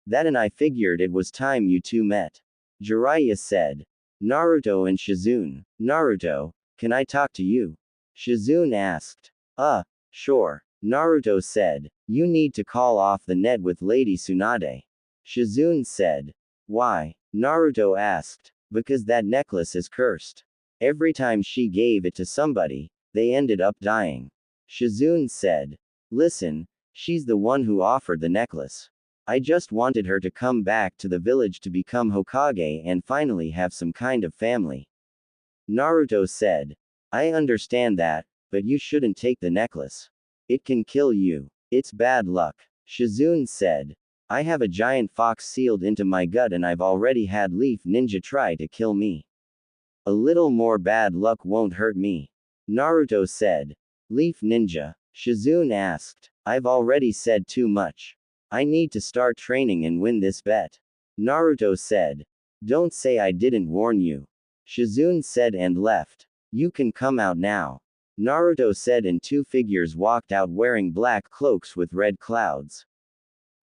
That and I figured it was time you two met. Jiraiya said. Naruto and Shizune. Naruto, can I talk to you? Shizune asked. Sure. Naruto said. You need to call off the net with Lady Tsunade. Shizune said. Why? Naruto asked. Because that necklace is cursed. Every time she gave it to somebody, they ended up dying. Shizune said. Listen, she's the one who offered the necklace. I just wanted her to come back to the village to become Hokage and finally have some kind of family. Naruto said. I understand that, but you shouldn't take the necklace. It can kill you. It's bad luck. Shizune said. I have a giant fox sealed into my gut and I've already had Leaf Ninja try to kill me. A little more bad luck won't hurt me. Naruto said. Leaf Ninja? Shizune asked. I've already said too much. I need to start training and win this bet. Naruto said. Don't say I didn't warn you. Shizune said and left. You can come out now. Naruto said and 2 figures walked out wearing black cloaks with red clouds.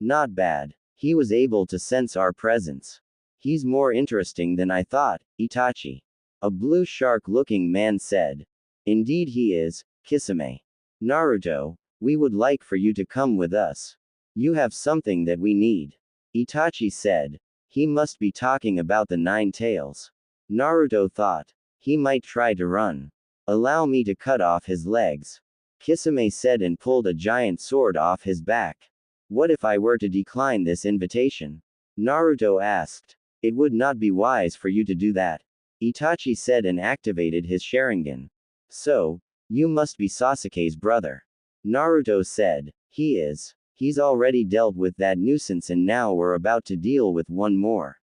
Not bad. He was able to sense our presence. He's more interesting than I thought, Itachi. A blue shark-looking man said. Indeed he is, Kisame. Naruto, we would like for you to come with us. You have something that we need. Itachi said. He must be talking about the 9 tails. Naruto thought. He might try to run. Allow me to cut off his legs. Kisame said and pulled a giant sword off his back. What if I were to decline this invitation? Naruto asked. It would not be wise for you to do that. Itachi said and activated his Sharingan. So, You must be Sasuke's brother. Naruto said. He is. He's already dealt with that nuisance and now we're about to deal with one more.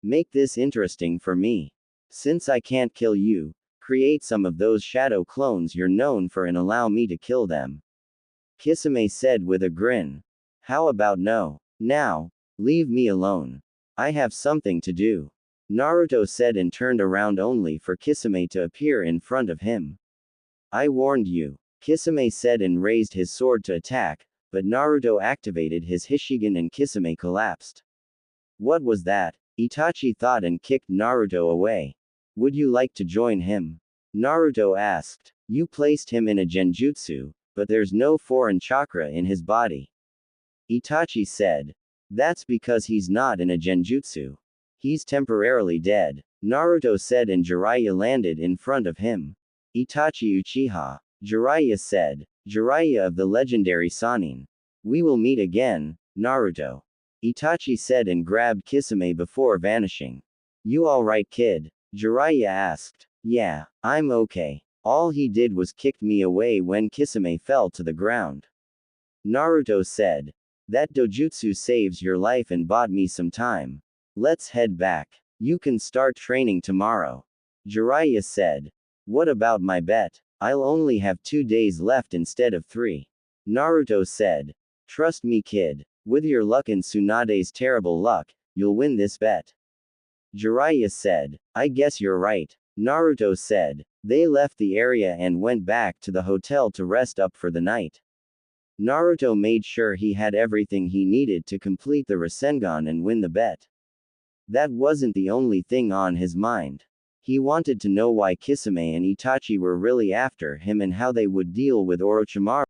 Make this interesting for me. Since I can't kill you, create some of those shadow clones you're known for and allow me to kill them. Kisame said with a grin. How about no? Now, leave me alone. I have something to do. Naruto said and turned around only for Kisame to appear in front of him. I warned you. Kisame said and raised his sword to attack, but Naruto activated his Hishigan and Kisame collapsed. What was that? Itachi thought and kicked Naruto away. Would you like to join him? Naruto asked. You placed him in a genjutsu, but there's no foreign chakra in his body. Itachi said. That's because he's not in a genjutsu. He's temporarily dead. Naruto said and Jiraiya landed in front of him. Itachi Uchiha. Jiraiya said. Jiraiya of the legendary Sannin. We will meet again, Naruto. Itachi said and grabbed Kisame before vanishing. You alright kid? Jiraiya asked. Yeah, I'm okay. All he did was kicked me away when Kisame fell to the ground. Naruto said. That dojutsu saves your life and bought me some time. Let's head back. You can start training tomorrow. Jiraiya said. What about my bet? I'll only have 2 days left instead of 3. Naruto said. Trust me kid. With your luck and Tsunade's terrible luck, you'll win this bet. Jiraiya said. I guess you're right. Naruto said. They left the area and went back to the hotel to rest up for the night. Naruto made sure he had everything he needed to complete the Rasengan and win the bet. That wasn't the only thing on his mind. He wanted to know why Kisame and Itachi were really after him and how they would deal with Orochimaru.